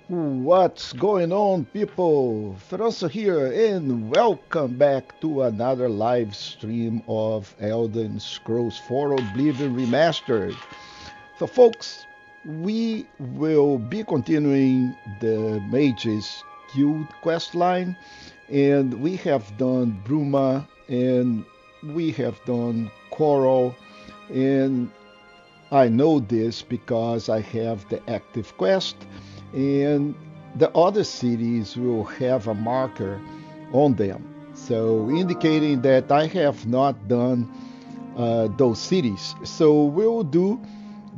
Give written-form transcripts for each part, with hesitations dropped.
What's going on, people? Feroncio here, and welcome back to another live stream of Elder Scrolls 4 Oblivion Remastered. So, folks, we will be continuing the Mage's Guild questline, and we have done Bruma, and we have done Coral, and I know this because I have the active quest, and the other cities will have a marker on them, so indicating that I have not done those cities. So we'll do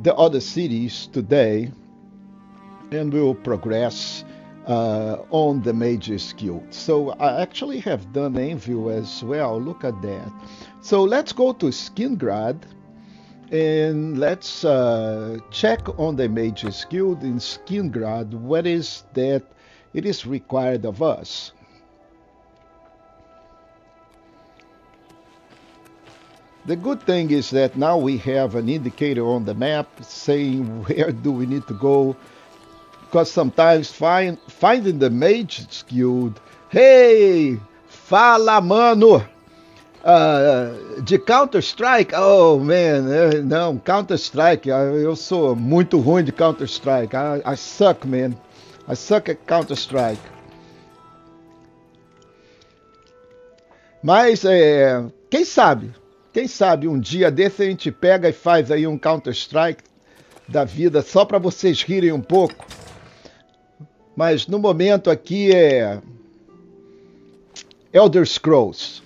the other cities today, and we'll progress on the Mage's Guild. So I actually have done Anvil as well. Look at that. So let's go to Skingrad. And let's check on the Mage's Guild in Skingrad. What is that it is required of us? The good thing is that now we have an indicator on the map saying where do we need to go. Because sometimes finding the Mage's Guild, hey, fala mano! De Counter-Strike? Oh, man, não, Counter-Strike, eu sou muito ruim de Counter-Strike. I suck, man. I suck at Counter-Strike. Mas, quem sabe um dia desse a gente pega e faz aí um Counter-Strike da vida só para vocês rirem um pouco. Mas no momento aqui é Elder Scrolls.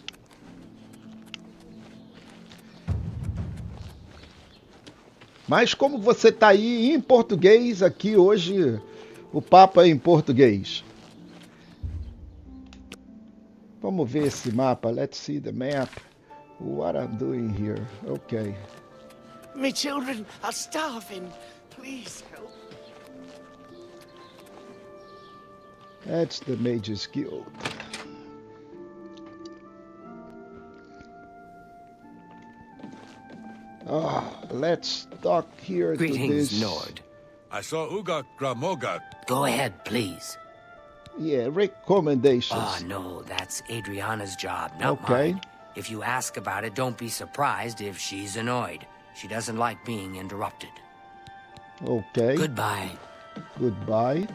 Mas como você está aí em português, aqui hoje o papo é em português. Vamos ver esse mapa. Let's see the map. What I'm doing here. Okay. My children are starving. Please help. That's the Mage's Guild. Let's talk here. Greetings, to this. Nord. I saw Ugak Gramogat. Go ahead, please. Yeah, recommendations. Oh, no, that's Adriana's job, not Okay. mine. If you ask about it, don't be surprised if she's annoyed. She doesn't like being interrupted. Okay. Goodbye. Goodbye.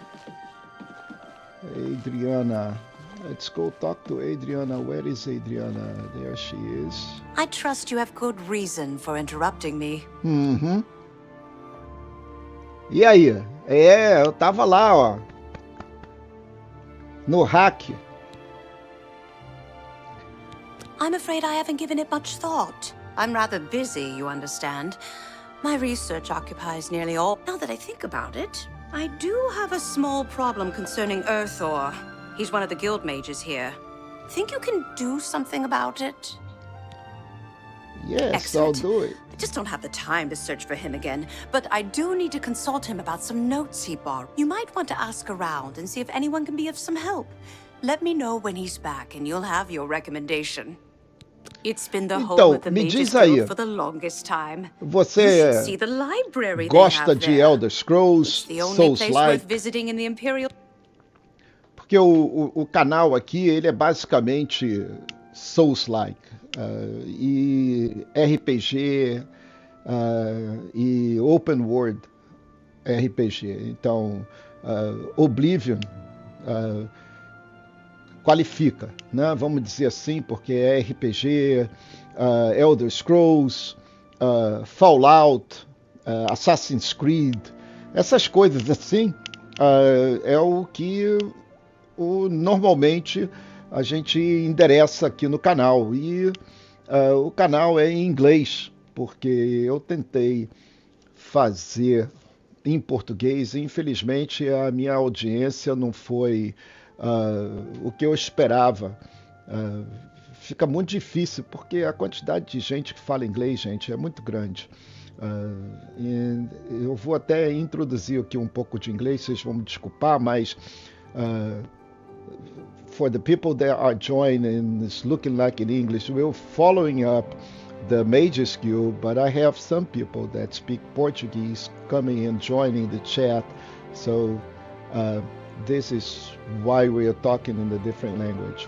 Adriana. Let's go talk to Adriana. Where is Adriana? There she is. I trust you have good reason for interrupting me. Uhum. E aí? Eu tava lá, ó. No hack. I'm afraid I haven't given it much thought. I'm rather busy, you understand. My research occupies nearly all. Now that I think about it, I do have a small problem concerning Earthor. He's one of the guild mages here. Think you can do something about it? Yes, Excellent. I'll do it. I just don't have the time to search for him again, but I do need to consult him about some notes he borrowed. You might want to ask around and see if anyone can be of some help. Let me know when he's back and you'll have your recommendation. It's been the home Então, of the me Mage's diz aí, Guild for the longest time. You você should see the library they gosta have de there. Elder It's Scrolls, the only place worth Souls-like? visiting in the Imperial. Porque o canal aqui, ele é basicamente Souls-like. E RPG e Open World RPG. Então, Oblivion qualifica, né? Vamos dizer assim, porque é RPG, Elder Scrolls, Fallout, Assassin's Creed, essas coisas assim, é o que normalmente a gente endereça aqui no canal. E o canal é em inglês, porque eu tentei fazer em português e infelizmente a minha audiência não foi o que eu esperava. Fica muito difícil, porque a quantidade de gente que fala inglês, gente, é muito grande. E eu vou até introduzir aqui um pouco de inglês, vocês vão me desculpar, mas for the people that are joining, it's looking like in English, we're following up the Mage's Guild, but I have some people that speak Portuguese coming and joining the chat. So this is why we are talking in a different language.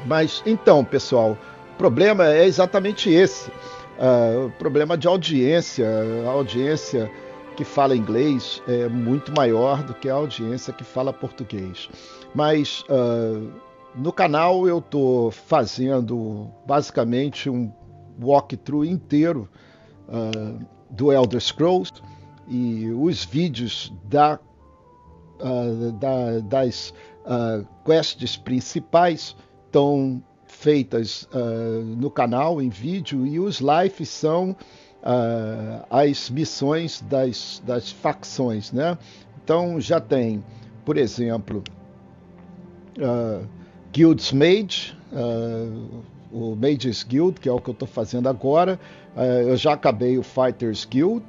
Mas então, pessoal, o problema é exatamente esse. O problema de audiência. A audiência que fala inglês é muito maior do que a audiência que fala português. Mas no canal eu estou fazendo basicamente um walkthrough inteiro do Elder Scrolls, e os vídeos das quests principais estão feitas no canal em vídeo, e os lives são as missões das facções, né? Então já tem, por exemplo, Guilds Mage, o Mage's Guild, que é o que eu estou fazendo agora. Eu já acabei o Fighters Guild,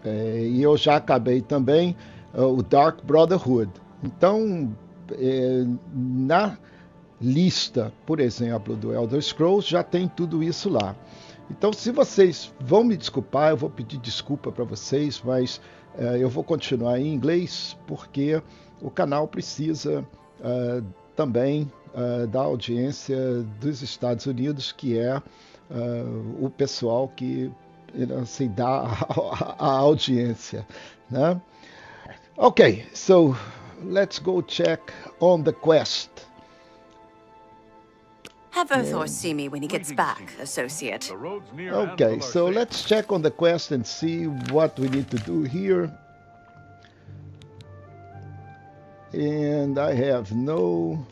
e eu já acabei também o Dark Brotherhood. Então, na lista, por exemplo, do Elder Scrolls, já tem tudo isso lá. Então, se vocês vão me desculpar, eu vou pedir desculpa para vocês, mas eu vou continuar em inglês, porque o canal precisa também da audiência dos Estados Unidos, que é o pessoal que assim, dá a audiência, né? Okay, so let's go check on the quest. Have Othor see me when he gets back, associate. The road's near Okay, Anvil are so safe. let's check on the quest and see what we need to do here. And I have no...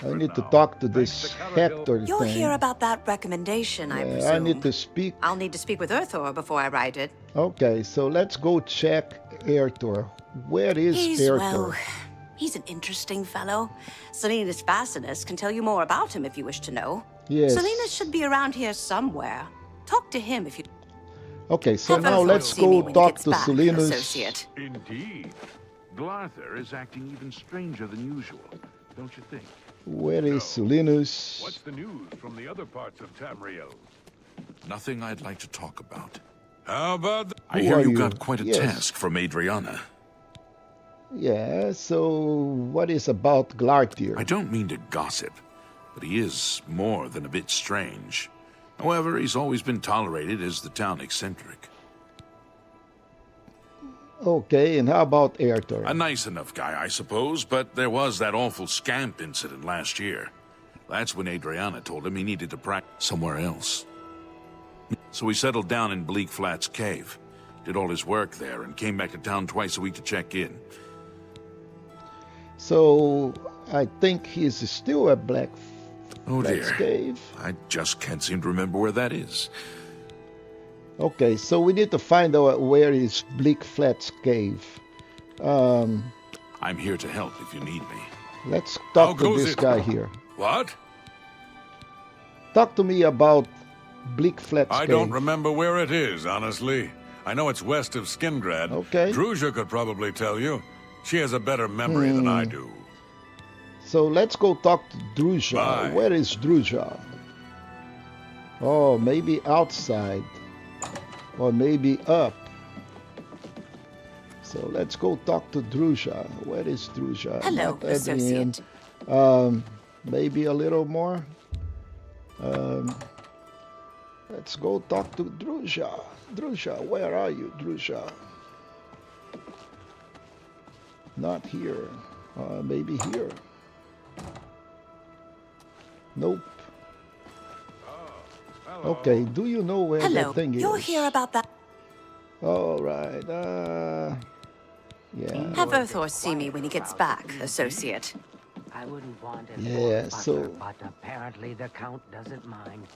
I need to talk to this Hector You're thing. here about that recommendation, I Yeah, presume. I need to speak. I'll need to speak with Othor before I write it. Okay, so let's go check Ertor. Where is Well, Ertor? he's an interesting fellow. Selena's Fascinus can tell you more about him if you wish to know. Yes. Selena should be around here somewhere. Talk to him if you... Okay, so Have now Othor let's see me go when he talk gets to back, Selena's. associate. Indeed. Glarther is acting even stranger than usual, don't you think? Where is Selena's? What's the news from the other parts of Tamriel? Nothing I'd like to talk about. How about the... I Who hear are you you? got quite a Yes. task from Adriana. Yeah, so what is about Glartir? I don't mean to gossip, but he is more than a bit strange. However, he's always been tolerated as the town eccentric. Okay, and how about Ertor? A nice enough guy, I suppose, but there was that awful scamp incident last year. That's when Adriana told him he needed to practice somewhere else. So he settled down in Bleak Flats Cave, did all his work there, and came back to town twice a week to check in. So I think he's still at Black Oh Flats dear. Cave. I just can't seem to remember where that is. Okay, so we need to find out where is Bleak Flats Cave. I'm here to help if you need me. Let's How talk to goes this it? guy here. What? Talk to me about Bleak Flats I Cave. don't remember where it is, honestly. I know it's west of Skingrad. Okay. Druzha could probably tell you. She has a better memory than I do. So let's go talk to Druzha. Bye. Where is Druzha? Oh, maybe outside. Or maybe up. So let's go talk to Druzha. Where is Druzha? Hello, Not at the end. associate. Maybe a little more. Let's go talk to Druzha. Druzha, where are you, Druzha? Not here. Maybe here. Nope. Okay, do you know where Hello, that thing you're is? here about that... All right. Yeah. Have Othor see me when he gets back, associate. I wouldn't want it. Yeah, so- But apparently the Count doesn't mind.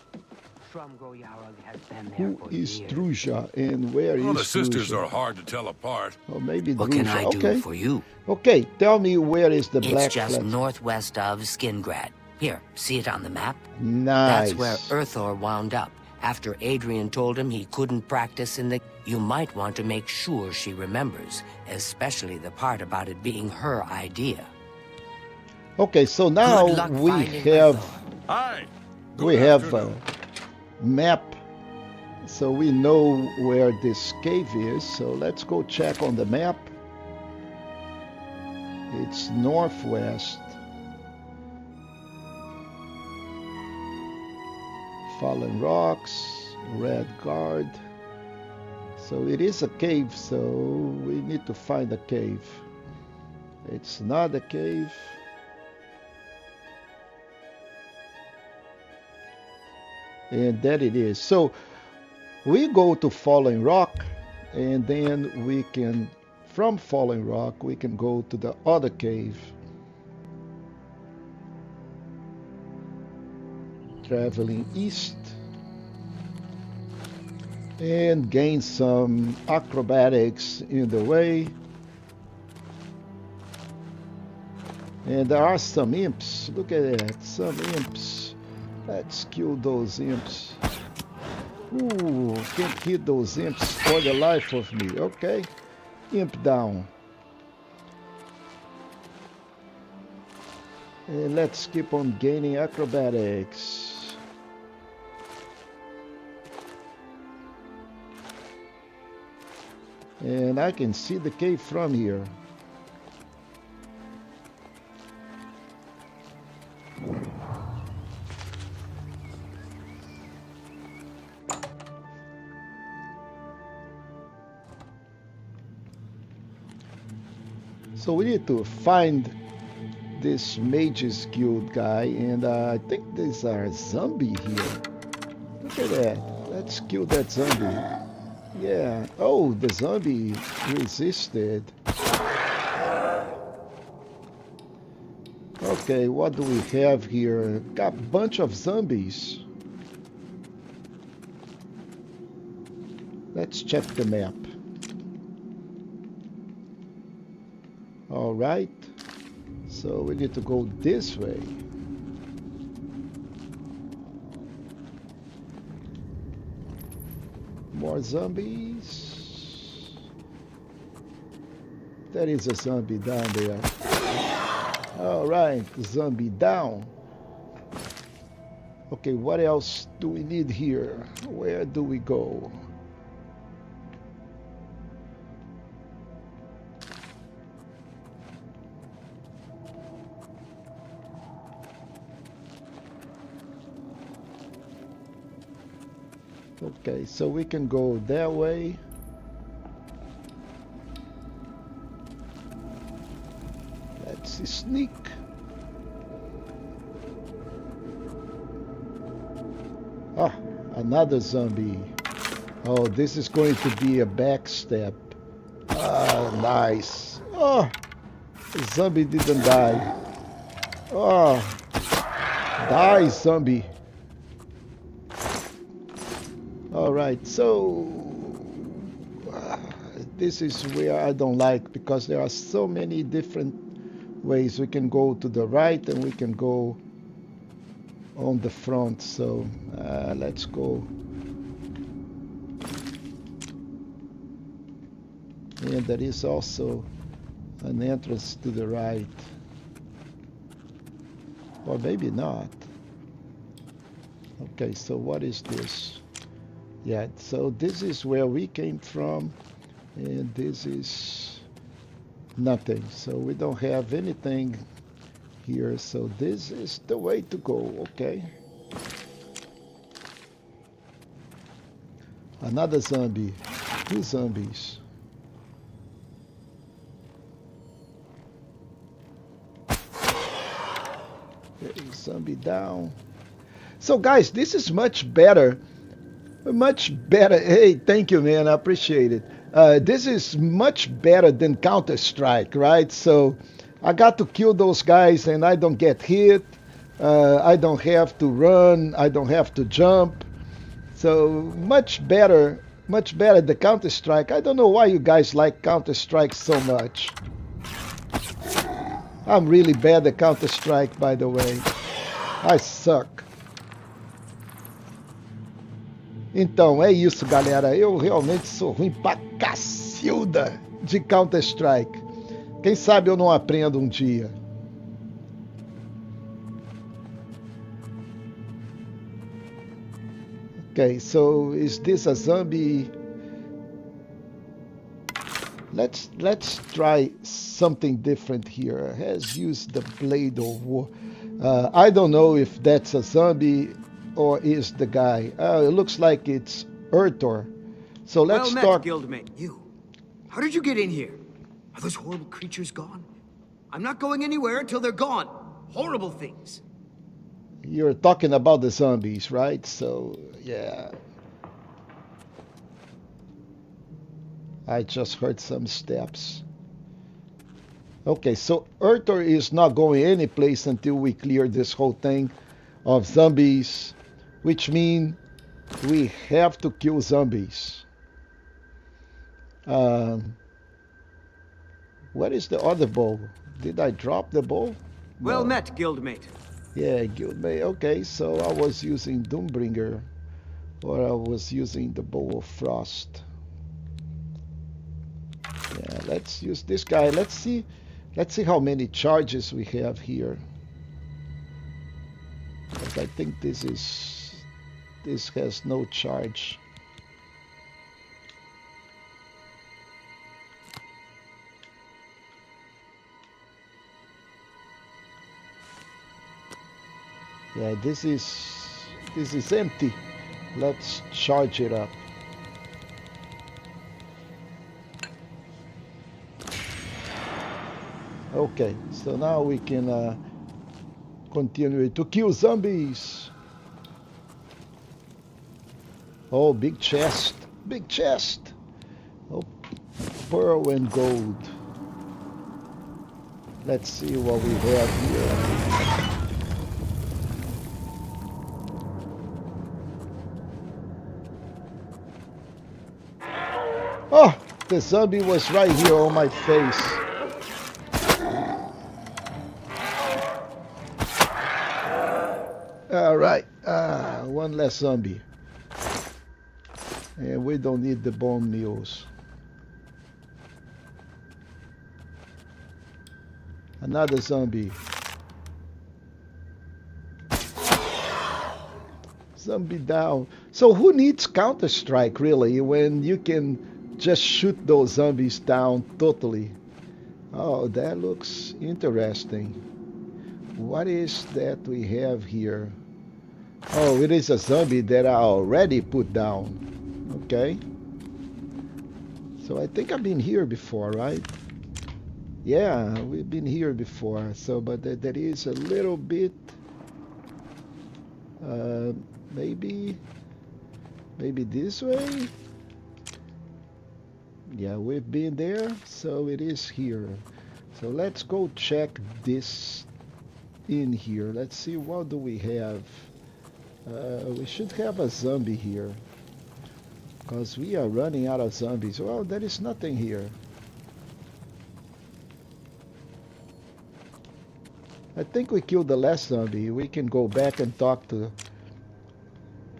Stromgo Jarl has been there Who for is years. Druzha and where Well, is the sisters Druzha? are hard to tell apart. Or maybe What Druzha. can I do Okay. for you? Okay, tell me where is the It's Black just Flats? northwest of Skingrad. Here, see it on the map? Nice. That's where Erthor wound up. After Adrian told him he couldn't practice in the... You might want to make sure she remembers, especially the part about it being her idea. Okay, so now Good luck we finding have Erthor. Hi. we Good have afternoon. a map, so we know where this cave is. So let's go check on the map. It's northwest. Fallen rocks, red guard. So it is a cave, so we need to find a cave. It's not a cave. And there it is. So we go to Fallen Rock, and then we can, from Fallen Rock, we can go to the other cave. Traveling east. And gain some acrobatics in the way. And there are some imps. Look at that, some imps. Let's kill those imps. Ooh, can't hit those imps for the life of me. Okay, imp down. And let's keep on gaining acrobatics. And I can see the cave from here. So we need to find this Mage's Guild guy, and I think there's a zombie here. Look at that. Let's kill that zombie. Yeah. Oh, the zombie resisted. Okay, what do we have here? Got a bunch of zombies. Let's check the map. All right. So we need to go this way. More zombies. There is a zombie down there. All right, zombie down. Okay, what else do we need here? Where do we go? Okay, so we can go that way. Let's sneak. Ah, another zombie. Oh, this is going to be a backstep. Ah, nice. Oh, the zombie didn't die. Oh, die, zombie. All right, so this is where I don't like, because there are so many different ways. We can go to the right and we can go on the front. So let's go. And there is also an entrance to the right. Or maybe not. Okay, so what is this? Yeah, so this is where we came from, and this is nothing. So we don't have anything here, so this is the way to go. Okay. Another zombie. 2 zombies. Okay, zombie down. So guys, this is much better. Much better. Hey, thank you, man. I appreciate it. This is much better than Counter-Strike, right? So I got to kill those guys and I don't get hit. I don't have to run. I don't have to jump. So much better than Counter-Strike. I don't know why you guys like Counter-Strike so much. I'm really bad at Counter-Strike, by the way. I suck. Então, é isso, galera. Eu realmente sou ruim pra cacilda de Counter-Strike. Quem sabe eu não aprendo um dia. Okay, so is this a zombie? Let's try something different here. Has used the Blade of War. I don't know if that's a zombie or is the guy. It looks like it's Urtor. So let's Well talk. met, guildmate. You. How did you get in here? Are those horrible creatures gone? I'm not going anywhere until they're gone. Horrible things. You're talking about the zombies, right? So yeah. I just heard some steps. Okay, so Urtor is not going any place until we clear this whole thing of zombies, which means we have to kill zombies. What is the other bow? Did I drop the bow? Well No. met, guildmate. Yeah, Guildmate. Okay, so I was using Doombringer, or I was using the Bow of Frost. Yeah, let's use this guy. Let's see how many charges we have here. Because I think this has no charge. Yeah, this is empty. Let's charge it up. Okay, so now we can continue to kill zombies. Oh, big chest. Big chest. Oh, pearl and gold. Let's see what we have here. Oh, the zombie was right here on my face. All right, one less zombie. And we don't need the bone meals. Another zombie. Zombie down. So who needs Counter-Strike really when you can just shoot those zombies down totally? Oh, that looks interesting. What is that we have here? Oh, it is a zombie that I already put down. Okay. So I think I've been here before, right? Yeah, we've been here before. So, but there is a little bit. Maybe this way. Yeah, we've been there, so it is here. So let's go check this in here. Let's see, what do we have? We should have a zombie here, because we are running out of zombies. Well, there is nothing here. I think we killed the last zombie. We can go back and talk to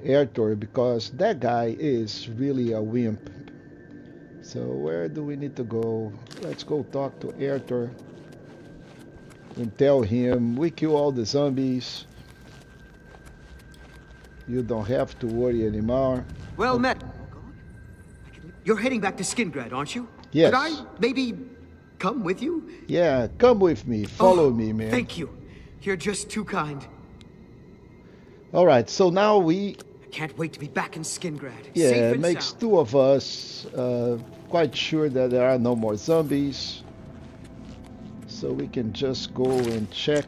Urtor, because that guy is really a wimp. So where do we need to go? Let's go talk to Urtor and tell him we kill all the zombies. You don't have to worry anymore. Well met. You're heading back to Skingrad, aren't you? Yes. Could I maybe come with you? Yeah, come with me. Follow me, man. Thank you. You're just too kind. All right, so now we... I can't wait to be back in Skingrad. Yeah, safe it and makes sound. two of us quite sure that there are no more zombies. So we can just go and check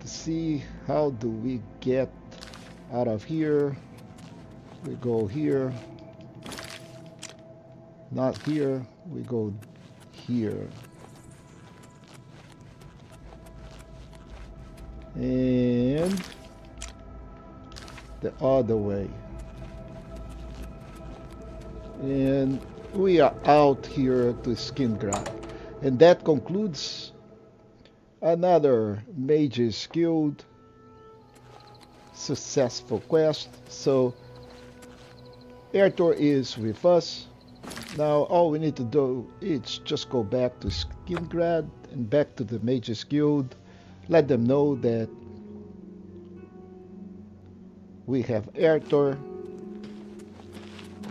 to see how do we get out of here. We go here. Not here. We go here. And the other way. And we are out here to Skingrad. And that concludes another Mage's Guild successful quest. So Urtor is with us. Now all we need to do is just go back to Skingrad and back to the Mage's Guild. Let them know that we have Urtor.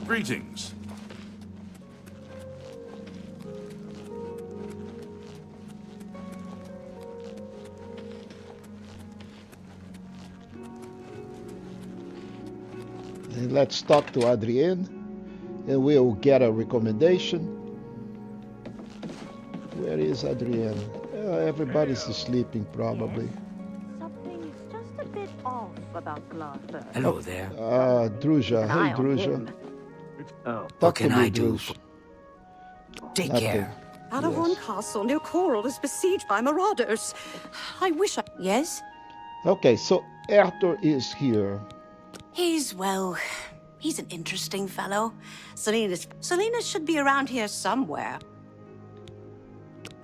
Greetings. And let's talk to Adrienne, and we'll get a recommendation. Where is Adrienne? Everybody's sleeping, probably. Something's just a bit off about Glasper. Hello there. Druja. An Hey, eye on Druja. him. Talk What to can me, I do? Druj. Take Nothing. care. Alahorn Yes. Castle near Coral is besieged by marauders. I wish I... Yes? Okay, so Arthur is here. He's an interesting fellow. Selena should be around here somewhere.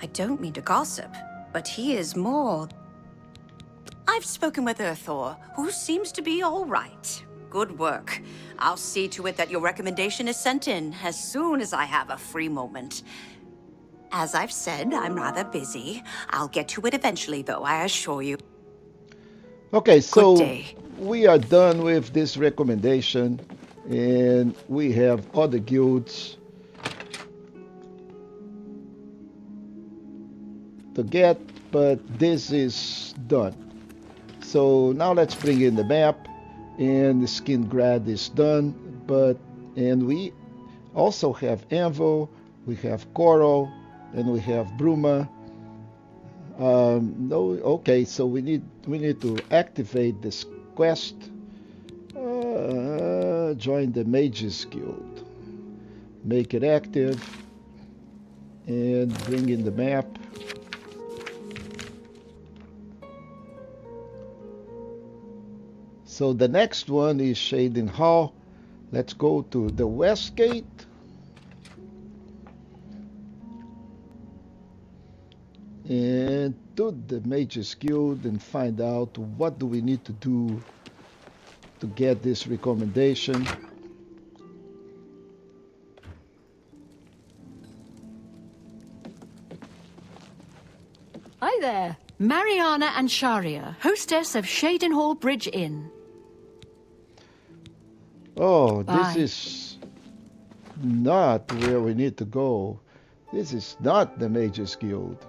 I don't mean to gossip, but he is more... I've spoken with Urthor, who seems to be all right. Good work. I'll see to it that your recommendation is sent in as soon as I have a free moment. As I've said, I'm rather busy. I'll get to it eventually, though, I assure you. Okay, so Good day. we are done with this recommendation, and we have other guilds to get, but this is done. So now let's bring in the map, and the Skingrad is done, and we also have Anvil, we have Coral, and we have Bruma. No, okay, so we need to activate this quest. Join the Mages Guild. Make it active, and bring in the map. So the next one is Shaden Hall. Let's go to the West Gate. And to the Mages Guild and find out what do we need to do to get this recommendation. Hi there. Mariana and Sharia, hostess of Shadenhall Bridge Inn. Oh, Bye. this is not where we need to go. This is not the Mages Guild.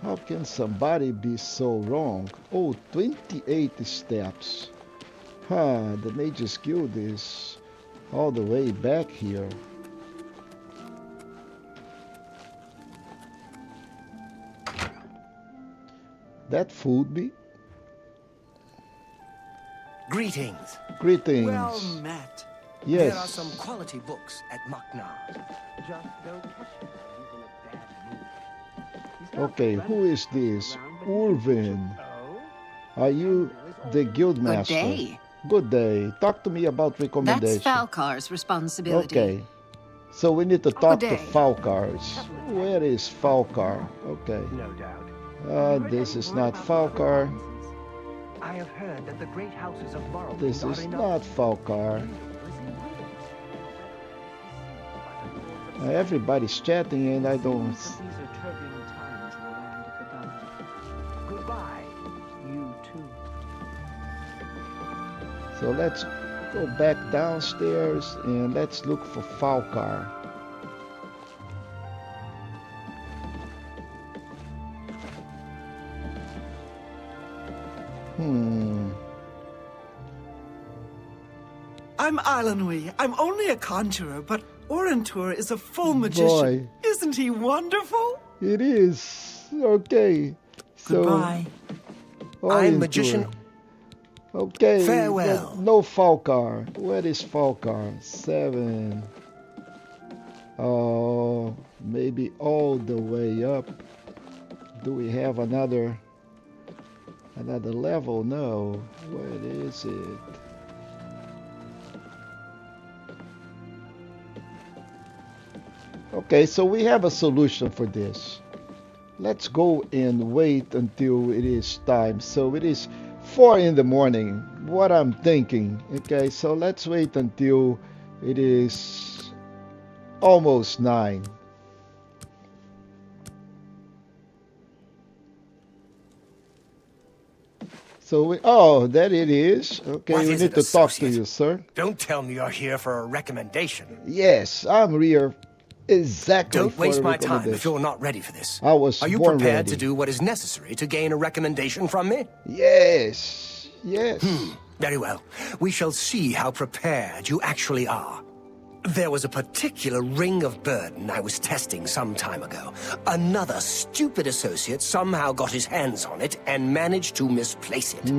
How can somebody be so wrong? Oh, 28 steps. The Mages Guild is all the way back here. That fooled me. Greetings. Greetings. Well met. Yes. There are some quality books at Maknar. Just don't touch him. He's in a bad mood. Okay, who is this? Urvin. Are you the guild master? Good day. Good day. Talk to me about recommendation. That's Falcar's responsibility. Okay. So we need to talk to day. Falcars. Where is Falcar? Okay. No doubt. This is not Falcar. I have heard that the great houses of Morrowind This are is enough. not Falcar. Everybody's chatting and I don't... These are turbulent times in the land of the damned. Goodbye, you too. So let's go back downstairs and let's look for Falcar. I'm Islanwy. I'm only a conjurer, but Orentur is a full magician. Boy. Isn't he wonderful? It is. Okay. So, Goodbye. Orintur. I'm magician. Okay. Farewell. but no Falcar. Where is Falcar? 7. Oh, maybe all the way up. Do we have another level? No. Where is it? Okay, so we have a solution for this. Let's go and wait until it is time. So it is 4 in the morning. What I'm thinking. Okay, so let's wait until it is almost 9. So that it is. Okay, What we is need it, to talk to associate? you, sir. Don't tell me you're here for a recommendation. Yes, I'm here exactly Don't for waste a my time if recommendation. you're not ready for this. I was Are you born prepared ready. to do what is necessary to gain a recommendation from me? Yes, yes. Very well. We shall see how prepared you actually are. There was a particular ring of burden I was testing some time ago. Another stupid associate somehow got his hands on it and managed to misplace it.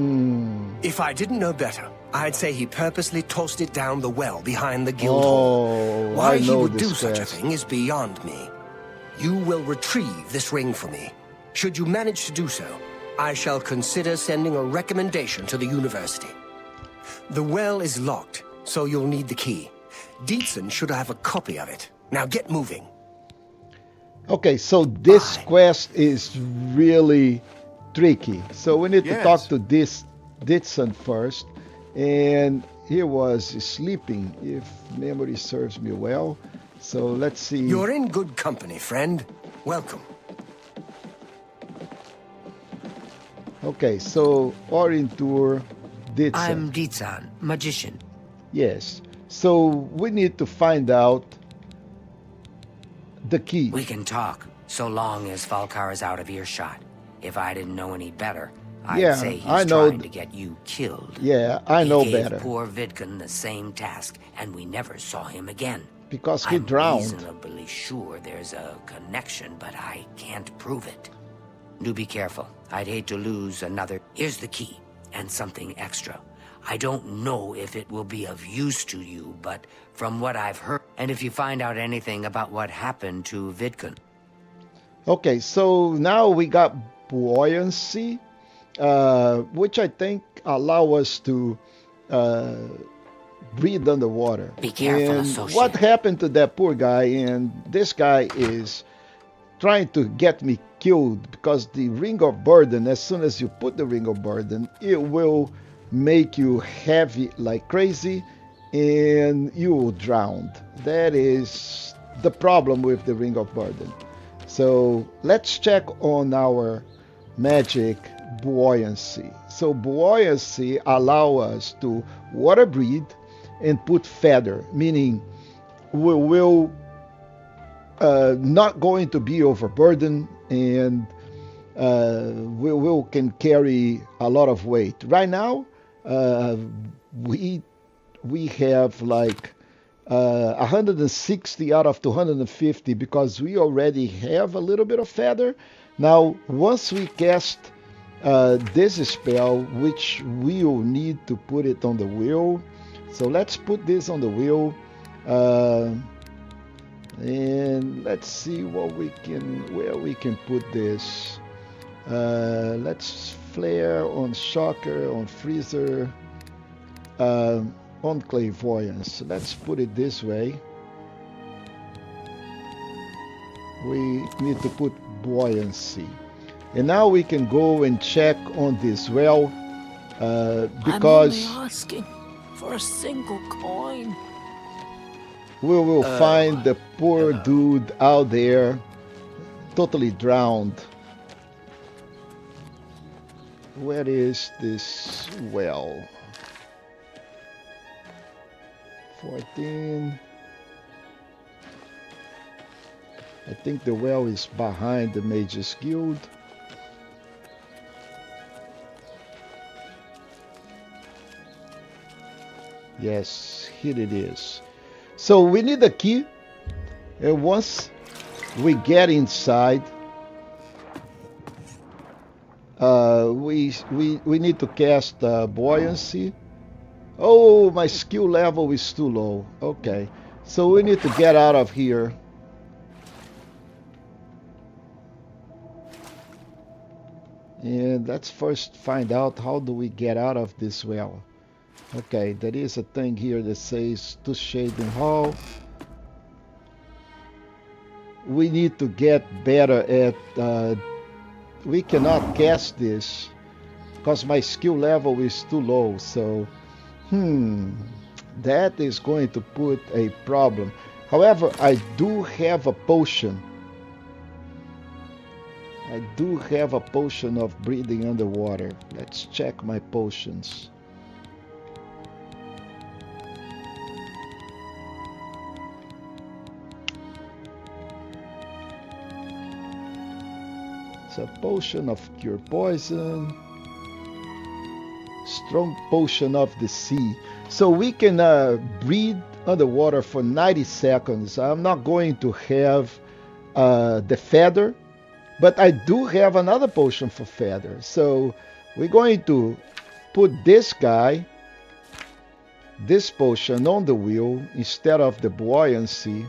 If I didn't know better, I'd say he purposely tossed it down the well behind the guild hall. Why he would do such a thing is beyond me. You will retrieve this ring for me. Should you manage to do so, I shall consider sending a recommendation to the university. The well is locked, so you'll need the key. Dietzen should have a copy of it. Now get moving. Okay, so this quest is really tricky. So we need to talk to this Dietzen first. And he was sleeping, if memory serves me well. So let's see. You're in good company, friend. Welcome. Okay, so Orientur Dietzen. I'm Dietzen, magician. Yes. So we need to find out the key. We can talk, so long as Falkar is out of earshot. If I didn't know any better, I'd say he's trying to get you killed. Yeah, I know he gave better. Poor Vidkun the same task, and we never saw him again. Because he I'm drowned. reasonably sure there's a connection, but I can't prove it. Do be careful. I'd hate to lose another. Here's the key, and something extra. I don't know if it will be of use to you, but from what I've heard, and if you find out anything about what happened to Vidkun. Okay, so now we got buoyancy, which I think allow us to breathe underwater. Be careful, and associate. what happened to that poor guy? And this guy is trying to get me killed because the ring of burden, as soon as you put the ring of burden, it will make you heavy like crazy and you will drown. That is the problem with the ring of burden. So let's check on our magic buoyancy. So buoyancy allow us to water breathe and put feather, meaning we will not going to be overburdened and we can carry a lot of weight. Right now, we have like 160 out of 250 because we already have a little bit of feather. Now, once we cast this spell, which we will need to put it on the wheel. So let's put this on the wheel. And let's see where we can put this. Let's flare on shocker, on freezer, on clairvoyance. Let's put it this way. We need to put buoyancy, and now we can go and check on this well, because I'm only asking for a single coin. We will find the poor dude out there, totally drowned. Where is this well? 14. I think the well is behind the Mage's Guild. Yes, here it is. So we need a key, and once we get inside, we need to cast buoyancy. Oh, my skill level is too low. Okay, so we need to get out of here. And let's first find out how do we get out of this well. Okay, there is a thing here that says to Shading Hall. We need to get better at... we cannot cast this because my skill level is too low. So, that is going to put a problem. However, I do have a potion. I do have a potion of breathing underwater. Let's check my potions. It's a potion of cure poison. Strong potion of the sea. So we can breathe underwater for 90 seconds. I'm not going to have the feather, but I do have another potion for feather. So we're going to put this guy, this potion on the wheel instead of the buoyancy.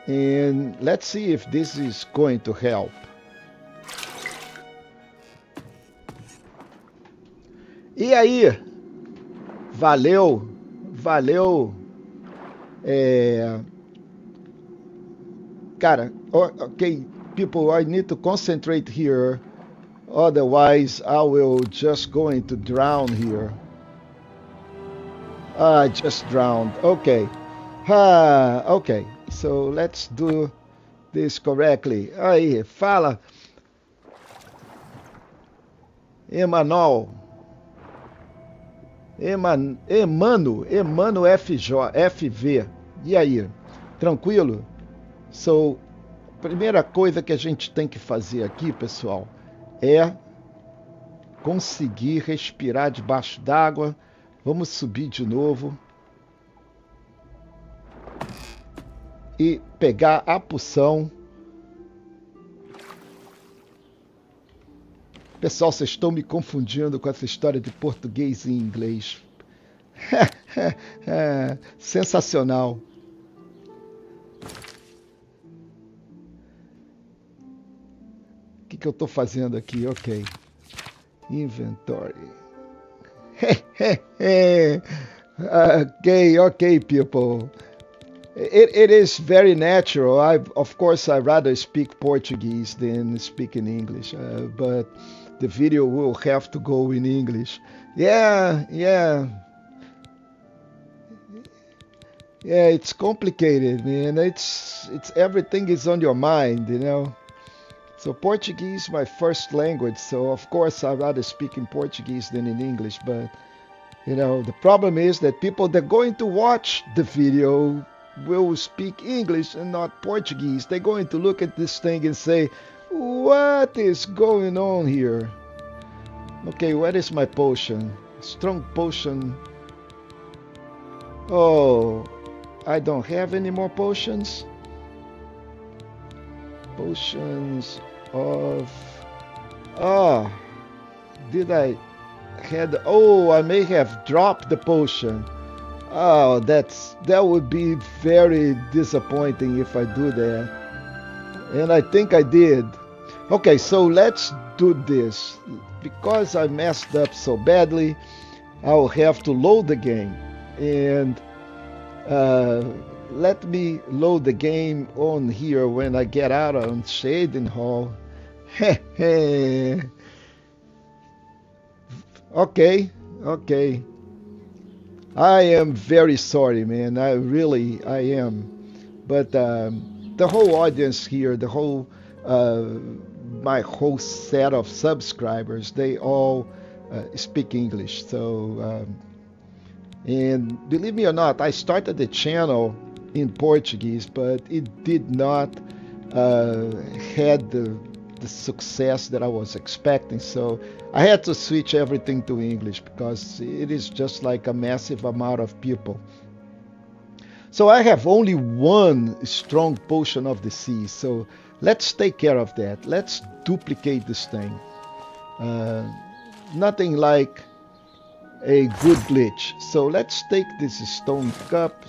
And let's see if this is going to help. E aí? Valeu, valeu. Cara, okay, people, I need to concentrate here. Otherwise, I will just going to drown here. I just drowned. Okay. Okay. So let's do this correctly. Aí, fala. Emmanuel FV. E aí? Tranquilo? So, primeira coisa que a gente tem que fazer aqui, pessoal, é conseguir respirar debaixo d'água. Vamos subir de novo. E pegar a poção. Pessoal, vocês estão me confundindo com essa história de português e inglês. Sensacional. O que eu estou fazendo aqui? Ok. Inventory. Okay, people. It is very natural. Of course, I rather speak Portuguese than speak in English, but the video will have to go in English. Yeah, it's complicated, man. It's everything is on your mind, you know. So Portuguese is my first language, so of course I'd rather speak in Portuguese than in English, but you know, the problem is that people that are going to watch the video will speak English and not Portuguese. They're going to look at this thing and say, what is going on here? Okay, where is my potion? Strong potion. Oh, I don't have any more potions. Potions of... Oh, did I had... Oh, I may have dropped the potion. Oh, that would be very disappointing if I do that. And I think I did. Okay, so let's do this. Because I messed up so badly, I'll have to load the game. And let me load the game on here when I get out on Shading Hall. Okay. I am very sorry, man. I am. But the whole audience here, my whole set of subscribers, they all speak English. So, and believe me or not, I started the channel in Portuguese, but it did not had the success that I was expecting. So I had to switch everything to English because it is just like a massive amount of people. So I have only one strong potion of the sea. So let's take care of that. Let's duplicate this thing. Nothing like a good glitch. So let's take this stone cup,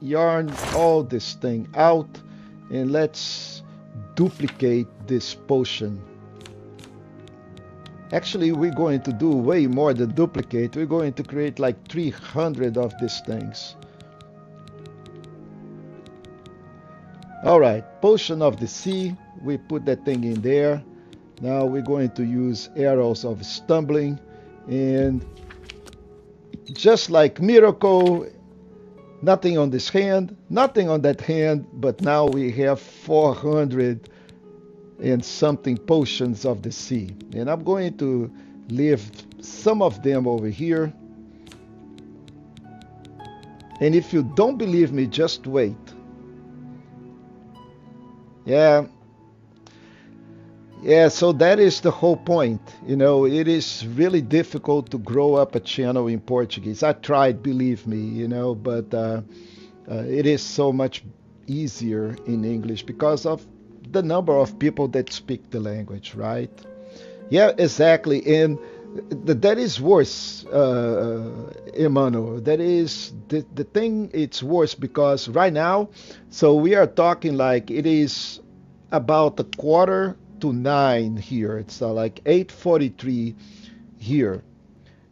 yarn all this thing out, and let's duplicate this potion. Actually, we're going to do way more than duplicate. We're going to create like 300 of these things. Alright, potion of the sea. We put that thing in there. Now we're going to use arrows of stumbling. And just like miracle, nothing on this hand, nothing on that hand, but now we have 400 and something potions of the sea. And I'm going to leave some of them over here. And if you don't believe me, just wait. Yeah, Yeah, so that is the whole point. You know, it is really difficult to grow up a channel in Portuguese. I tried, believe me, you know, but it is so much easier in English because of the number of people that speak the language, right? Yeah, exactly. And that is worse, Emmanuel. That is the thing. It's worse because right now, so we are talking like it is about 8:45 here. It's like 8:43 here.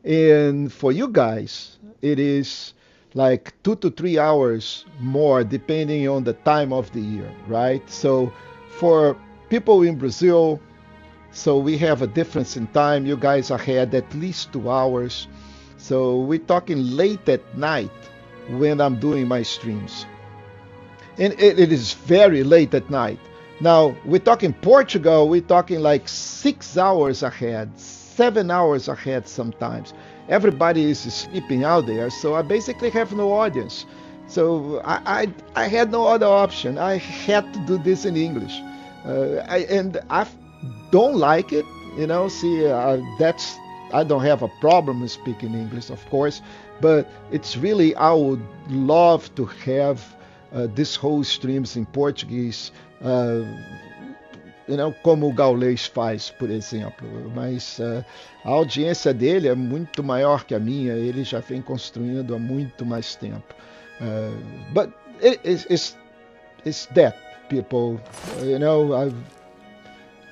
And for you guys, it is like 2 to 3 hours more depending on the time of the year, right? So for people in Brazil, so we have a difference in time. You guys are ahead at least 2 hours. So we're talking late at night when I'm doing my streams. And it is very late at night. Now, we're talking Portugal, we're talking like 6 hours ahead, 7 hours ahead sometimes. Everybody is sleeping out there, so I basically have no audience. So I had no other option. I had to do this in English. And I don't like it, you know. See, I don't have a problem with speaking English, of course, but it's really, I would love to have this whole streams in Portuguese, you know, como o Gaulês faz, por exemplo. Mas a audiência dele é muito maior que a minha. Ele já vem construindo há muito mais tempo. But it's that, people. You know,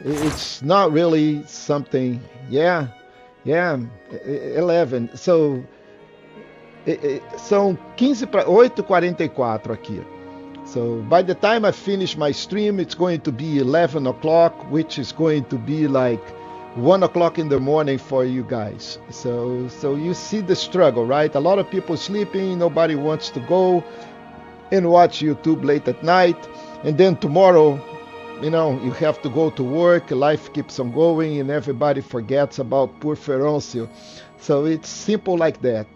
it's not really something. Yeah, 11. So são 15 para 8:44 aqui. So by the time I finish my stream, it's going to be 11 o'clock, which is going to be like 1 o'clock in the morning for you guys. So you see the struggle, right? A lot of people sleeping, nobody wants to go and watch YouTube late at night. And then tomorrow, you know, you have to go to work, life keeps on going, and everybody forgets about poor Feroncio. So it's simple like that.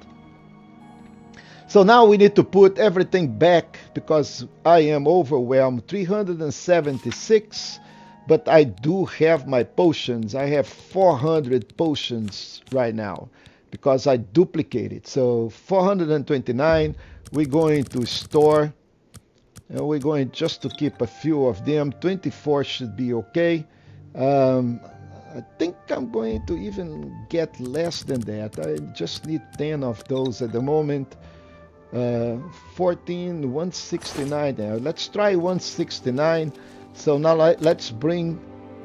So now we need to put everything back because I am overwhelmed. 376, but I do have my potions. I have 400 potions right now because I duplicated. So 429, we're going to store. And we're going just to keep a few of them. 24 should be okay. I think I'm going to even get less than that. I just need 10 of those at the moment. 14, 169 now. Let's try 169. So now let's bring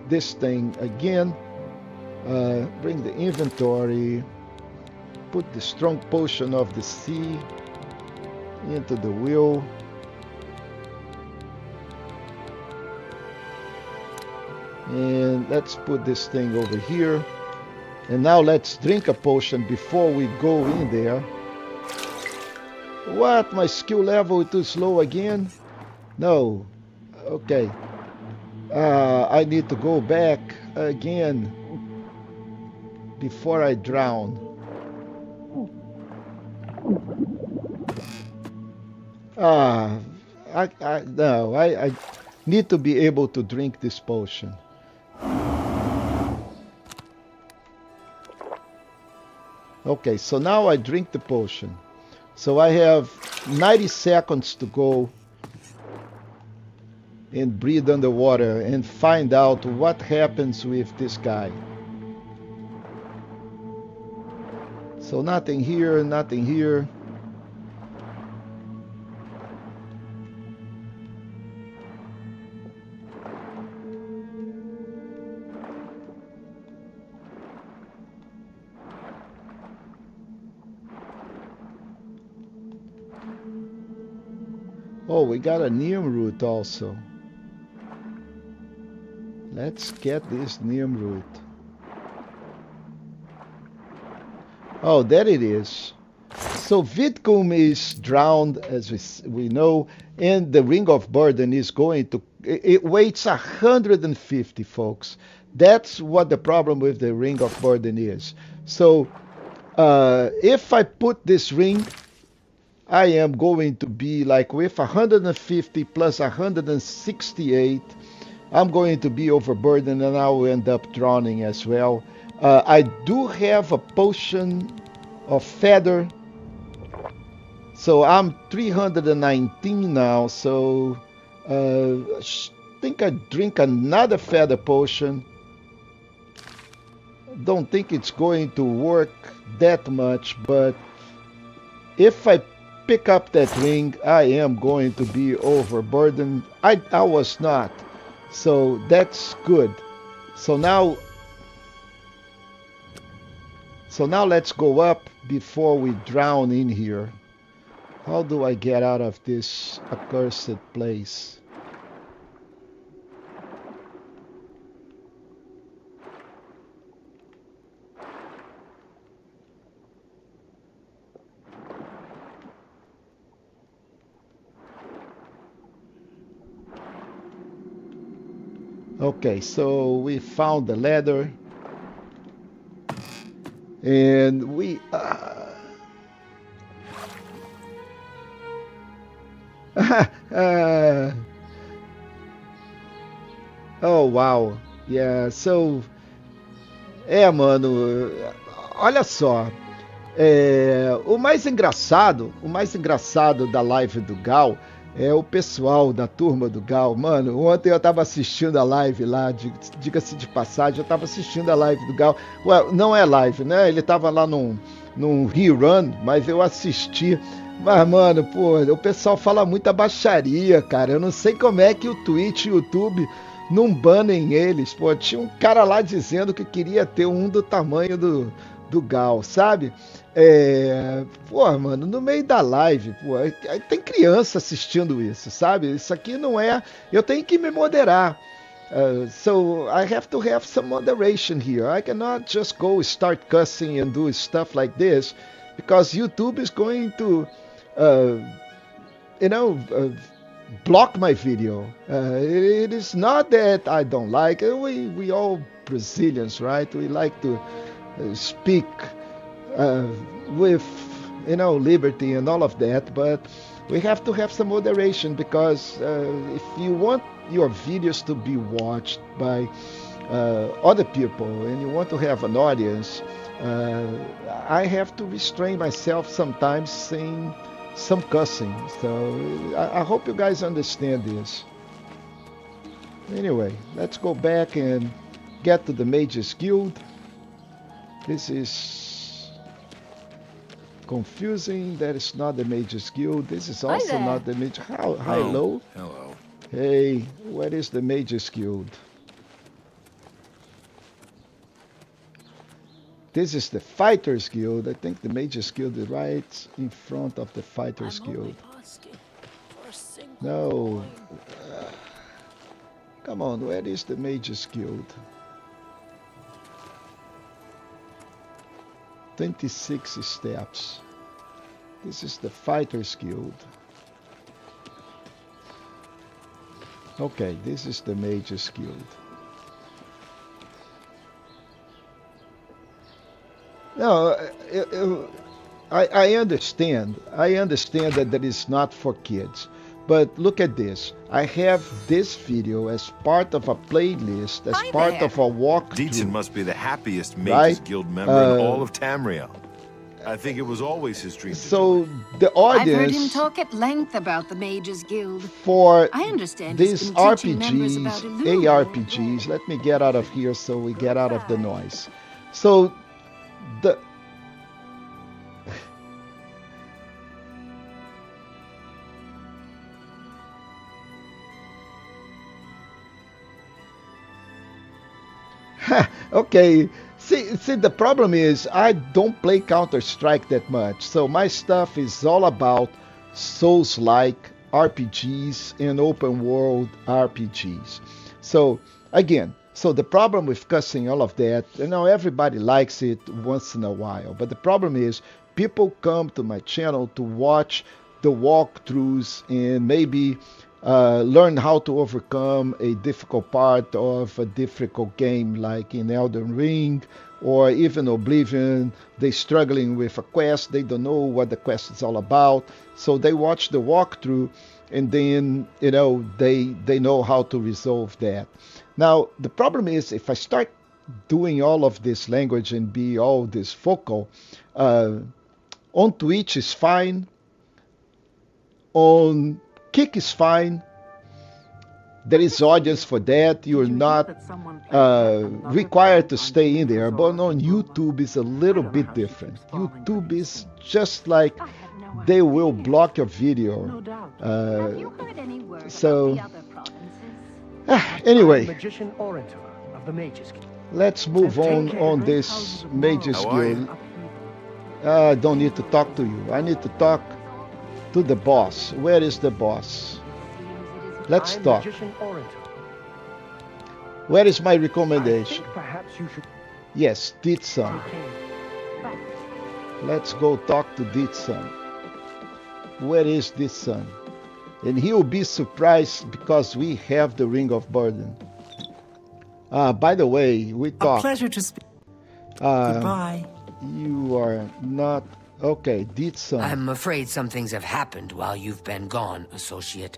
this thing again. Bring the inventory. Put the strong potion of the sea into the wheel. And let's put this thing over here. And now let's drink a potion before we go in there. What? My skill level is too slow again? No. Okay. I need to go back again before I drown. I need to be able to drink this potion. Okay, so now I drink the potion. So I have 90 seconds to go and breathe underwater and find out what happens with this guy. So nothing here, nothing here. Oh, we got a neem root also. Let's get this neem root. Oh, there it is. So Vidcum is drowned, as we know, and the Ring of Burden is going to... It weighs 150, folks. That's what the problem with the Ring of Burden is. So if I put this ring, I am going to be like with 150 plus 168. I'm going to be overburdened and I'll end up drowning as well. I do have a potion of feather, so I'm 319 now, so I think I drink another feather potion. Don't think it's going to work that much, but if I pick up that ring, I am going to be overburdened. I was not, so that's good. So now let's go up before we drown in here. How do I get out of this accursed place? Okay, so we found the ladder. And we oh, wow. Yeah, so mano, olha só. O mais engraçado da live do Gal é o pessoal da turma do Gal. Mano, ontem eu tava assistindo a live lá, diga-se de passagem, eu tava assistindo a live do Gal. Well, não é live, né? Ele tava lá num rerun, mas eu assisti. Mas, mano, pô, o pessoal fala muita baixaria, cara. Eu não sei como é que o Twitch e o YouTube não banem eles. Pô, tinha um cara lá dizendo que queria ter um do tamanho do Gal, sabe? Pô, mano, no meio da live, pô, tem criança assistindo isso, sabe? Isso aqui não é... Eu tenho que me moderar. So I have to have some moderation here. I cannot just go start cussing and do stuff like this because YouTube is going to, block my video. It is not that I don't like it. We all Brazilians, right? We like to speak with liberty and all of that, but we have to have some moderation because if you want your videos to be watched by other people and you want to have an audience, I have to restrain myself sometimes saying some cussing. So I hope you guys understand this. Anyway, let's go back and get to the Mage's Guild. This is confusing. That is not the Mage's Guild. This is also not the Mage. Hello. Hello. Hey, what is the Mage's Guild? This is the Fighters Guild. I think the Mage's Guild is right in front of the Fighters Guild. No. Come on, where is the Mage's Guild? 26 steps. This is the Fighters Guild. Okay, this is the Mage's Guild. No, I understand. I understand that that is not for kids. But look at this. I have this video as part of a playlist, as part of a walkthrough. Dietzen must be the happiest Mage's Guild member in all of Tamriel. I think it was always his dream. So the audience... I've heard him talk at length about the Mage's Guild. For I understand these RPGs, ARPGs, let me get out of here so we get out of the noise. So the... Okay, see, the problem is I don't play Counter-Strike that much, so my stuff is all about Souls-like RPGs and open-world RPGs. So, again, the problem with cussing, all of that, everybody likes it once in a while, but the problem is people come to my channel to watch the walkthroughs and maybe learn how to overcome a difficult part of a difficult game like in Elden Ring or even Oblivion. They're struggling with a quest. They don't know what the quest is all about. So they watch the walkthrough and then, they know how to resolve that. Now, the problem is if I start doing all of this language and be all this vocal, on Twitch is fine. On Kick is fine. There is audience for that. You're not required to stay in there. But on YouTube is a little bit different. YouTube is just like they will block your video. Anyway, let's move on this Mage's Guild. I don't need to talk to you. I need to talk to the boss. Where is the boss? Let's talk. Where is my recommendation? Yes, Ditsan. Let's go talk to Ditsan. Where is Ditsan? And he will be surprised because we have the Ring of Burden. By the way, we talked. A pleasure to speak. Goodbye. You are not... Okay, Ditsan. I'm afraid some things have happened while you've been gone, Associate.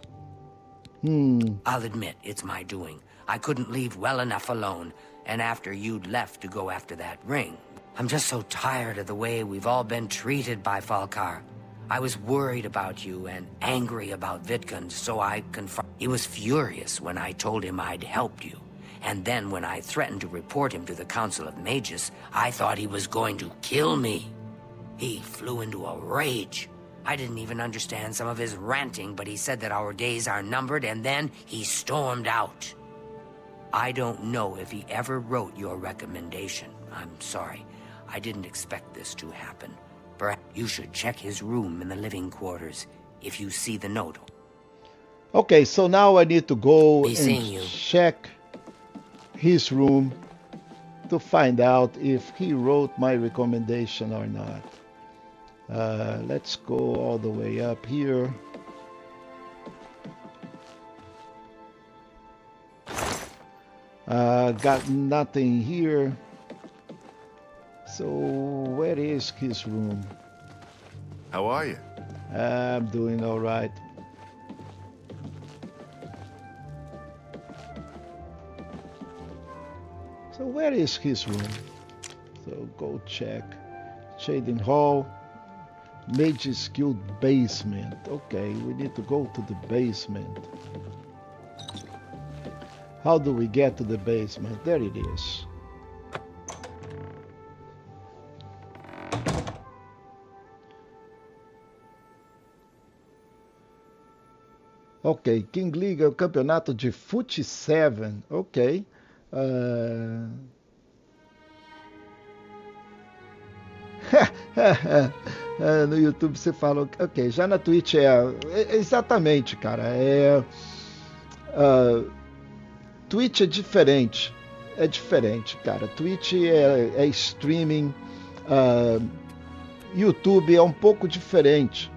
I'll admit, it's my doing. I couldn't leave well enough alone, and after you'd left to go after that ring. I'm just so tired of the way we've all been treated by Falkar. I was worried about you and angry about Wittgen, so I confronted. He was furious when I told him I'd helped you. And then when I threatened to report him to the Council of Mages, I thought he was going to kill me. He flew into a rage. I didn't even understand some of his ranting, but he said that our days are numbered, and then he stormed out. I don't know if he ever wrote your recommendation. I'm sorry. I didn't expect this to happen. Perhaps you should check his room in the living quarters if you see the note. Okay, so now I need to go and check his room to find out if he wrote my recommendation or not. Let's go all the way up here. Got nothing here. So where is his room? How are you? I'm doing all right. So where is his room? So go check. Shading Hall. Mage's Guild basement. Okay, we need to go to the basement. How do we get to the basement? There it is. Ok, King League é o campeonato de Fute 7. Ok. No YouTube você falou, ok, já na Twitch exatamente, cara, Twitch é diferente, cara, Twitch é streaming, YouTube é um pouco diferente.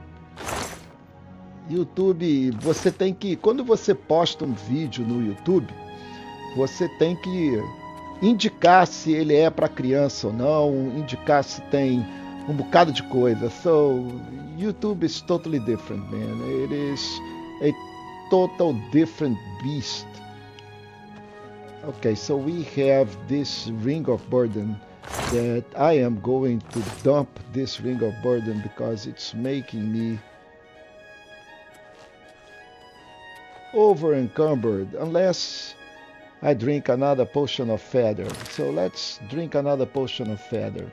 YouTube, você tem que, quando você posta um vídeo no YouTube, você tem que indicar se ele é para criança ou não, indicar se tem um bocado de coisa. So, YouTube is totally different, man. It is a total different beast. Okay, so we have this Ring of Burden that I am going to dump this Ring of Burden because it's making me over encumbered unless I drink another potion of feather. So let's drink another potion of feather.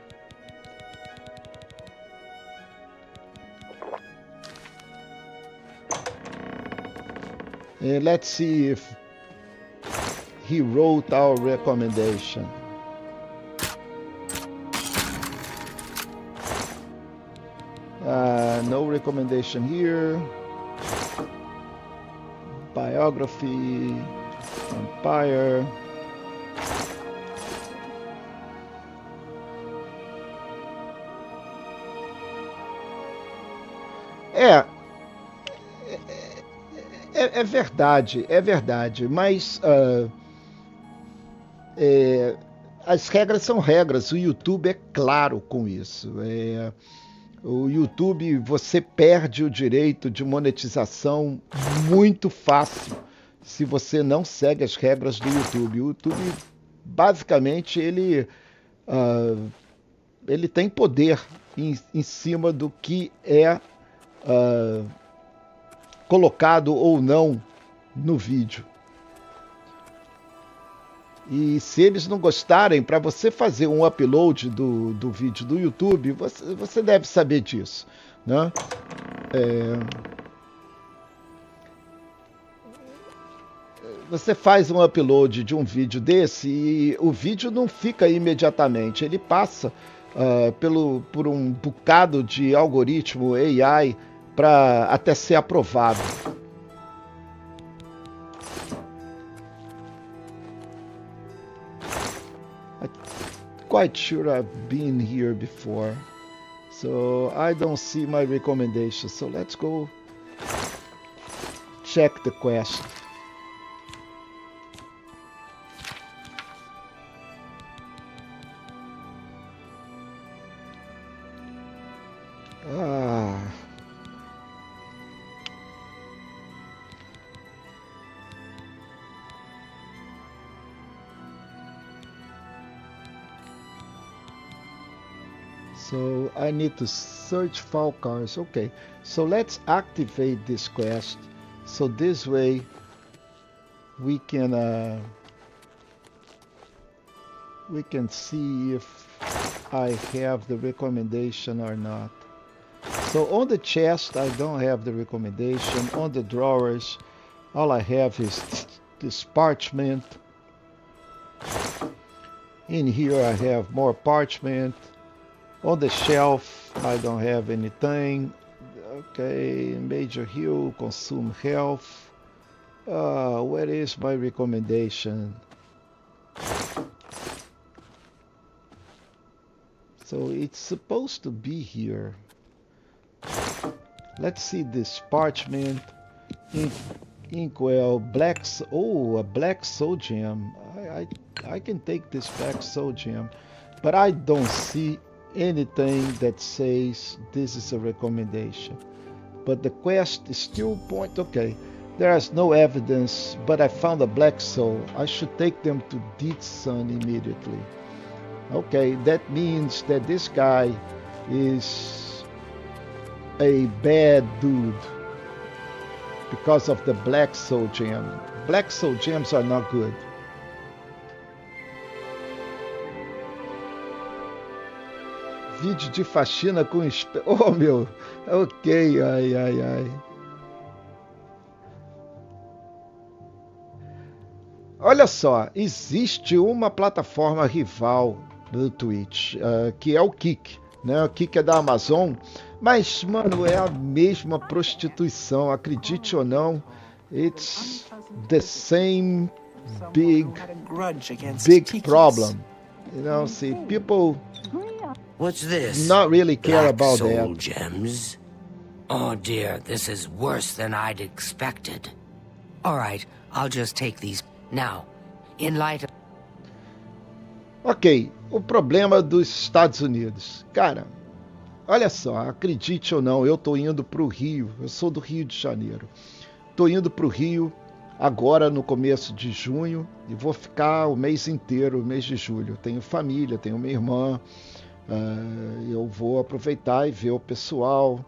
And let's see if he wrote our recommendation. No recommendation here. Biography, Empire. É verdade, mas as regras são regras, o YouTube é claro com isso. O YouTube, você perde o direito de monetização muito fácil se você não segue as regras do YouTube. O YouTube, basicamente, ele tem poder em cima do que é colocado ou não no vídeo. E se eles não gostarem, para você fazer um upload do vídeo do YouTube, você deve saber disso, né? Você faz um upload de um vídeo desse e o vídeo não fica imediatamente, ele passa por um bocado de algoritmo AI para até ser aprovado. Quite sure I've been here before, so I don't see my recommendation. So let's go check the quest. So I need to search file cars. Okay, so let's activate this quest. So this way we can see if I have the recommendation or not. So on the chest I don't have the recommendation. On the drawers all I have is this parchment. In here I have more parchment. On the shelf, I don't have anything. Okay, major heal, consume health. Where is my recommendation? So it's supposed to be here. Let's see this parchment. Inkwell, a black soul gem. I can take this black soul gem, but I don't see anything that says this is a recommendation. But the quest is still okay, there is no evidence, but I found a black soul. I should take them to Deed's son immediately. Okay, that means that this guy is a bad dude because of the black soul gem. Black soul gems are not good. Vídeo de faxina com oh meu, ok, ai. Olha só, existe uma plataforma rival do Twitch, que é o Kick, né? O Kick é da Amazon, mas, mano, é a mesma prostituição, acredite ou não, it's the same big problem. You know, see, people What's this? not really care about soul that. Gems? Oh dear, this is worse than I'd expected. All right, I'll just take these now. In light of... Ok, o problema dos Estados Unidos. Cara, olha só, acredite ou não, eu tô indo pro Rio, eu sou do Rio de Janeiro. Tô indo pro Rio agora no começo de junho e vou ficar o mês inteiro, o mês de julho. Tenho família, tenho minha irmã. Eu vou aproveitar e ver o pessoal.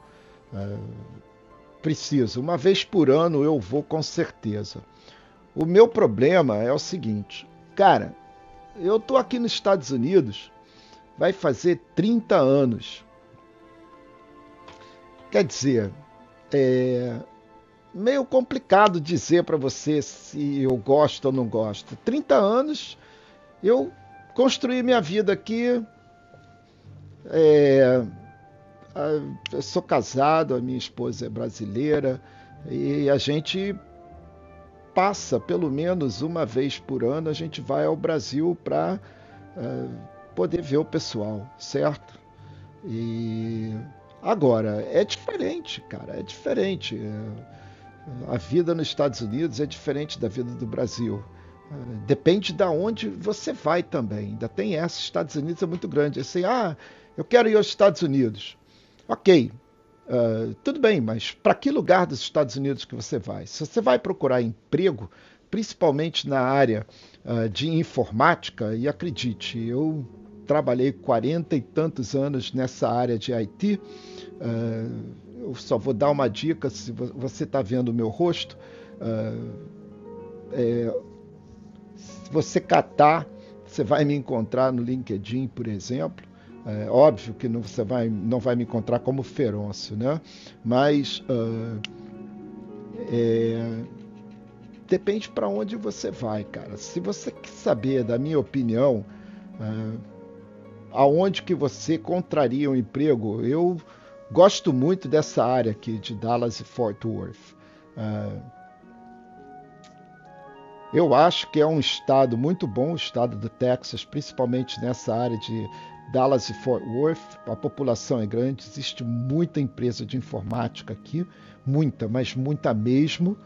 Preciso. Uma vez por ano eu vou com certeza. O meu problema é o seguinte. Cara, eu tô aqui nos Estados Unidos. Vai fazer 30 anos. Quer dizer, meio complicado dizer para você se eu gosto ou não gosto. 30 anos eu construí minha vida aqui. Eu sou casado, a minha esposa é brasileira e a gente passa pelo menos uma vez por ano, a gente vai ao Brasil para poder ver o pessoal, certo? E agora é diferente, cara, é diferente. A vida nos Estados Unidos é diferente da vida do Brasil. Depende de onde você vai também. Ainda tem essa, Estados Unidos é muito grande. Assim, eu quero ir aos Estados Unidos. Ok, tudo bem, mas para que lugar dos Estados Unidos que você vai? Se você vai procurar emprego, principalmente na área de informática, e acredite, eu trabalhei 40 e tantos anos nessa área de IT, eu só vou dar uma dica, se você está vendo o meu rosto, se você catar, você vai me encontrar no LinkedIn, por exemplo. Óbvio que você não vai me encontrar como Feroncio, né? Mas depende para onde você vai, cara. Se você quer saber da minha opinião, aonde que você encontraria um emprego, eu gosto muito dessa área aqui de Dallas e Fort Worth. Eu acho que é um estado muito bom, o estado do Texas, principalmente nessa área de Dallas e Fort Worth. A população é grande, existe muita empresa de informática aqui, muita, mas muita mesmo.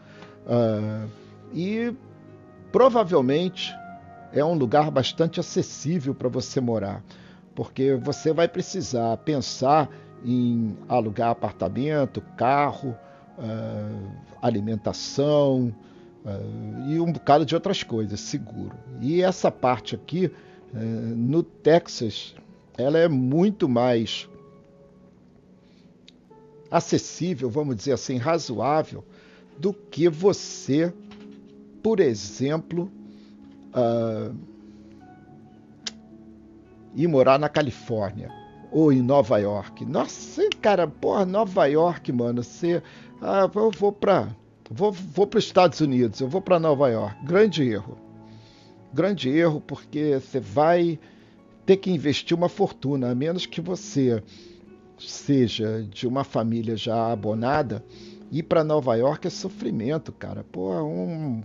E provavelmente é um lugar bastante acessível para você morar, porque você vai precisar pensar em alugar apartamento, carro, alimentação, e um bocado de outras coisas, seguro. E essa parte aqui, no Texas, ela é muito mais acessível, vamos dizer assim, razoável, do que você, por exemplo, ir morar na Califórnia ou em Nova York. Nossa, cara, porra, Nova York, mano, você... eu vou para os Estados Unidos, eu vou para Nova York. Grande erro. Grande erro, porque você vai ter que investir uma fortuna, a menos que você seja de uma família já abonada. Ir para Nova York é sofrimento, cara. Pô, um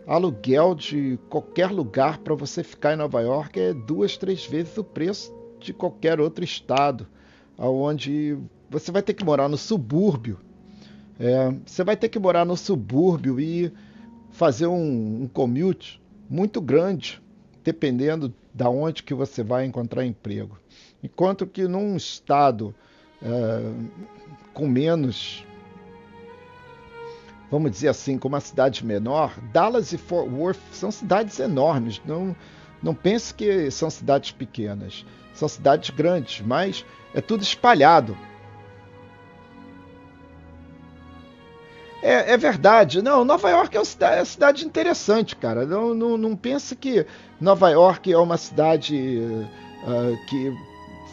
aluguel de qualquer lugar para você ficar em Nova York é 2, 3 vezes o preço de qualquer outro estado, onde você vai ter que morar no subúrbio. Você vai ter que morar no subúrbio e fazer um commute muito grande, dependendo da onde que você vai encontrar emprego. Enquanto que num estado com menos, vamos dizer assim, com uma cidade menor, Dallas e Fort Worth são cidades enormes. Não pense que são cidades pequenas. São cidades grandes, mas é tudo espalhado. É verdade. Não, Nova York é uma cidade interessante, cara. Não pense que Nova York é uma cidade que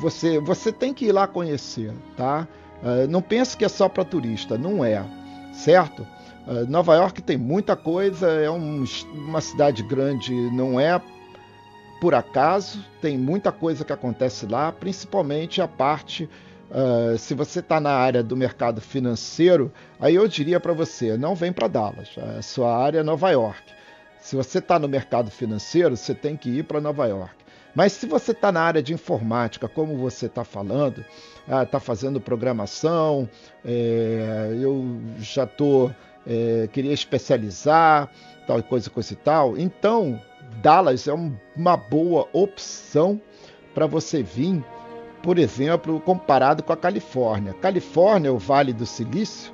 você tem que ir lá conhecer, tá? Não pense que é só para turista. Não é, certo? Nova York tem muita coisa, é uma cidade grande, não é por acaso, tem muita coisa que acontece lá, principalmente a parte, se você está na área do mercado financeiro, aí eu diria para você, não vem para Dallas, a sua área é Nova York. Se você está no mercado financeiro, você tem que ir para Nova York. Mas se você está na área de informática, como você está falando, está fazendo programação, eu já queria especializar, tal coisa e tal, então Dallas é uma boa opção para você vir, por exemplo, comparado com a Califórnia. Califórnia, o Vale do Silício,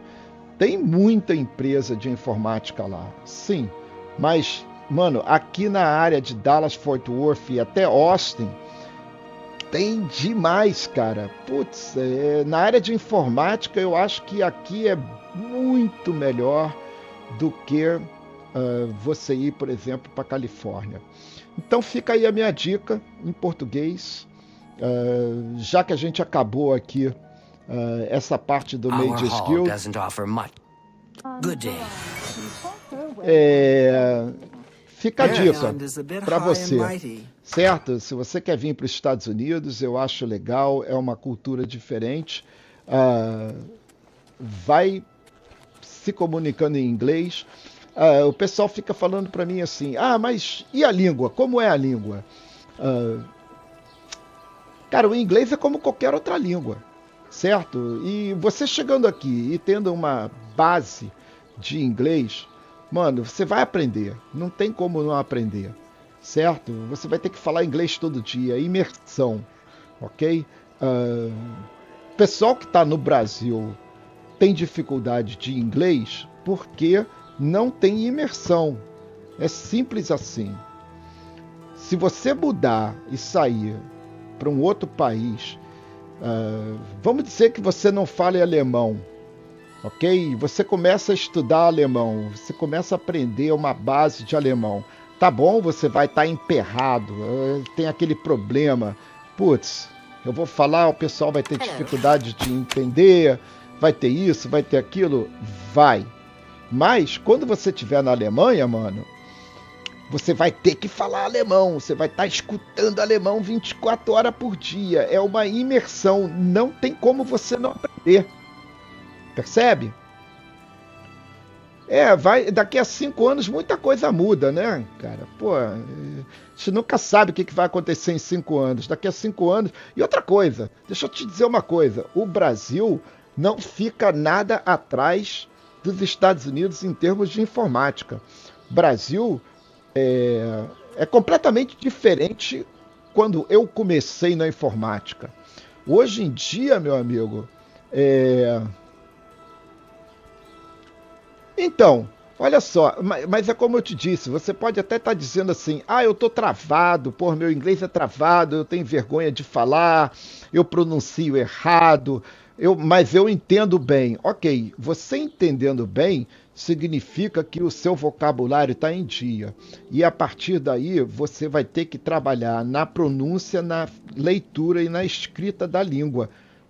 tem muita empresa de informática lá, sim, mas, mano, aqui na área de Dallas, Fort Worth e até Austin, tem demais, cara. Putz, na área de informática, eu acho que aqui é muito melhor do que você ir, por exemplo, para a Califórnia. Então fica aí a minha dica em português, já que a gente acabou aqui essa parte do Mage Guild. Fica a dica para você, certo? Se você quer vir para os Estados Unidos, eu acho legal, é uma cultura diferente. Vai se comunicando em inglês. O pessoal fica falando para mim assim, mas e a língua? Como é a língua? Cara, o inglês é como qualquer outra língua, certo? E você chegando aqui e tendo uma base de inglês, mano, você vai aprender. Não tem como não aprender, certo? Você vai ter que falar inglês todo dia, imersão, ok? O pessoal que está no Brasil tem dificuldade de inglês porque não tem imersão. É simples assim. Se você mudar e sair para um outro país, vamos dizer que você não fale alemão, ok? Você começa a estudar alemão, você começa a aprender uma base de alemão. Tá bom, você vai estar emperrado, tem aquele problema. Putz, eu vou falar, o pessoal vai ter dificuldade de entender, vai ter isso, vai ter aquilo. Vai. Mas, quando você estiver na Alemanha, mano, você vai ter que falar alemão, você vai estar escutando alemão 24 horas por dia. É uma imersão, não tem como você não aprender. Percebe? Daqui a 5 anos muita coisa muda, né, cara? Pô, a gente nunca sabe o que vai acontecer em 5 anos. Daqui a 5 anos... E outra coisa, deixa eu te dizer uma coisa. O Brasil não fica nada atrás dos Estados Unidos em termos de informática. O Brasil é completamente diferente quando eu comecei na informática. Hoje em dia, meu amigo, Então, olha só, mas é como eu te disse, você pode até estar dizendo assim, eu tô travado, meu inglês é travado, eu tenho vergonha de falar, eu pronuncio errado, mas eu entendo bem. Ok, você entendendo bem significa que o seu vocabulário está em dia. E a partir daí você vai ter que trabalhar na pronúncia, na leitura e na escrita da língua.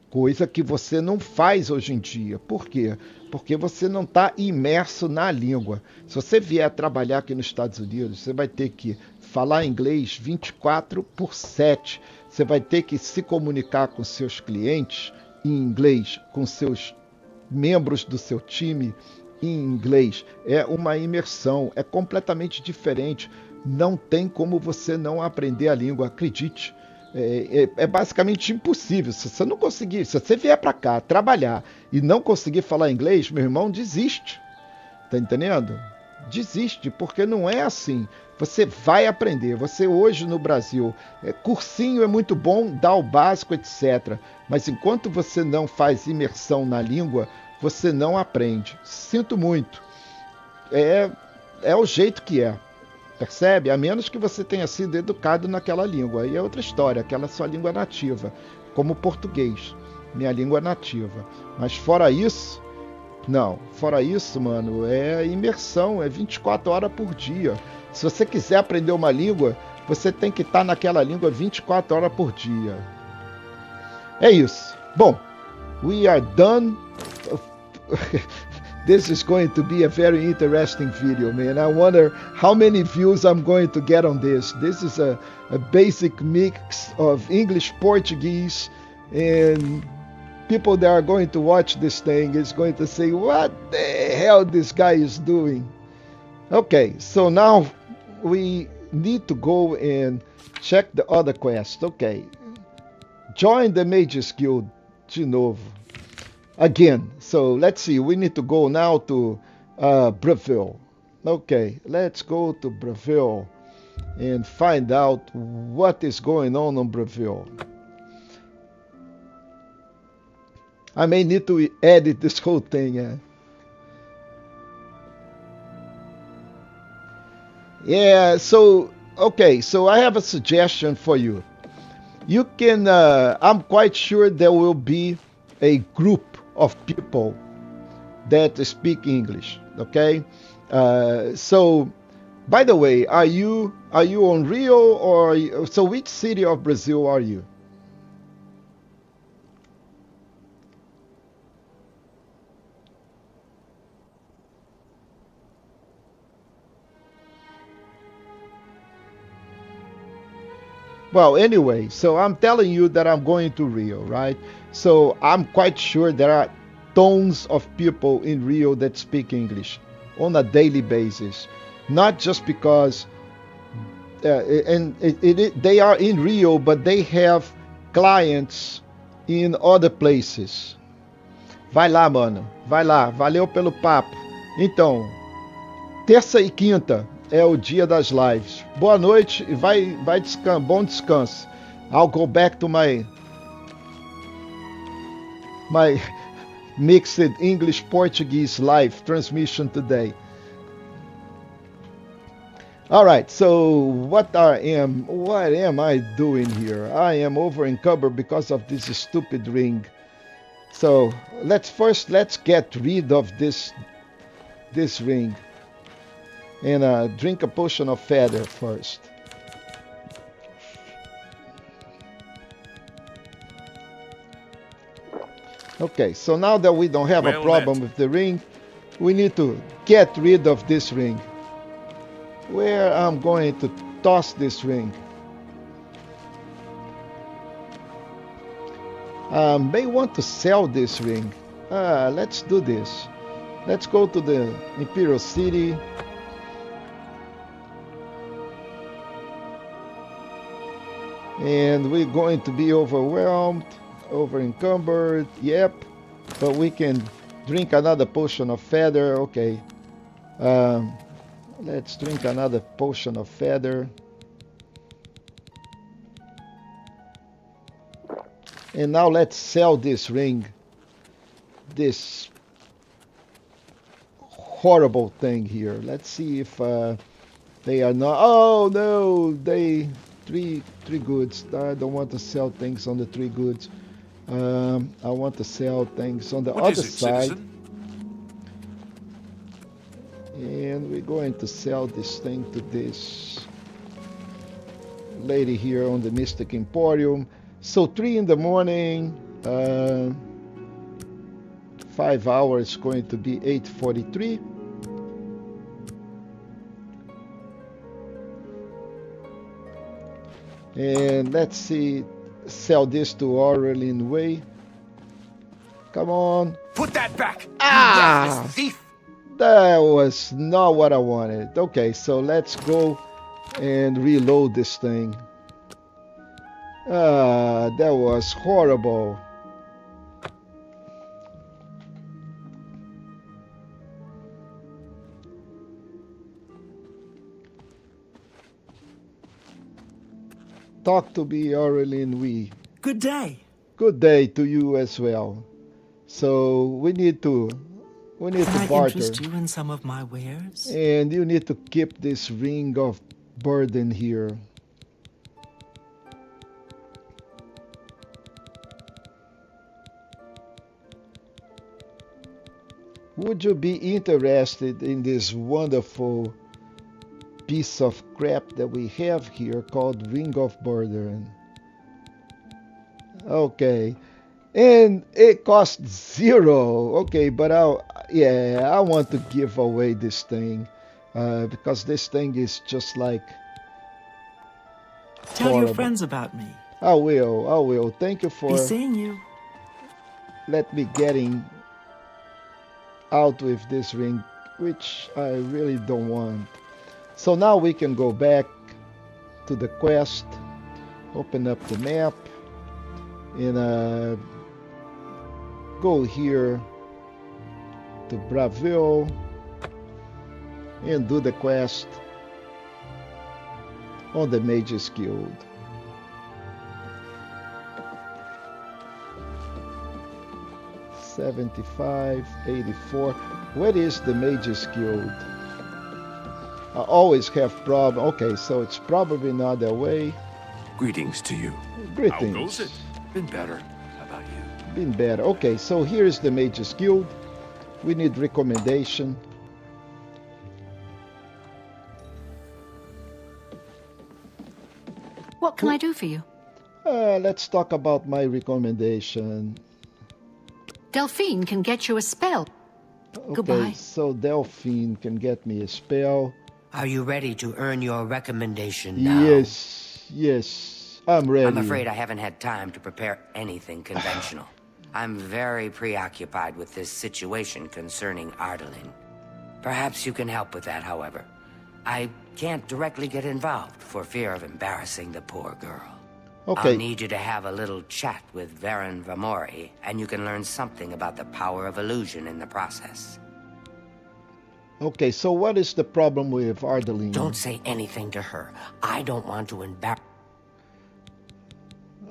Coisa que você não faz hoje em dia. Por quê? Porque você não está imerso na língua. Se você vier trabalhar aqui nos Estados Unidos, você vai ter que falar inglês 24/7. Você vai ter que se comunicar com seus clientes em inglês, com seus membros do seu time em inglês. É uma imersão, é completamente diferente. Não tem como você não aprender a língua, acredite. É basicamente impossível. Se você não conseguir, se você vier para cá trabalhar e não conseguir falar inglês, meu irmão, desiste. Tá entendendo? Desiste, porque não é assim. Você vai aprender. Você hoje no Brasil, cursinho é muito bom, dá o básico, etc. Mas enquanto você não faz imersão na língua, você não aprende. Sinto muito. É o jeito que é. Percebe? A menos que você tenha sido educado naquela língua. Aí é outra história, aquela sua língua nativa, como o português, minha língua nativa. Mas fora isso, não. Fora isso, mano, é imersão, é 24 horas por dia. Se você quiser aprender uma língua, você tem que estar naquela língua 24 horas por dia. É isso. Bom, we are done. This is going to be a very interesting video, man. I wonder how many views I'm going to get on this. This is a basic mix of English, Portuguese, and people that are going to watch this thing is going to say, what the hell this guy is doing? Okay, so now we need to go and check the other quest. Okay, join the Mages Guild de novo. Again, so let's see, we need to go now to Bravil. Okay, let's go to Bravil and find out what is going on Bravil. I may need to edit this whole thing. Yeah, so, okay, so I have a suggestion for you. You can, I'm quite sure there will be a group of people that speak English, okay? So, by the way, are you on Rio or so? Which city of Brazil are you? Well, anyway, so I'm telling you that I'm going to Rio, right? So I'm quite sure there are tons of people in Rio that speak English on a daily basis. Not just because they are in Rio, but they have clients in other places. Vai lá, mano. Vai lá. Valeu pelo papo. Então, terça e quinta é o dia das lives. Boa noite e vai bom descanso. I'll go back to my mixed English-Portuguese live transmission today. All right, so what am I doing here? I am over encumbered because of this stupid ring. So let's get rid of this ring and drink a potion of feather first. Okay, so now that we don't have a problem with the ring, we need to get rid of this ring. Where I'm going to toss this ring. May want to sell this ring. Let's do this. Let's go to the Imperial City. And we're going to be overwhelmed, over encumbered, yep. But we can drink another potion of feather, okay. Let's drink another potion of feather. And now let's sell this ring. This horrible thing here. Let's see if they are not. Oh no, they three goods. I don't want to sell things on the 3 goods. I want to sell things on the other side. Citizen? And we're going to sell this thing to this lady here on the Mystic Emporium. So 3 in the morning, 5 hours going to be 8:43. And let's see, sell this to Aurelian Way. Come on. Put that back! Ah! Thief! That was not what I wanted. Okay, so let's go and reload this thing. That was horrible. Talk to me, Aurelian Wee. Good day. Good day to you as well. So we need to Can I barter. interest you in some of my wares? And you need to keep this ring of burden here. Would you be interested in this wonderful piece of crap that we have here called Ring of Burden? Okay. And it costs 0. Okay, but I want to give away this thing because this thing is just like Tell horrible. your friends about me. I will. Thank you for Be seeing you. Let me getting out with this ring, which I really don't want. So now we can go back to the quest, open up the map, and go here to Bravil and do the quest on the Mage's Guild. $75, $84. Where is the Mage's Guild? I always have problem. Okay, so it's probably not that way. Greetings to you. Greetings. How goes it? Been better. How about you? Been better. Okay, so here's the Mage's Guild. We need recommendation. What can I do for you? Let's talk about my recommendation. Delphine can get you a spell. Okay, Goodbye. so Delphine can get me a spell. Are you ready to earn your recommendation now? Yes, I'm ready. I'm afraid I haven't had time to prepare anything conventional. I'm very preoccupied with this situation concerning Ardalin. Perhaps you can help with that, however. I can't directly get involved for fear of embarrassing the poor girl. Okay. I'll need you to have a little chat with Varen Vamori, and you can learn something about the power of illusion in the process. Okay, so what is the problem with Ardaline? Don't say anything to her. I don't want to embarrass...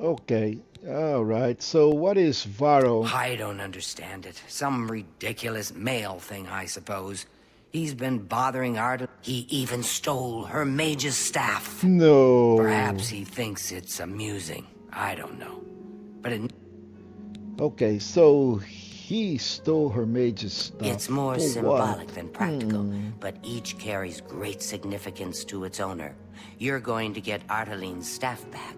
Okay, all right. So what is Varro? I don't understand it. Some ridiculous male thing, I suppose. He's been bothering Arda. He even stole her mage's staff. No. Perhaps he thinks it's amusing. I don't know. But it... Okay, so he stole her mage's stuff. It's more For symbolic what? than practical, but each carries great significance to its owner. You're going to get Ardaline's staff back.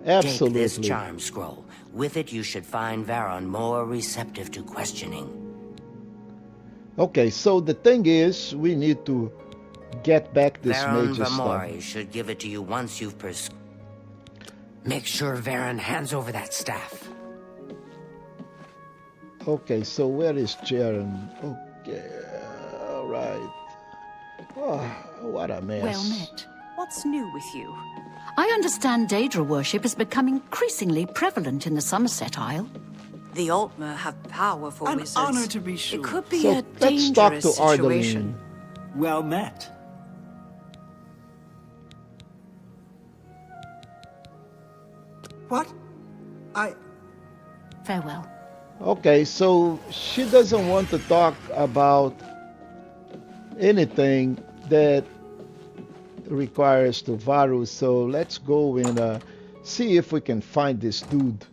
Absolutely. Take this charm scroll. With it, you should find Varon more receptive to questioning. Okay, so the thing is, we need to get back this Varon mage's stuff. Vamori should give it to you once you've Make sure Varon hands over that staff. Okay, so where is Jaren? Okay, all right. Oh, what a mess. Well met. What's new with you? I understand Daedra worship is becoming increasingly prevalent in the Somerset Isle. The Altmer have powerful An wizards. honor to be sure. It could be So a let's talk to dangerous situation. Ardaline. Well met. What? Farewell. Okay, so she doesn't want to talk about anything that requires to Varu, so let's go and see if we can find this dude.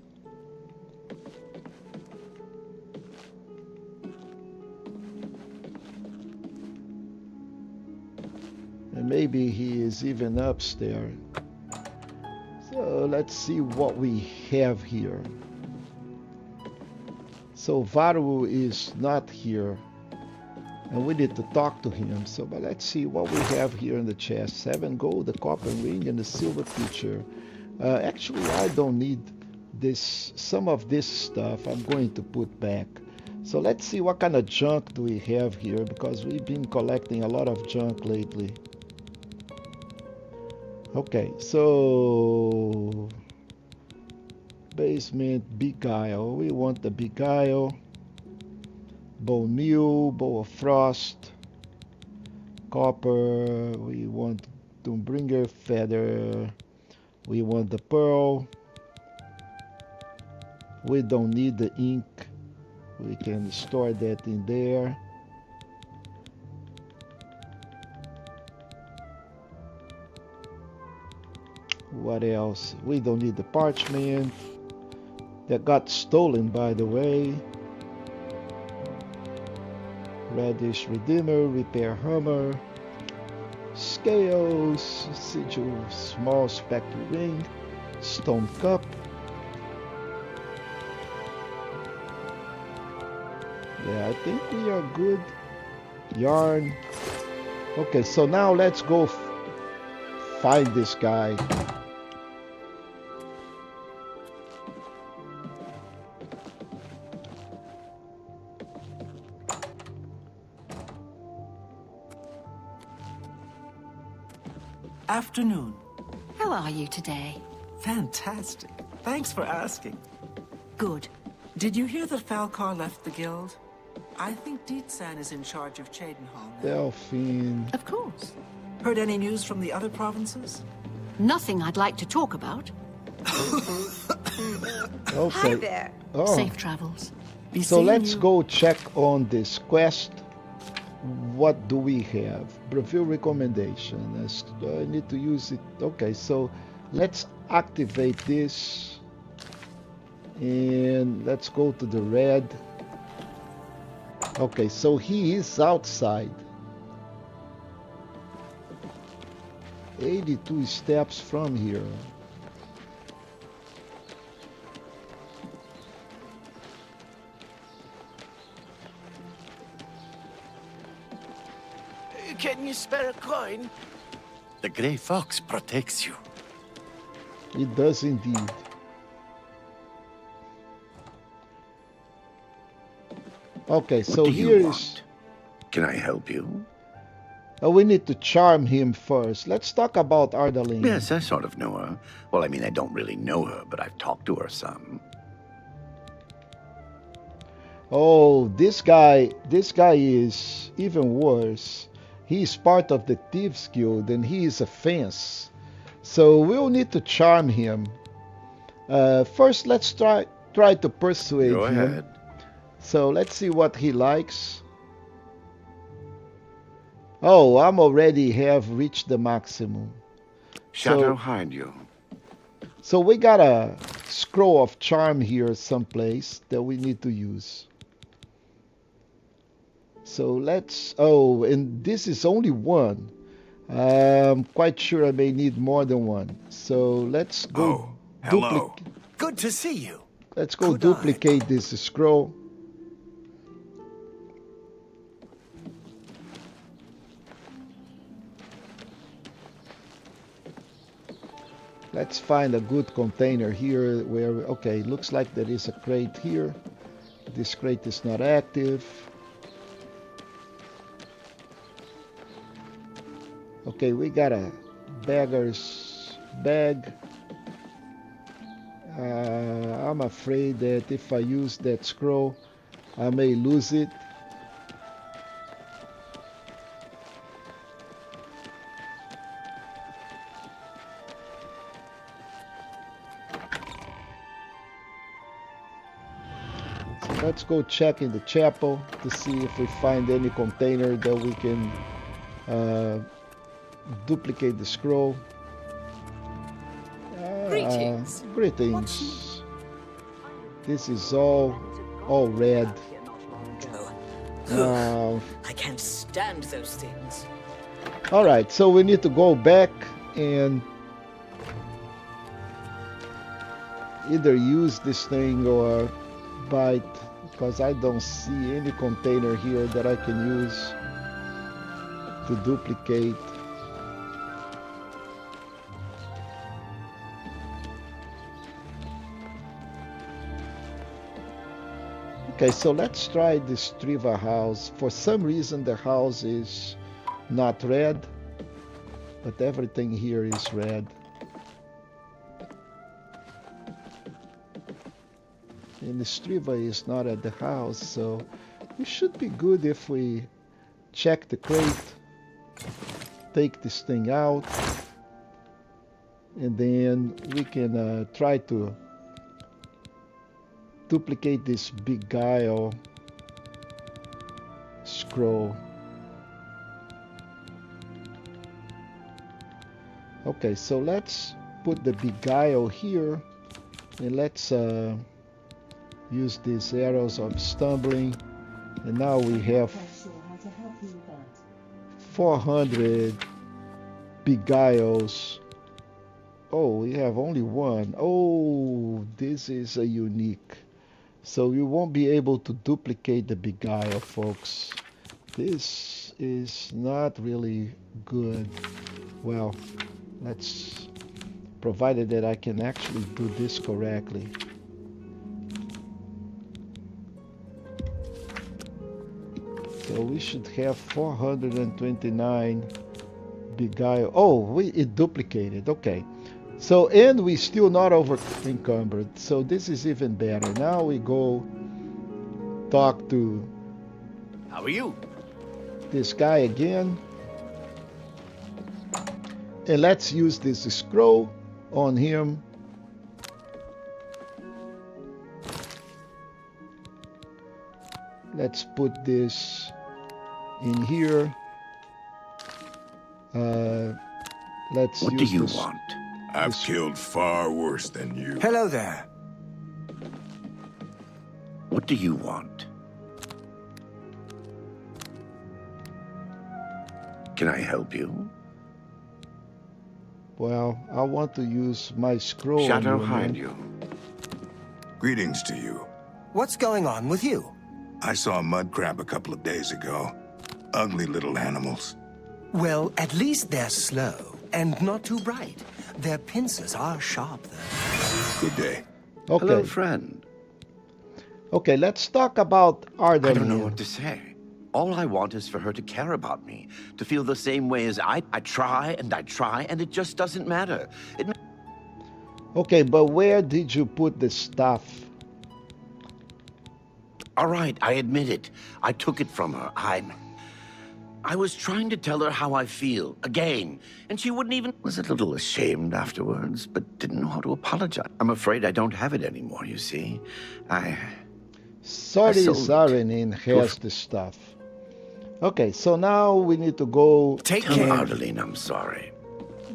And maybe he is even upstairs. So let's see what we have here. So Varu is not here, and we need to talk to him. So, but let's see what we have here in the chest: 7 gold, a copper ring, and a silver pitcher. Actually, I don't need this. Some of this stuff I'm going to put back. So let's see what kind of junk do we have here, because we've been collecting a lot of junk lately. Okay, so basement, beguile. We want the beguile. Bone meal, bow of frost, copper. We want Doombringer feather. We want the pearl. We don't need the ink. We can store that in there. What else? We don't need the parchment. That got stolen, by the way. Radish Redeemer, Repair Hammer, Scales, Sigil, Small Spectre Ring, Stone Cup. Yeah, I think we are good. Yarn. Okay, so now let's go find this guy. Afternoon. How are you today? Fantastic. Thanks for asking. Good. Did you hear that Falcar left the guild? I think Deetsan is in charge of Cheydinhall now. Delphine. Of course. Heard any news from the other provinces? Nothing I'd like to talk about. Okay. Hi there. Oh. Safe travels. Be So seeing let's you. go check on this quest. What do we have? Bravil recommendation. I need to use it. Okay, so let's activate this. And let's go to the red. Okay, so he is outside. 82 steps from here. Can you spare a coin? The Grey Fox protects you. It does indeed. Okay, so What do you here want? is... Can I help you? we need to charm him first. Let's talk about Ardaline. Yes, I sort of know her. Well, I mean, I don't really know her, but I've talked to her some. Oh, this guy is even worse. He's part of the Thieves Guild and he is a fence. So we'll need to charm him. First, let's try to persuade Go him. ahead. So let's see what he likes. Oh, I'm already have reached the maximum. Shadow hide you. So we got a scroll of charm here someplace that we need to use. So let's, oh, and this is only one. I'm quite sure I may need more than one. So let's go. Hello. Good to see you. Let's go duplicate this scroll. Let's find a good container here where, okay, looks like there is a crate here. This crate is not active. Okay, we got a beggar's bag. I'm afraid that if I use that scroll, I may lose it. So let's go check in the chapel to see if we find any container that we can duplicate the scroll. Greetings. Greetings. This is all red. I can't stand those things. All right, so we need to go back and either use this thing or buy it, because I don't see any container here that I can use to duplicate. Okay, so let's try this Triva house. For some reason the house is not red, but everything here is red. And the Striva is not at the house, so it should be good if we check the crate, take this thing out, and then we can try to duplicate this big guile scroll. Okay, so let's put the beguile here, and let's use these arrows of stumbling, and now we have 400 beguiles. Oh, we have only one. Oh, this is a unique. So you won't be able to duplicate the beguile, folks. This is not really good. Well, let's, provided that I can actually do this correctly. So we should have 429 beguile. Oh, it duplicated. Okay. So, and we still not over encumbered. So this is even better. Now we go talk to, how are you? This guy again. And let's use this scroll on him. Let's put this in here. Let's what use do you this. want? I've killed far worse than you. Hello there. What do you want? Can I help you? Well, I want to use my scroll. Shadow hide you. Greetings to you. What's going on with you? I saw a mud crab a couple of days ago. Ugly little animals. Well, at least they're slow and not too bright. Their pincers are sharp, though. Good day. Okay. Hello, friend. Okay, let's talk about Arden. I don't know what to say. All I want is for her to care about me, to feel the same way as I try, and it just doesn't matter. Okay, but where did you put the stuff? All right, I admit it. I took it from her. I was trying to tell her how I feel, again, and she wouldn't even... Was a little ashamed afterwards, but didn't know how to apologize. I'm afraid I don't have it anymore, you see. Sorry, Sarenin has the stuff. Okay, so now we need to go... Take care. Ardeline, I'm sorry.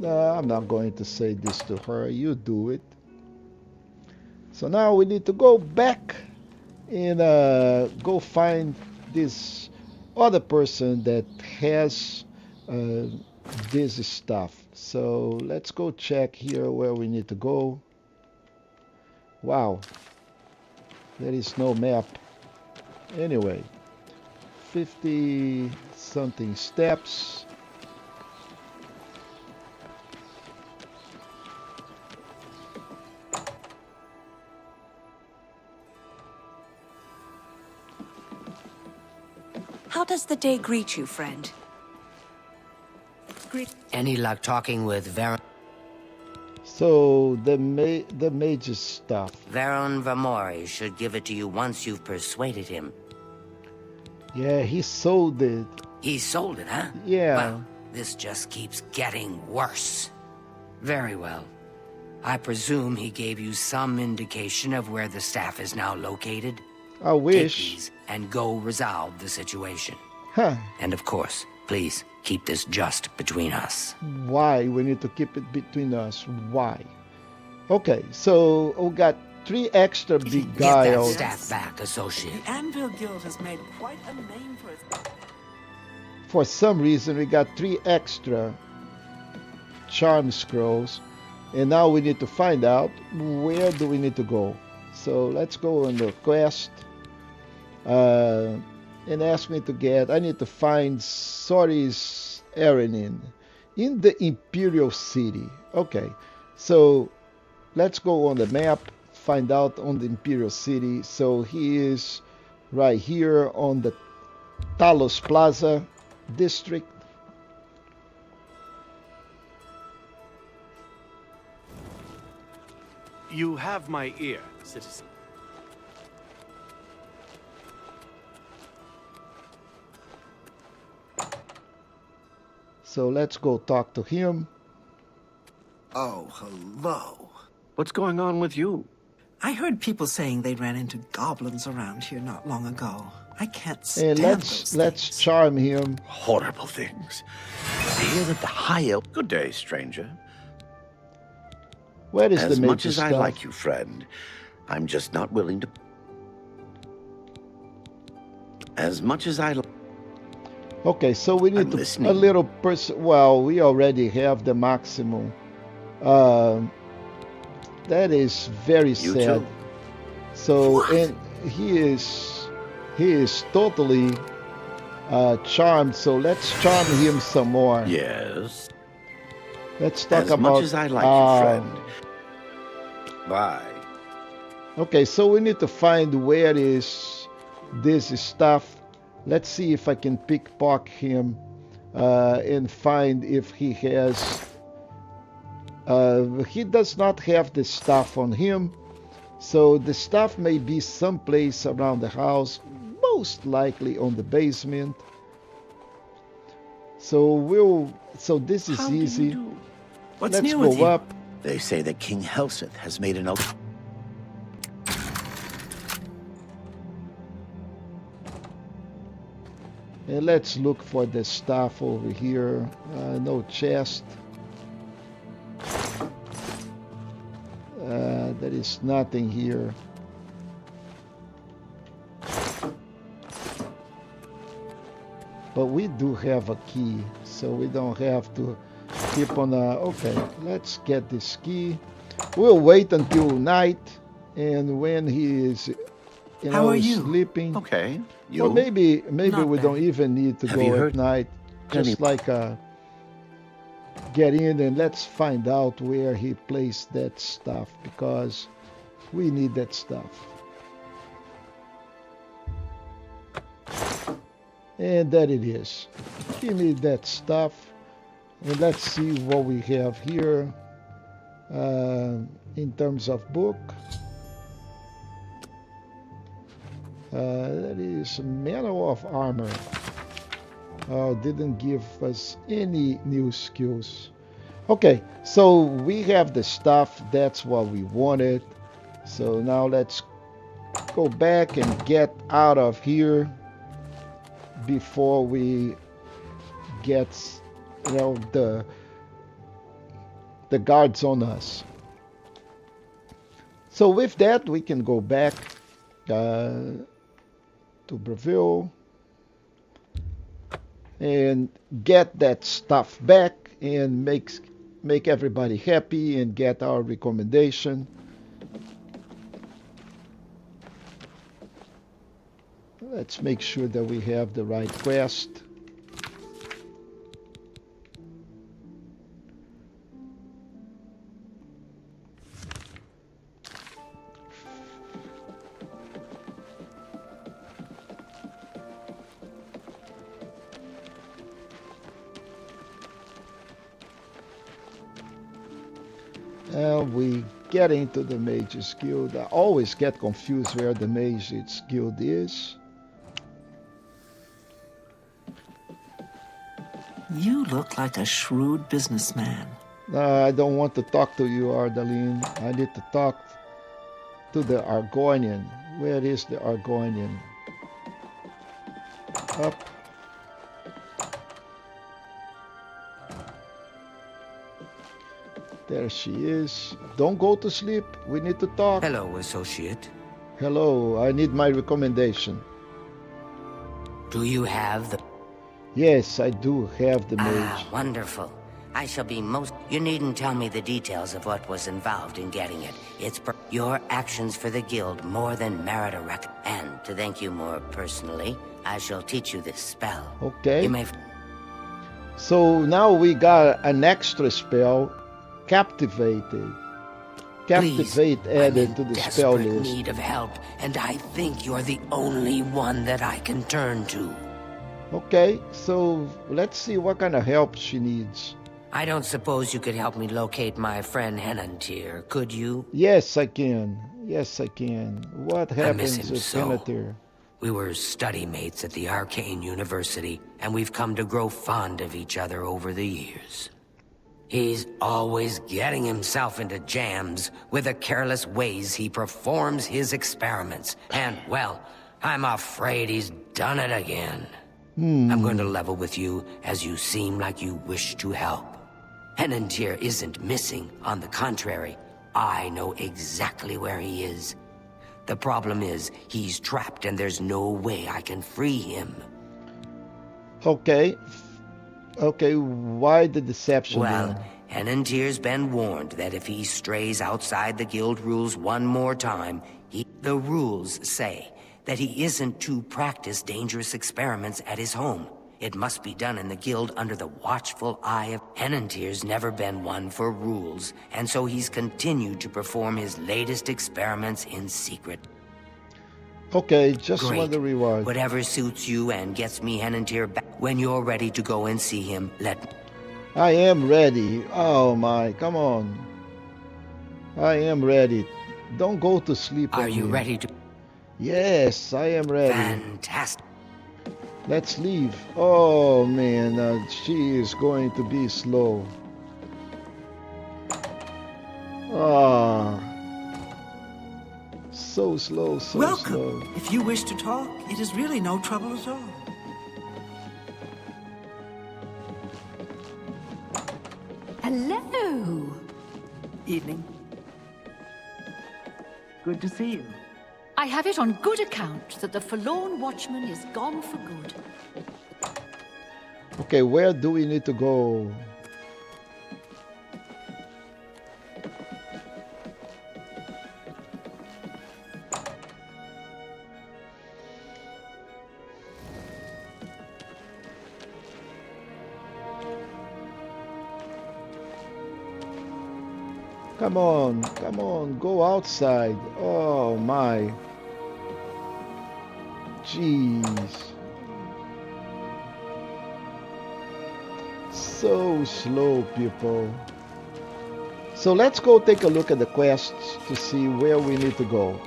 I'm not going to say this to her. You do it. So now we need to go back and go find this other person that has this stuff. So let's go check here where we need to go. Wow, there is no map. Anyway, 50 something steps. How does the day greet you, friend? Any luck talking with Veron? So the Mage's stuff. Veron Vamori should give it to you once you've persuaded him. Yeah, he sold it. He sold it, huh? Yeah. Well, this just keeps getting worse. Very well. I presume he gave you some indication of where the staff is now located? I wish. Take these and go resolve the situation. Huh. And of course, please keep this just between us. Why? We need to keep it between us. Why? Okay, so we got 3 extra big guys. Get that staff back, associate. The Anvil Guild has made quite a name for itself. For some reason, we got 3 extra charm scrolls. And now we need to find out where do we need to go. So let's go on the quest. And ask me to get... I need to find Soris Erenin in the Imperial City. Okay, so let's go on the map, find out on the Imperial City. So he is right here on the Talos Plaza district. You have my ear, citizen. So let's go talk to him. Oh, hello. What's going on with you? I heard people saying they ran into goblins around here not long ago. I can't stand And those let's charm him. Horrible things. I hear that the High Elf... Good day, stranger. Where is as the much as stuff? I like you, friend, I'm just not willing to... As much as I... Okay, so we need a little person. Well, we already have the maximum. That is very sad. Too? So, What? and he is totally charmed. So let's charm him some more. Yes. Let's talk as about. As much as I like you, friend. Bye. Okay, so we need to find where is this stuff. Let's see if I can pickpocket him and find if he has... he does not have the stuff on him. So the stuff may be someplace around the house, most likely on the basement. So this is easy. What's Let's new go with you? up. They say that King Helseth has made an oath. And let's look for the stuff over here. No chest. There is nothing here. But we do have a key, so we don't have to keep on okay, let's get this key. We'll wait until night, and when he is How are you? sleeping. Okay. You? Or maybe Not we bad. don't even need to Have go you at heard night. Just like get in and let's find out where he placed that stuff, because we need that stuff. And there it is. Give me that stuff. And let's see what we have here in terms of book. That is Manual of Armor. Didn't give us any new skills. Okay, so we have the stuff. That's what we wanted. So now let's go back and get out of here before we get, you know, the guards on us. So with that, we can go back to Bravil and get that stuff back and make everybody happy and get our recommendation. Let's make sure that we have the right quest. We get into the Mage's Guild. I always get confused where the Mage's Guild is. You look like a shrewd businessman. I don't want to talk to you, Ardaline. I need to talk to the Argonian. Where is the Argonian? Up. There she is. Don't go to sleep. We need to talk. Hello, associate. Hello. I need my recommendation. Do you have the... Yes, I do have the Mage. Ah, wonderful. I shall be most... You needn't tell me the details of what was involved in getting it. It's your actions for the guild more than merit a record. And to thank you more personally, I shall teach you this spell. Okay. You may... So now we got an extra spell, Captivated. Captivate added to the spell list. I'm in desperate need of help, and I think you're the only one that I can turn to. Okay, so let's see what kind of help she needs. I don't suppose you could help me locate my friend Henantier, could you? Yes, I can. Yes, I can. What happens with so. Henantier? We were study mates at the Arcane University, and we've come to grow fond of each other over the years. He's always getting himself into jams with the careless ways he performs his experiments. And, well, I'm afraid he's done it again. I'm going to level with you, as you seem like you wish to help. Henantier isn't missing. On the contrary, I know exactly where he is. The problem is, he's trapped and there's no way I can free him. Okay. Okay, why the deception? Well, Henantier's been warned that if he strays outside the guild rules one more time, the rules say that he isn't to practice dangerous experiments at his home. It must be done in the guild under the watchful eye of... Henantier's never been one for rules, and so he's continued to perform his latest experiments in secret. Okay, just Great. want the reward. Whatever suits you and gets me Henantier back. When you're ready to go and see him, let me... I am ready. Oh my, come on. I am ready. Don't go to sleep. Are you ready to... Yes, I am ready. Fantastic. Let's leave. Oh man, she is going to be slow. Ah, so slow, so Welcome. slow. If you wish to talk, it is really no trouble at all. Hello. Evening. Good to see you. I have it on good account that the forlorn watchman is gone for good. Okay, where do we need to go? Come on, go outside. Oh my. Jeez. So slow, people. So let's go take a look at the quests to see where we need to go.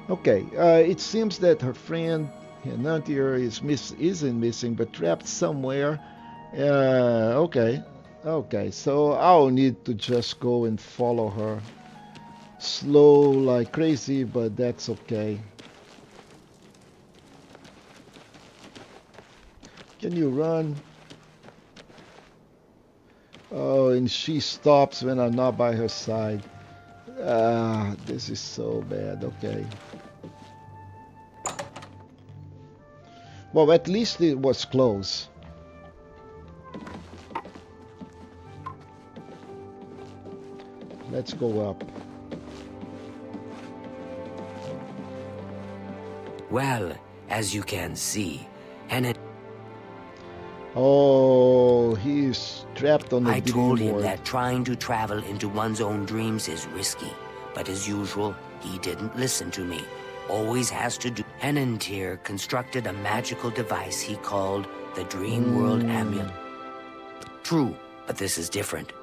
Okay, it seems that her friend Henantier isn't missing, but trapped somewhere. Okay, so I'll need to just go and follow her. Slow like crazy, but that's okay. Can you run? Oh, and she stops when I'm not by her side. This is so bad. Okay. Well, at least it was close. Let's go up. Well, as you can see, and it... Oh, he's trapped on the I told him world. that trying to travel into one's own dreams is risky, but as usual, he didn't listen to me. Always has to do. Henantier constructed a magical device he called the Dream World Amulet. True, but this is different.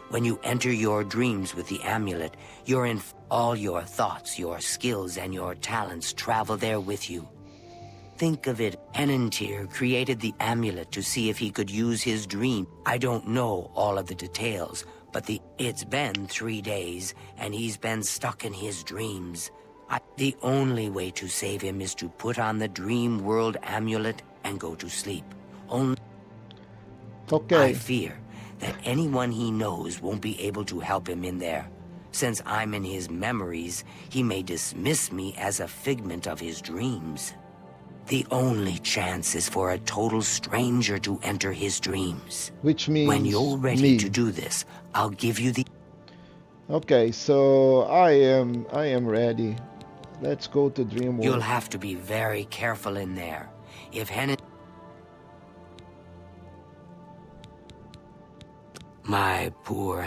When you enter your dreams with the amulet, you're in all your thoughts, your skills, and your talents travel there with you. Think of it, Henantier created the amulet to see if he could use his dream. I don't know all of the details, but it's been 3 days, and he's been stuck in his dreams. The only way to save him is to put on the Dream World Amulet and go to sleep. I fear that anyone he knows won't be able to help him in there. Since I'm in his memories, he may dismiss me as a figment of his dreams. The only chance is for a total stranger to enter his dreams. Which means when you're ready to do this, I'll give you the... Okay, so I am ready. Let's go to Dream World. You'll have to be very careful in there. If My poor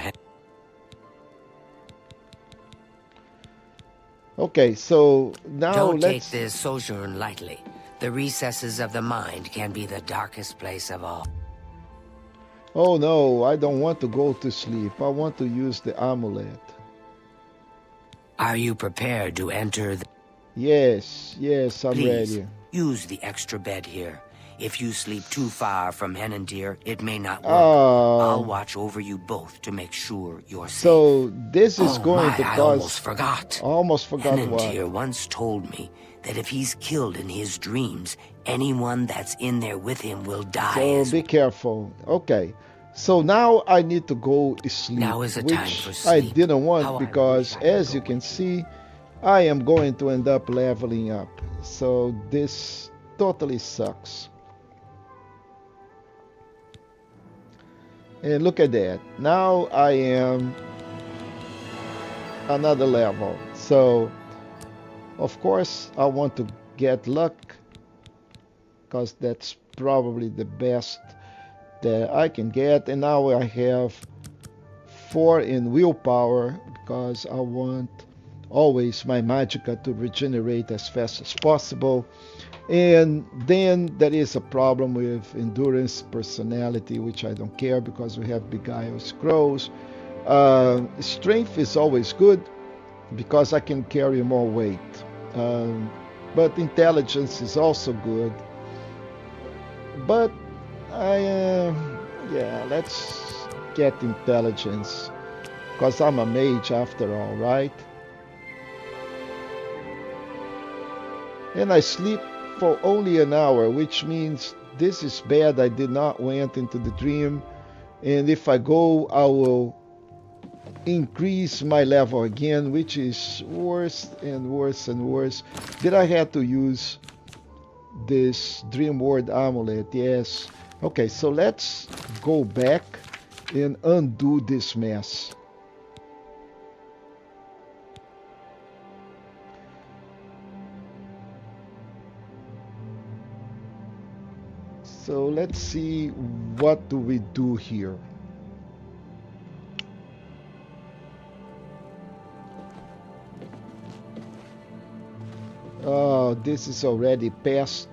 Okay, so now Don't let's... take this sojourn lightly. The recesses of the mind can be the darkest place of all. Oh no, I don't want to go to sleep. I want to use the amulet. Are you prepared to enter the... Yes, I'm Please, ready. use the extra bed here. If you sleep too far from Henantier, it may not work. I'll watch over you both to make sure you're safe. So this is going to I cause... almost forgot. what? Henantier once told me that if he's killed in his dreams, anyone that's in there with him will die. So be careful. Okay. So now I need to go sleep, Now is the time for which I sleep. didn't want How I because, as you can see, I am going to end up leveling up. So this totally sucks. And look at that. Now I am another level. So, of course, I want to get luck because that's probably the best that I can get. And now I have 4 in willpower because I want always my magicka to regenerate as fast as possible. And then there is a problem with endurance, personality, which I don't care because we have Beguile Scrolls. Strength is always good because I can carry more weight. But intelligence is also good. But let's get intelligence because I'm a mage after all, right? And I sleep for only an hour, which means this is bad. I did not went into the dream, and if I go, I will increase my level again, which is worse and worse and worse. Did I have to use this Dream World Amulet? Yes. Okay, so let's go back and undo this mess. So let's see, what do we do here? Oh, this is already past.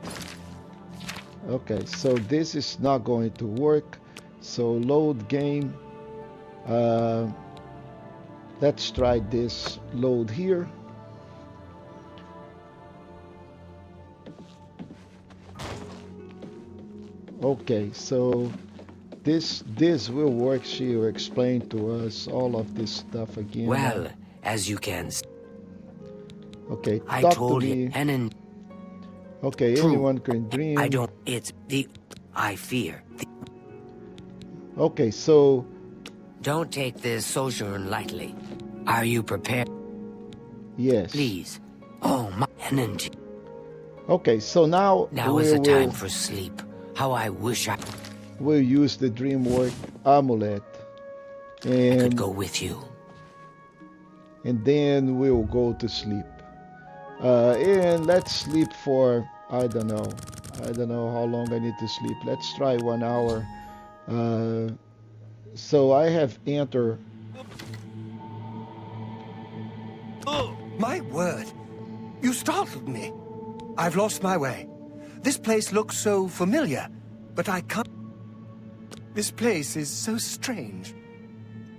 Okay, so this is not going to work. So load game. Let's try this load here. Okay, so this will work. She will explain to us all of this stuff again. Well, as you can. Okay, I talk told to me. him. Okay, True. anyone can dream. I don't. It's the. I fear. Okay, so. Don't take this sojourn lightly. Are you prepared? Yes. Please. Oh, my energy. Okay, so now is the time for sleep. How I wish I... We'll use the Dreamwork amulet. And I could go with you. And then we'll go to sleep. And let's sleep for, I don't know how long I need to sleep. Let's try 1 hour. So I have entered. Oh, my word. You startled me. I've lost my way. This place looks so familiar, but I can't... This place is so strange.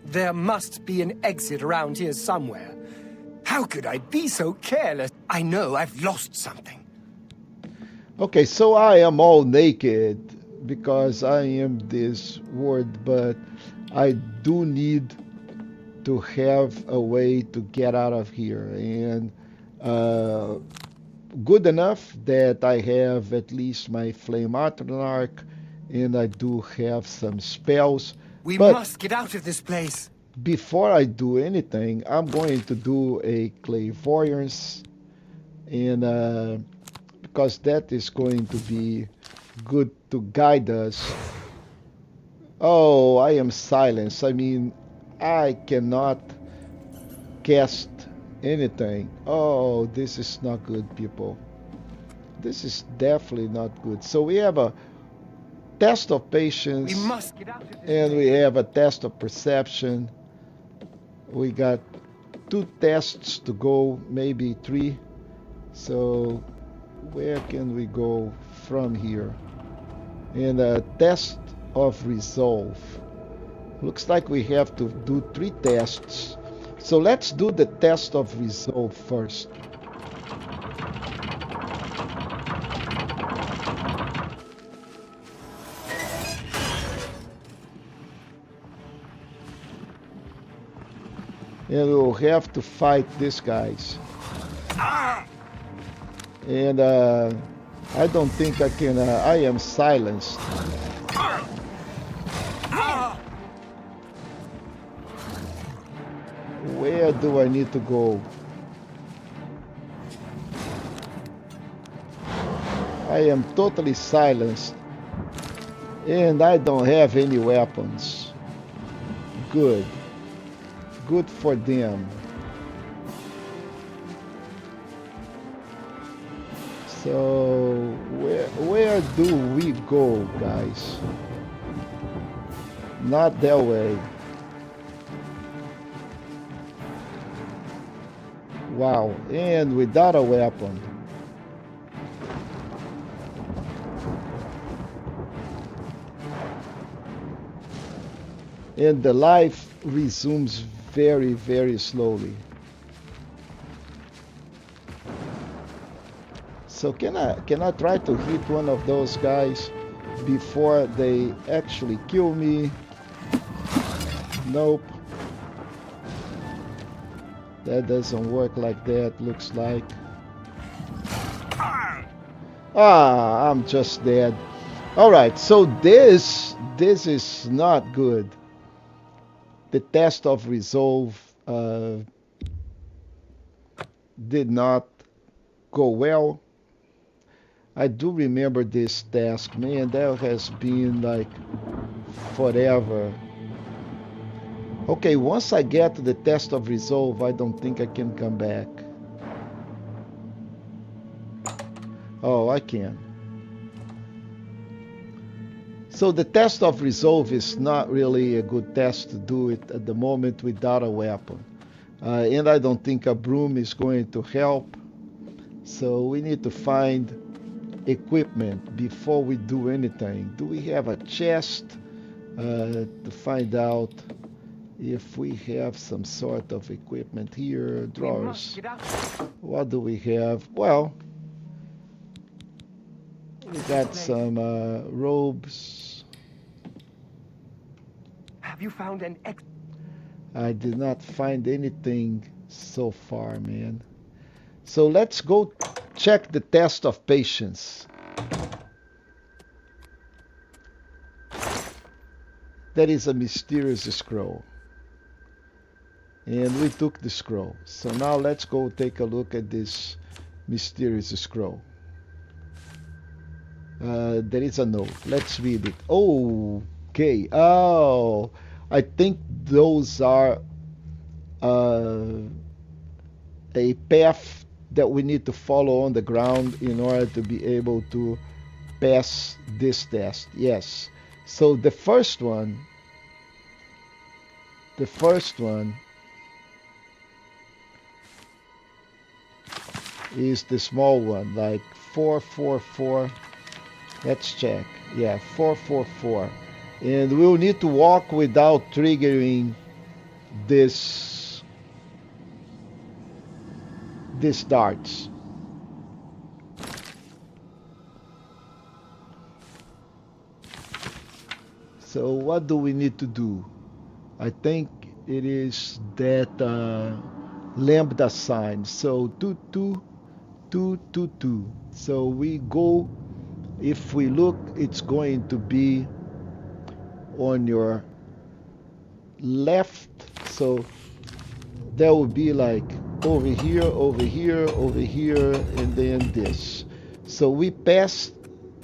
There must be an exit around here somewhere. How could I be so careless? I know I've lost something. Okay, so I am all naked because I am this world, but I do need to have a way to get out of here. And good enough that I have at least my Flame Atronach, and I do have some spells. We must get out of this place. Before I do anything, I'm going to do a clairvoyance, and because that is going to be good to guide us. Oh, I am silenced. I mean, I cannot cast anything. Oh, this is not good, people. This is definitely not good. So we have a test of patience, we must get out of this and we have a test of perception. We got 2 tests to go, maybe 3. So where can we go from here? And a test of resolve. Looks like we have to do 3 tests. So let's do the test of resolve first. And we'll have to fight these guys. And I don't think I can, I am silenced. Where do I need to go? I am totally silenced. And I don't have any weapons. Good. Good for them. So where do we go, guys? Not that way. Wow, and without a weapon. And the life resumes very, very slowly. So can I try to hit one of those guys before they actually kill me? Nope. That doesn't work like that, looks like. Ah, I'm just dead. Alright, so this is not good. The test of resolve did not go well. I do remember this task. Man, that has been like forever. Okay, once I get to the test of resolve, I don't think I can come back. Oh, I can. So the test of resolve is not really a good test to do it at the moment without a weapon. And I don't think a broom is going to help. So we need to find equipment before we do anything. Do we have a chest to find out if we have some sort of equipment here? Drawers. What do we have? Well, We got some robes. Have you found an I did not find anything so far, man. So let's go check the test of patience. That is a mysterious scroll. And we took the scroll. So now let's go take a look at this mysterious scroll. There is a note. Let's read it. Okay. Oh, I think those are a path that we need to follow on the ground in order to be able to pass this test. Yes. So the first one is the small one, like 444. Let's check. Yeah, 444. And we'll need to walk without triggering this darts. So what do we need to do? I think it is that lambda sign. So 2222. So we go, if we look, it's going to be on your left. So that would be like over here, over here, over here, and then this. So we passed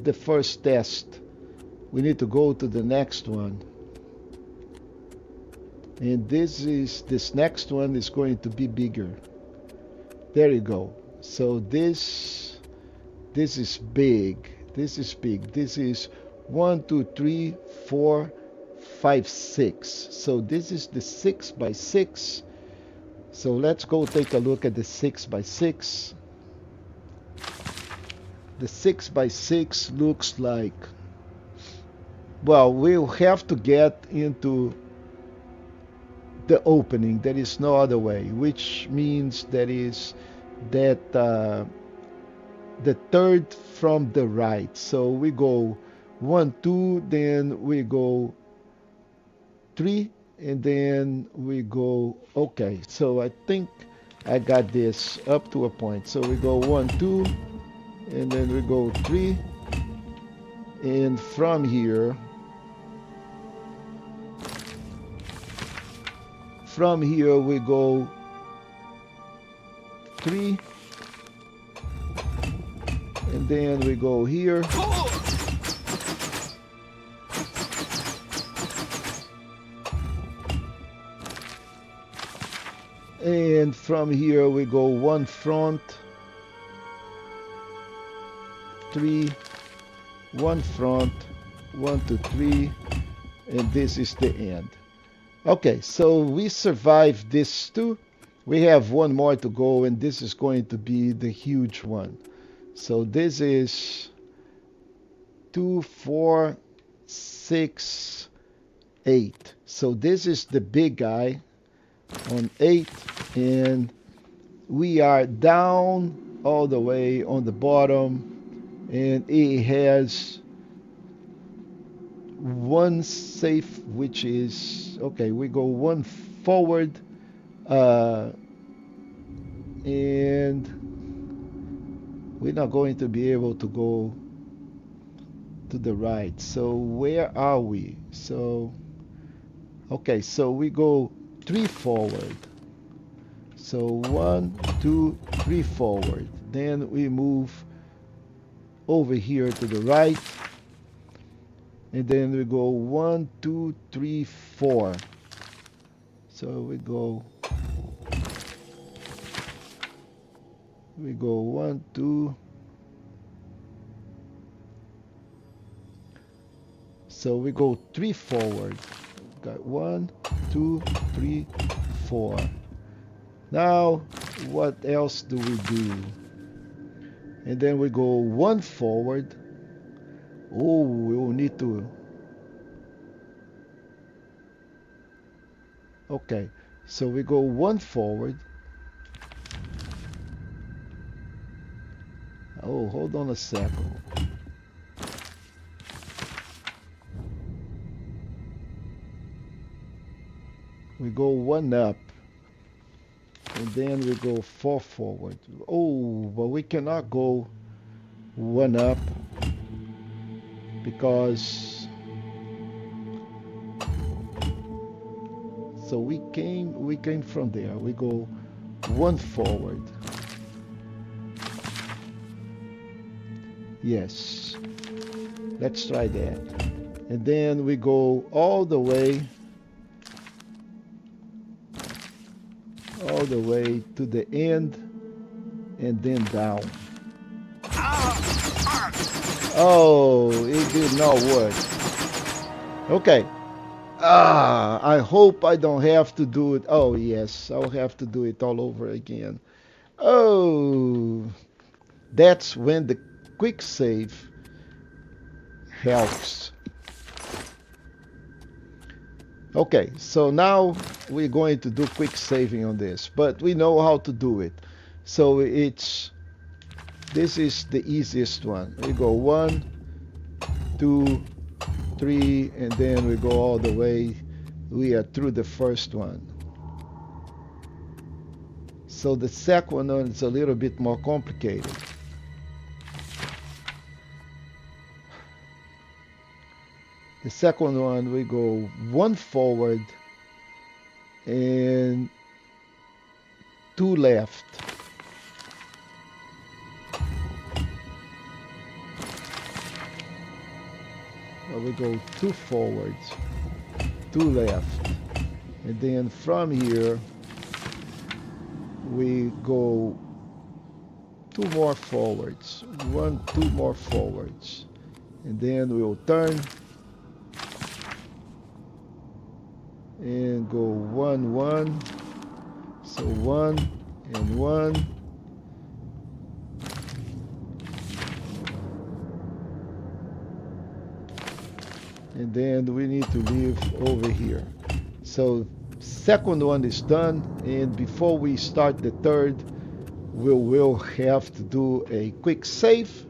the first test. We need to go to the next one. And this next one is going to be bigger. There you go. So this is big. This is big. This is 1, 2, 3, 4, 5, 6. So this is the 6 by 6. So let's go take a look at the 6 by 6. The 6 by 6 looks like, well, we'll have to get into the opening. There is no other way, which means there is that the third from the right. So we go 1, 2, then we go 3, and then we go, okay, so I think I got this up to a point. So we go 1, 2, and then we go 3, and from here we go 3, and then we go here, and from here we go 1 front, 3, 1 front, 1, 2, 3, and this is the end. Okay, so we survived this too. We have one more to go, and this is going to be the huge one. So this is 2, 4, 6, 8. So this is the big guy on 8, and we are down all the way on the bottom, and it has one safe, which is okay. We go 1 forward, and we're not going to be able to go to the right. So where are we? So okay, so we go 3 forward. So 1, 2, 3 forward. Then we move over here to the right. And then we go 1, 2, 3, 4. So we go 1, 2. So we go 3 forward. Got 1, 2, 3, 4. Now, what else do we do? And then we go 1 forward. Oh, we will need to. Okay, so we go 1 forward. Oh, hold on a second. We go 1 up. And then we go 4 forward. Oh, but we cannot go 1 up because so we came from there. We go 1 forward. Yes. Let's try that. And then we go all the way to the end and then down. Oh, it did not work. Okay. I hope I don't have to do it. Oh, yes, I'll have to do it all over again. Oh, that's when the quick save helps. Okay, so now we're going to do quick saving on this, but we know how to do it. So this is the easiest one. We go 1, 2, 3, and then we go all the way. We are through the first one. So the second one is a little bit more complicated. The second one, we go 1 forward and 2 left. Well, we go 2 forwards, 2 left. And then from here, we go 2 more forwards, 1, 2 more forwards. And then we'll turn and go 1, 1. So 1 and 1. And then we need to leave over here. So second one is done, and before we start the third, we will have to do a quick save,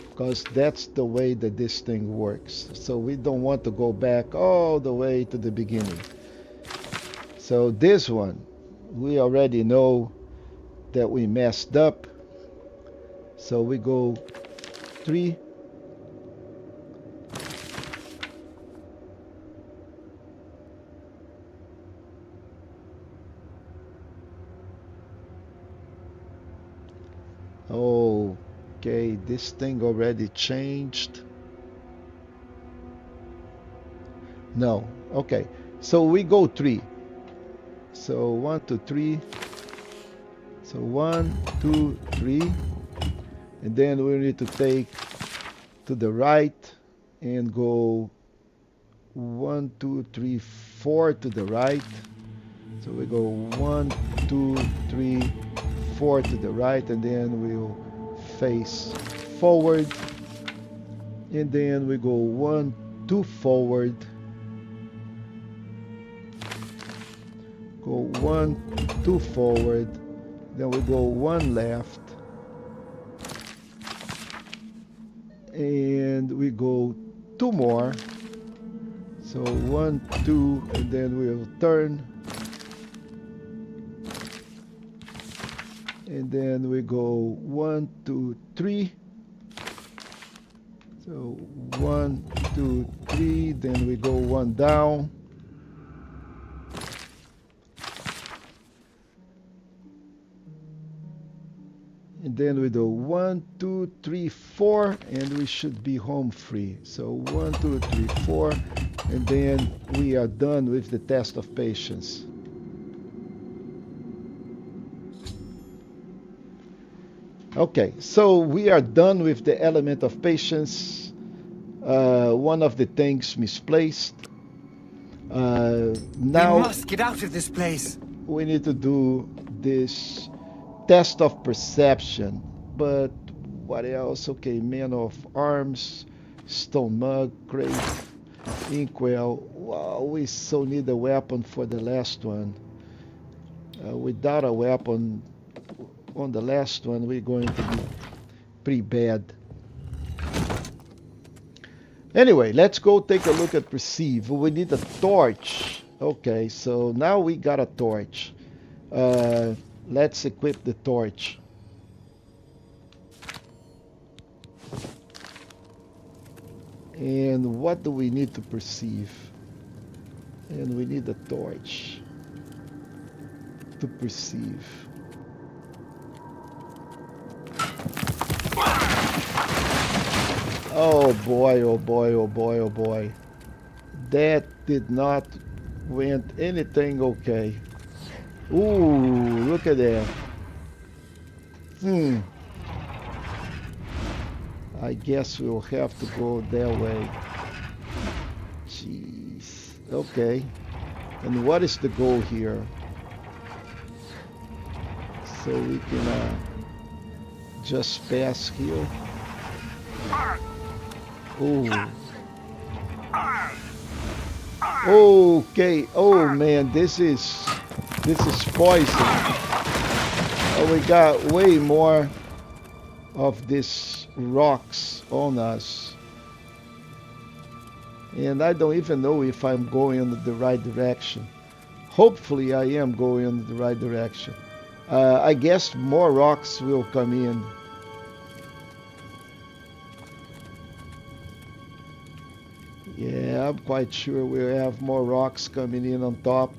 because that's the way that this thing works. So we don't want to go back all the way to the beginning. So this one, we already know that we messed up. So we go 3, okay, this thing already changed. No, okay, so we go 3. So 1, 2, 3. So 1, 2, 3, and then we need to take to the right and go 1, 2, 3, 4 to the right. So we go 1, 2, 3, 4 to the right, and then we'll face forward, and then we go 1, 2 forward, go 1, 2 forward, then we go 1 left, and we go 2 more. So 1, 2, and then we'll turn, and then we go 1, 2, 3. So 1, 2, 3, then we go 1 down. And then we do 1, 2, 3, 4, and we should be home free. So 1, 2, 3, 4, and then we are done with the test of patience. Okay, so we are done with the element of patience. One of the things misplaced. Now we must get out of this place. We need to do this test of perception. But what else? Okay, man of arms, stone mug, crate, inkwell. Wow, we so need a weapon for the last one. Without a weapon on the last one, we're going to be pretty bad. Anyway, let's go take a look at perceive. We need a torch. Okay, so now we got a torch. Let's equip the torch. And what do we need to perceive? And we need a torch to perceive. Oh boy, oh boy, oh boy, oh boy. That did not went anything okay. Ooh, look at that. I guess we'll have to go that way. Jeez. Okay. And what is the goal here? So we can just pass here. Ooh. Okay. Oh man, this is poison. Oh, we got way more of these rocks on us. And I don't even know if I'm going in the right direction. Hopefully I am going in the right direction. I guess more rocks will come in. Yeah, I'm quite sure we'll have more rocks coming in on top.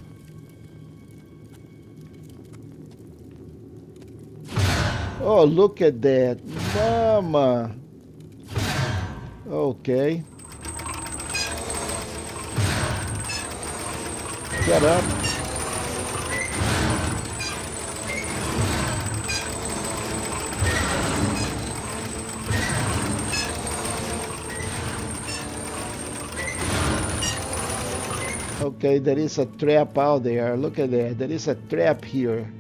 Oh, look at that. Mama. Okay. Get up. Okay, there is a trap out there. Look at that. There is a trap here.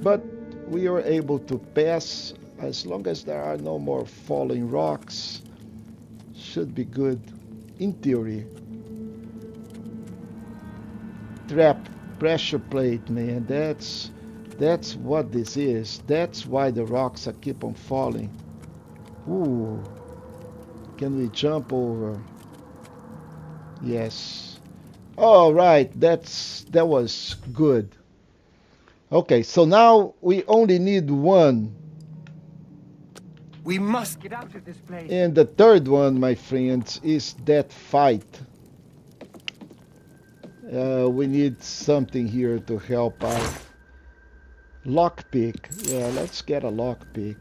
But we are able to pass as long as there are no more falling rocks. Should be good in theory. Trap, pressure plate, man. That's what this is. That's why the rocks are keep on falling. Ooh. Can we jump over? Yes. All right. That was good. Okay, so now we only need one. We must get out of this place. And the third one, my friends, is that fight. We need something here to help out. Lockpick. Yeah, let's get a lockpick.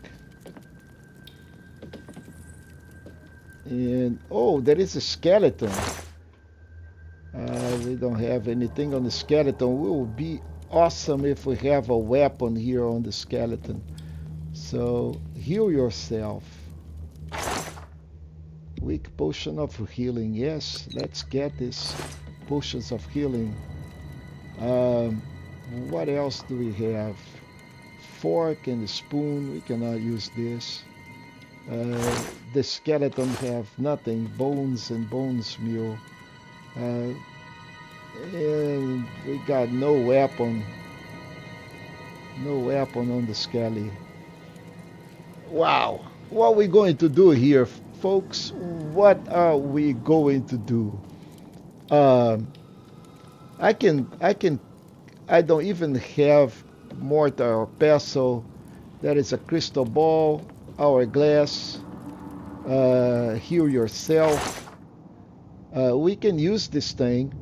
And oh, there is a skeleton. We don't have anything on the skeleton. It will be awesome if we have a weapon here on the skeleton. So heal yourself. Weak potion of healing. Yes, let's get this potions of healing. What else do we have? Fork and a spoon. We cannot use this. The skeleton have nothing. Bones and bones meal. And we got no weapon. No weapon on the skelly. Wow. What are we going to do here, folks? What are we going to do? I don't even have mortar or pestle. There is a crystal ball, hourglass. Heal yourself. We can use this thing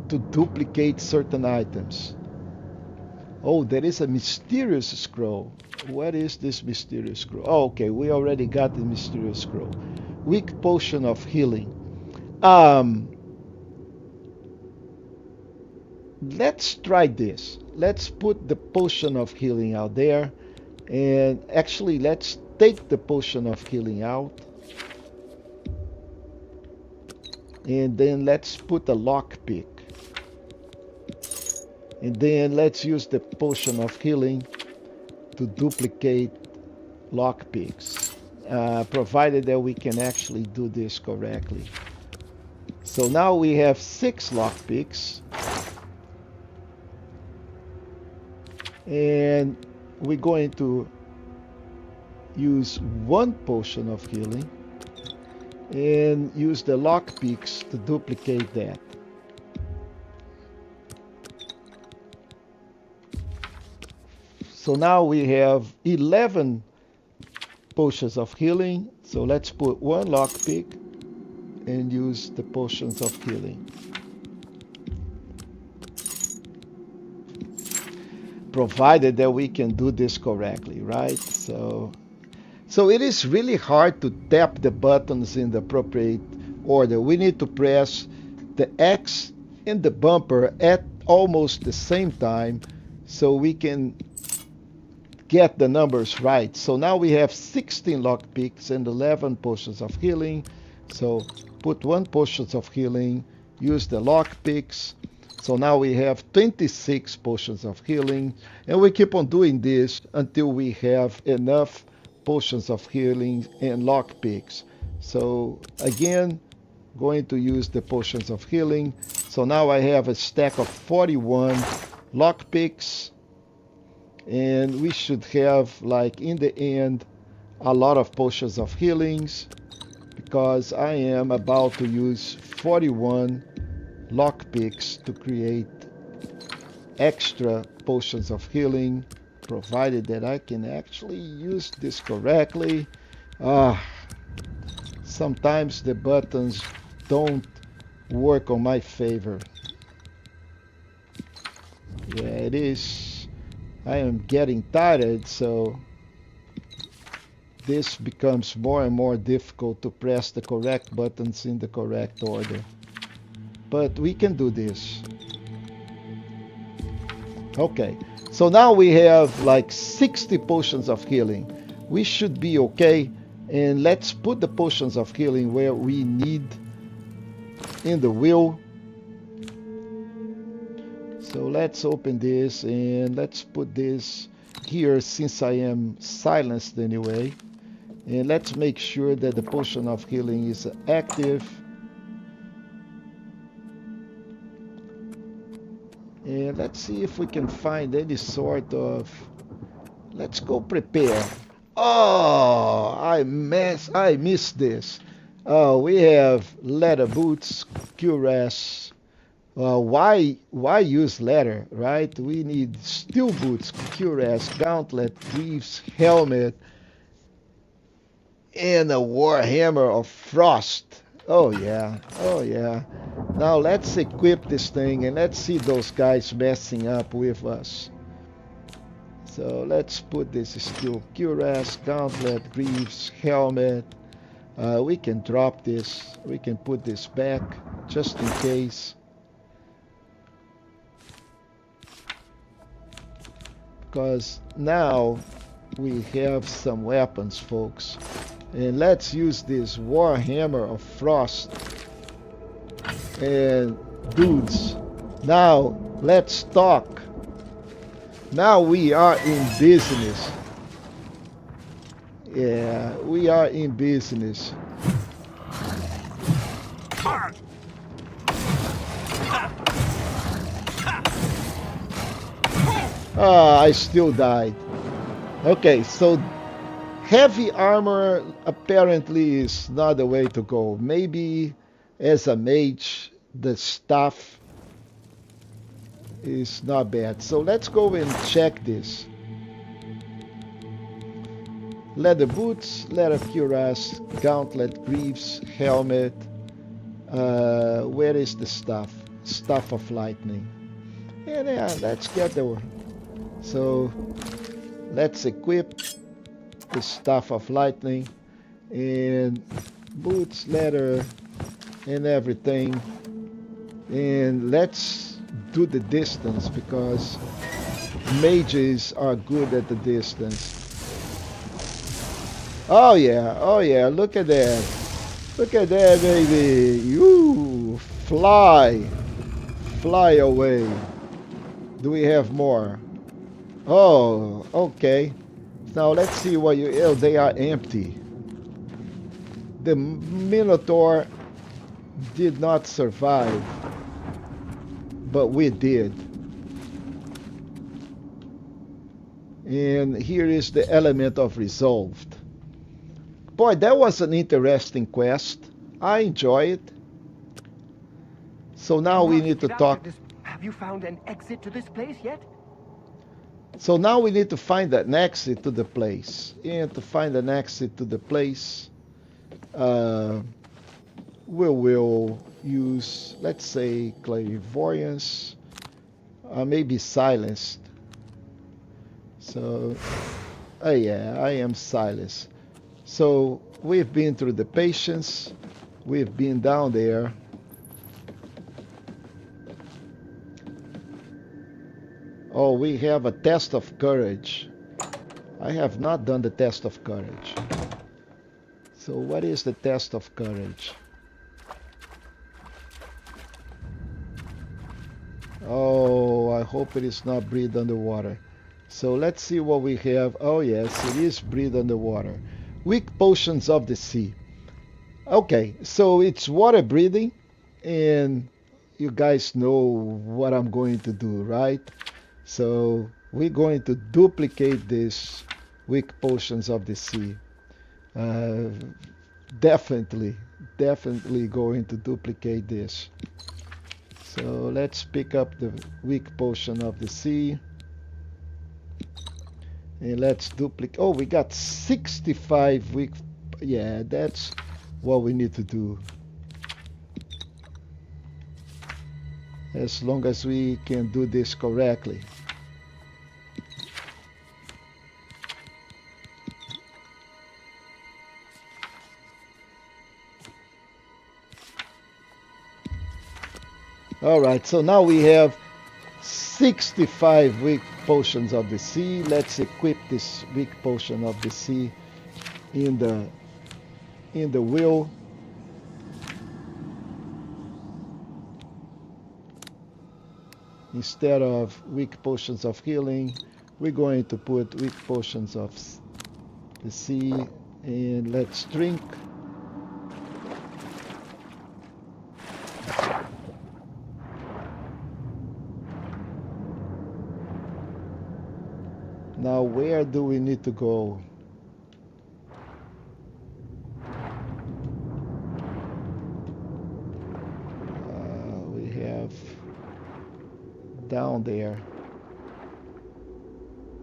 to duplicate certain items. Oh, there is a mysterious scroll. What is this mysterious scroll? Oh, okay, we already got the mysterious scroll. Weak potion of healing. Let's try this. Let's put the potion of healing out there. And actually, let's take the potion of healing out. And then let's put a lockpick. And then let's use the potion of healing to duplicate lockpicks, provided that we can actually do this correctly. So now we have 6 lockpicks. And we're going to use 1 potion of healing and use the lockpicks to duplicate that. So now we have 11 potions of healing. So let's put 1 lockpick and use the potions of healing. Provided that we can do this correctly, right? So it is really hard to tap the buttons in the appropriate order. We need to press the X and the bumper at almost the same time so we can get the numbers right. So now we have 16 lockpicks and 11 potions of healing. So put 1 potions of healing, use the lockpicks. So now we have 26 potions of healing, and we keep on doing this until we have enough potions of healing and lockpicks. So again, going to use the potions of healing. So now I have a stack of 41 lockpicks, and we should have, like, in the end, a lot of potions of healings, because I am about to use 41 lockpicks to create extra potions of healing, provided that I can actually use this correctly. Sometimes the buttons don't work on my favor. Yeah, it is. I am getting tired, so this becomes more and more difficult to press the correct buttons in the correct order. But we can do this. Okay, so now we have like 60 potions of healing. We should be okay. And let's put the potions of healing where we need in the wheel. So let's open this and let's put this here, since I am silenced anyway. And let's make sure that the potion of healing is active. And let's see if we can find any sort of... Let's go prepare. Oh, I missed this. Oh, we have leather boots, cuirass. Why use leather, right? We need steel boots, cuirass, gauntlet, greaves, helmet, and a warhammer of frost. Oh yeah, oh yeah. Now let's equip this thing and let's see those guys messing up with us. So let's put this steel cuirass, gauntlet, greaves, helmet. We can drop this. We can put this back just in case. Because now we have some weapons, folks. And let's use this warhammer of frost. And dudes, now let's talk. Now we are in business. Yeah, we are in business. I still died. Okay, so heavy armor apparently is not the way to go. Maybe as a mage, the staff is not bad. So let's go and check this. Leather boots, leather cuirass, gauntlet, greaves, helmet. Where is the staff? Staff of lightning. And yeah, let's get the one. So let's equip the staff of lightning and boots, leather, and everything. And let's do the distance, because mages are good at the distance. Oh yeah, look at that. Look at that, baby. You fly away. Do we have more? Oh, okay. Now let's see what you... Oh, they are empty. The Minotaur did not survive, but we did. And here is the element of resolved. Boy, that was an interesting quest. I enjoy it. So now we need to talk. Have you found an exit to this place yet? So now we need to find an exit to the place. And to find an exit to the place, we will use, let's say, clairvoyance, maybe silenced. So, yeah, I am silenced. So we've been through the patience, we've been down there. Oh, we have a test of courage. I have not done the test of courage. So what is the test of courage? Oh, I hope it is not breathe underwater. So let's see what we have. Oh yes, it is breathe underwater. Weak potions of the sea. Okay, so it's water breathing, and you guys know what I'm going to do, right? So we're going to duplicate this weak potions of the sea. Definitely going to duplicate this. So let's pick up the weak potion of the sea. And let's duplicate. Oh, we got 65 weak. Yeah, that's what we need to do. As long as we can do this correctly. Alright, so now we have 65 weak potions of the sea. Let's equip this weak potion of the sea in the wheel. Instead of weak potions of healing, we're going to put weak potions of the sea, and let's drink. Now, where do we need to go? We have down there.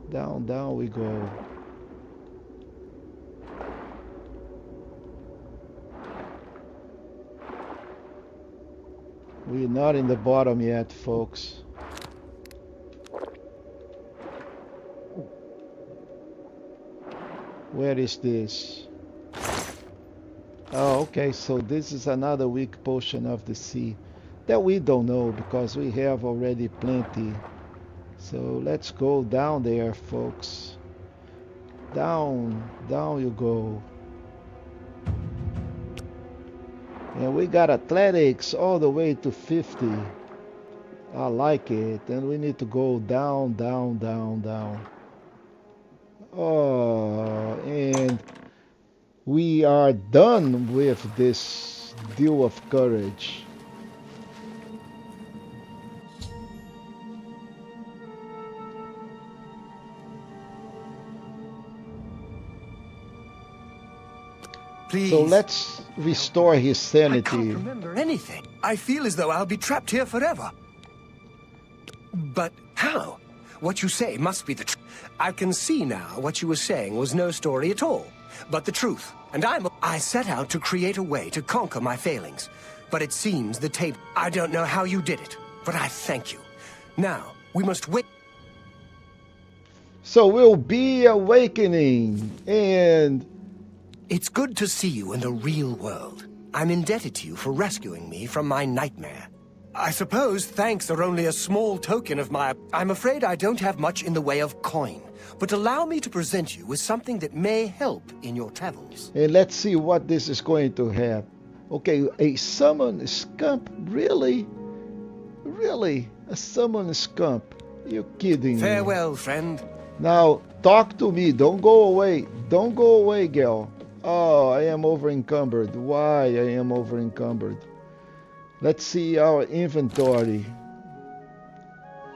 Down we go. We're not in the bottom yet, folks. Where is this? Oh, okay, so this is another weak potion of the sea that we don't know because we have already plenty. So let's go down there, folks. Down you go. And we got athletics all the way to 50. I like it. And we need to go down. Oh, and we are done with this deal of courage. Please. So let's restore his sanity. I can't remember anything. I feel as though I'll be trapped here forever. But how? What you say must be the truth. I can see now what you were saying was no story at all, but the truth. And I set out to create a way to conquer my failings. But it seems the tape... I don't know how you did it, but I thank you. Now, we must wait. So we'll be awakening, and... It's good to see you in the real world. I'm indebted to you for rescuing me from my nightmare. I suppose thanks are only a small token of my... I'm afraid I don't have much in the way of coin, but allow me to present you with something that may help in your travels. And let's see what this is going to have. Okay, a summon scump? Really? Really? A summon scump? You're kidding me. Farewell, friend. Now, talk to me. Don't go away. Don't go away, girl. Oh, I am over encumbered. Why I am over encumbered? Let's see our inventory.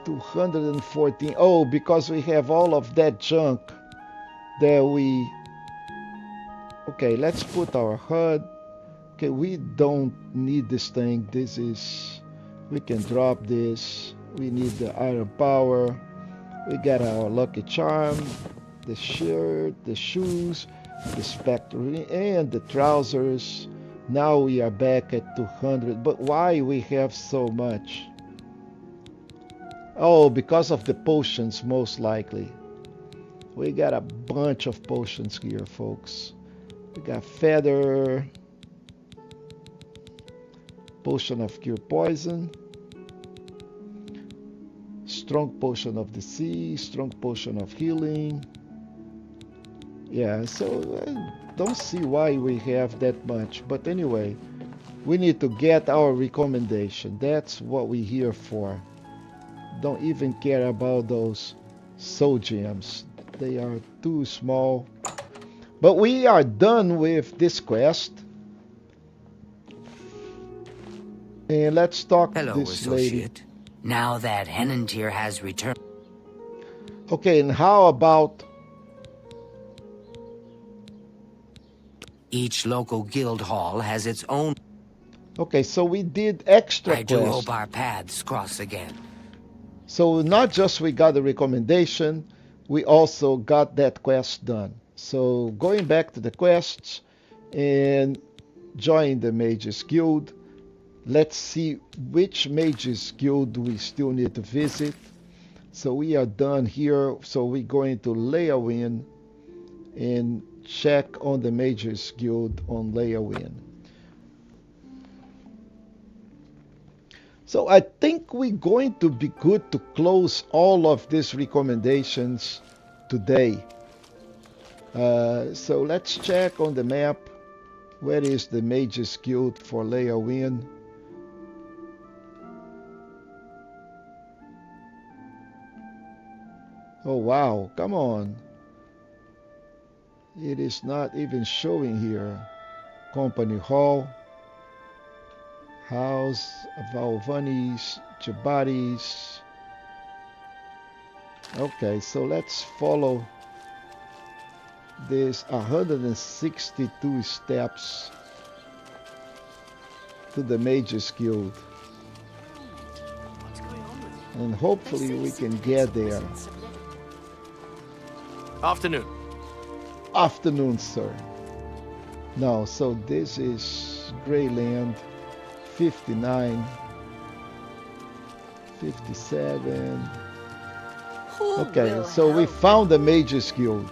214. Oh, because we have all of that junk that we... Okay, let's put our HUD. Okay, we don't need this thing. This is... We can drop this. We need the iron power. We got our lucky charm, the shirt, the shoes, the spectre, and the trousers. Now we are back at 200. But why we have so much? Oh, because of the potions, most likely. We got a bunch of potions here, folks. We got feather, potion of cure poison, strong potion of the sea, strong potion of healing. Yeah, so I don't see why we have that much. But anyway, we need to get our recommendation. That's what we're here for. Don't even care about those soul gems. They are too small. But we are done with this quest. And let's talk to this lady. Now that Henantir has returned. Okay, and how about... Each local guild hall has its own... Okay, so we did extra I do quests. hope our paths cross again. So not just we got the recommendation, we also got that quest done. So going back to the quests and join the Mages Guild. Let's see which Mages Guild we still need to visit. So we are done here. So we're going to Leyawiin and check on the Mages Guild on Leyawiin. So I think we're going to be good to close all of these recommendations today. So let's check on the map. Where is the Mages Guild for Leyawiin? Oh wow, come on. It is not even showing here. Company Hall. House Valvanis, Jabatis. Okay, so let's follow this 162 steps to the Mages Guild. And hopefully we can get there. Afternoon. Afternoon, sir. No, so this is Greyland. 59, 57. Okay, so we found the Mages Guild.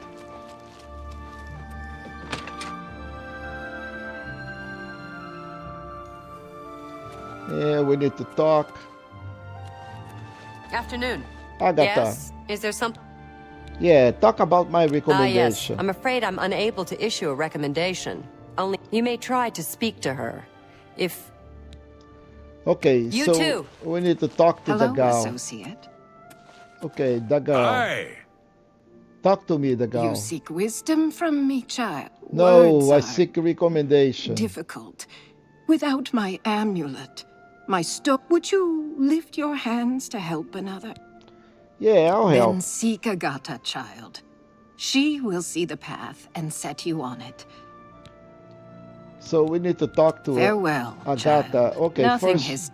Yeah, we need to talk. Afternoon. Agatha. Yes? Is there something? Yeah, talk about my Yes. recommendation. I'm afraid I'm unable to issue a recommendation. Only you may try to speak to her. If... Okay, You so too. we need to talk to Hello, Dagal. associate. Okay, Dagal. Hi. Talk to me, Dagal. You seek wisdom from me, child. No, Words I are seek a recommendation. difficult. Without my amulet, my would you lift your hands to help another? Yeah, I'll help. Then seek Agatha, child. She will see the path and set you on it. So we need to talk to Farewell, Agatha. child. Okay, Nothing first has...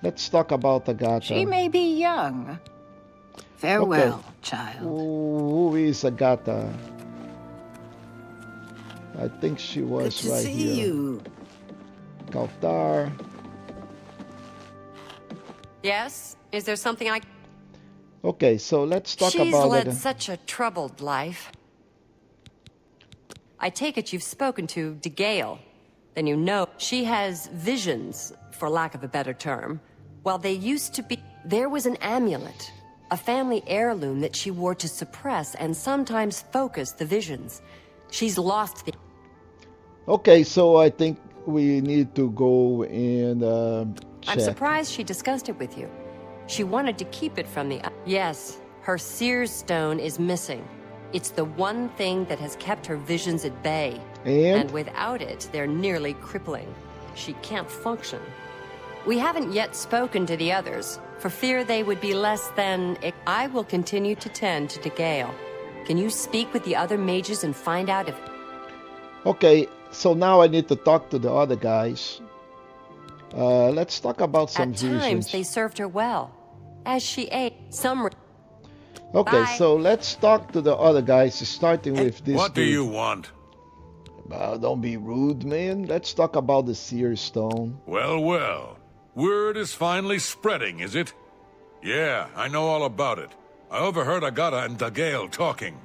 let's talk about Agatha. She may be young. Farewell, child. Who is Agatha? I think she was Good to right see here. you. Kaltar. Yes? Is there something I... Okay, so let's talk She's about led it. such a troubled life. I take it you've spoken to DeGale. Then you know she has visions, for lack of a better term. Well, they used to be... There was an amulet, a family heirloom that she wore to suppress and sometimes focus the visions. She's lost the... Okay, so I think we need to go and check. I'm surprised she discussed it with you. She wanted to keep it from the... Yes, her Seer's Stone is missing. It's the one thing that has kept her visions at bay. And without it, they're nearly crippling. She can't function. We haven't yet spoken to the others, for fear they would be less than... I will continue to tend to Gale. Can you speak with the other mages and find out if... Okay, so now I need to talk to the other guys. Let's talk about some visions. At times, they served her well. As she ate, some... Okay, Bye. so let's talk to the other guys, starting with this What do dude. you want? Don't be rude, man. Let's talk about the Seer Stone. Well, well. Word is finally spreading, is it? Yeah, I know all about it. I overheard Agata and Dagale talking.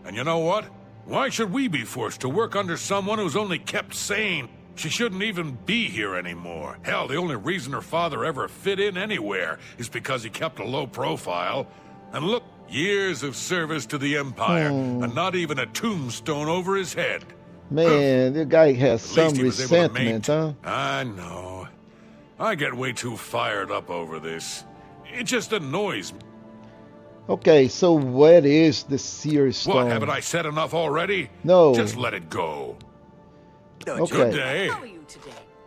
And you know what? Why should we be forced to work under someone who's only kept sane? She shouldn't even be here anymore. Hell, the only reason her father ever fit in anywhere is because he kept a low profile. And look, years of service to the Empire, and not even a tombstone over his head. Man, the guy has some At least he was able to resentment, huh? I know. I get way too fired up over this. It just annoys me. Okay, so what is the Seer Stone? What, haven't I said enough already? No. Just let it go. Okay. Good day.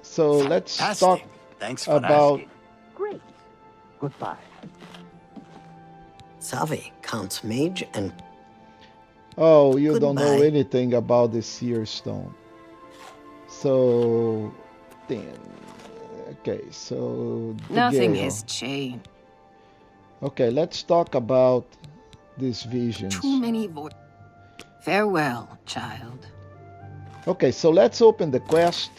So let's talk Thanks for about... asking. Great. Goodbye. Salve, Count Mage and... Oh, you don't know Goodbye. anything about the Seer Stone. So... Then... Okay, so... Nothing Gale. has changed. Okay, let's talk about these visions. Too many voices. Farewell, child. Okay, so let's open the quest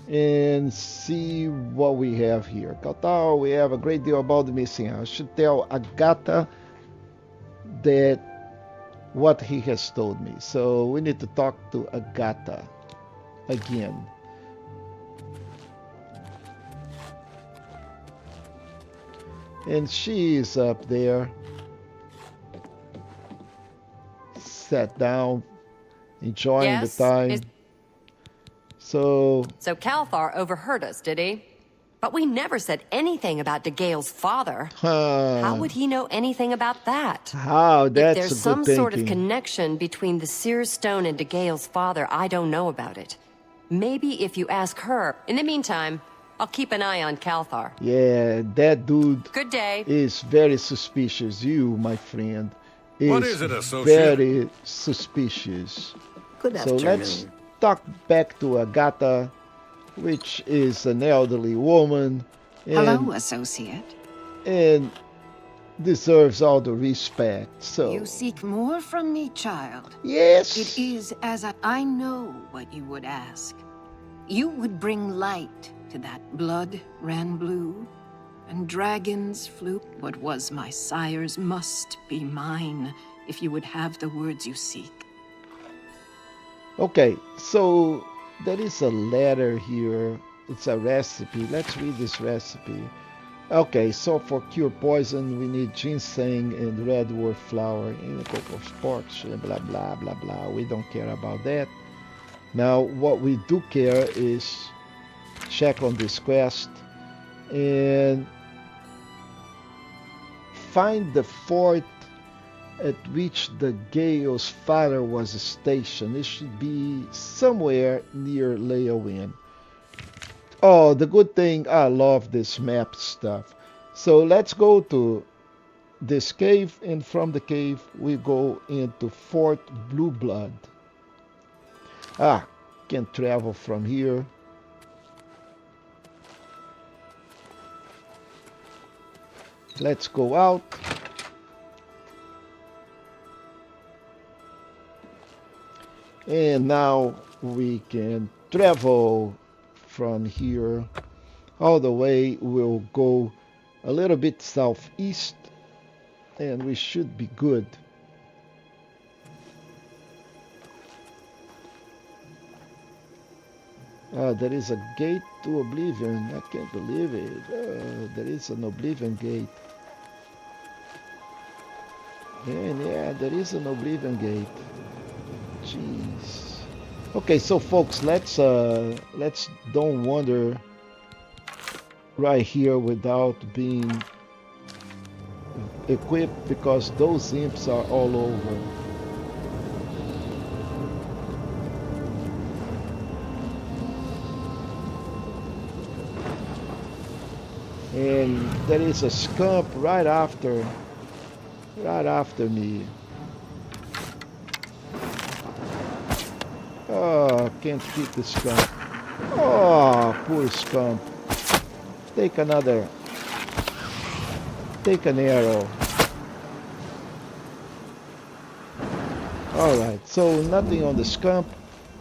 and see what we have here. Katal, we have a great deal about the missing. I should tell Agata that what he has told me. So we need to talk to Agata again. And she is up there, sat down, enjoying Yes, the time. So Calthar overheard us, did he? But we never said anything about Degale's father. How would he know anything about that? How? If That's there's a good some sort of thinking. connection between the Seer Stone and Degale's father, I don't know about it. Maybe if you ask her. In the meantime, I'll keep an eye on Calthar. Yeah, that dude Good day. is very suspicious. You, my friend, is What is it, associate? very suspicious. Good So afternoon. let's talk back to Agata, which is an elderly woman. Hello, associate. And deserves all the respect. So You seek more from me, child. Yes. It is as I know what you would ask. You would bring light to that blood ran blue, and dragons flew. What was my sire's must be mine, if you would have the words you seek. Okay, so there is a letter here. It's a recipe. Let's read this recipe. Okay, so for cure poison, we need ginseng and redwood flower and a cocoa of pork, blah, blah, blah, blah. We don't care about that. Now, what we do care is check on this quest and find the fort at which the Gale's father was stationed. It should be somewhere near Leowin. Oh, the good thing, I love this map stuff. So let's go to this cave, and from the cave we go into Fort Blue Blood. Can travel from here. Let's go out. And now we can travel from here all the way. We'll go a little bit southeast and we should be good. There is a gate to Oblivion. I can't believe it. There is an Oblivion gate. And yeah, there is an Oblivion gate. Jeez. Okay, so folks, let's don't wander right here without being equipped, because those imps are all over. And there is a scamp right after me. Oh, can't hit the scamp. Oh, poor scamp. Take an arrow. Alright, so nothing on the scamp.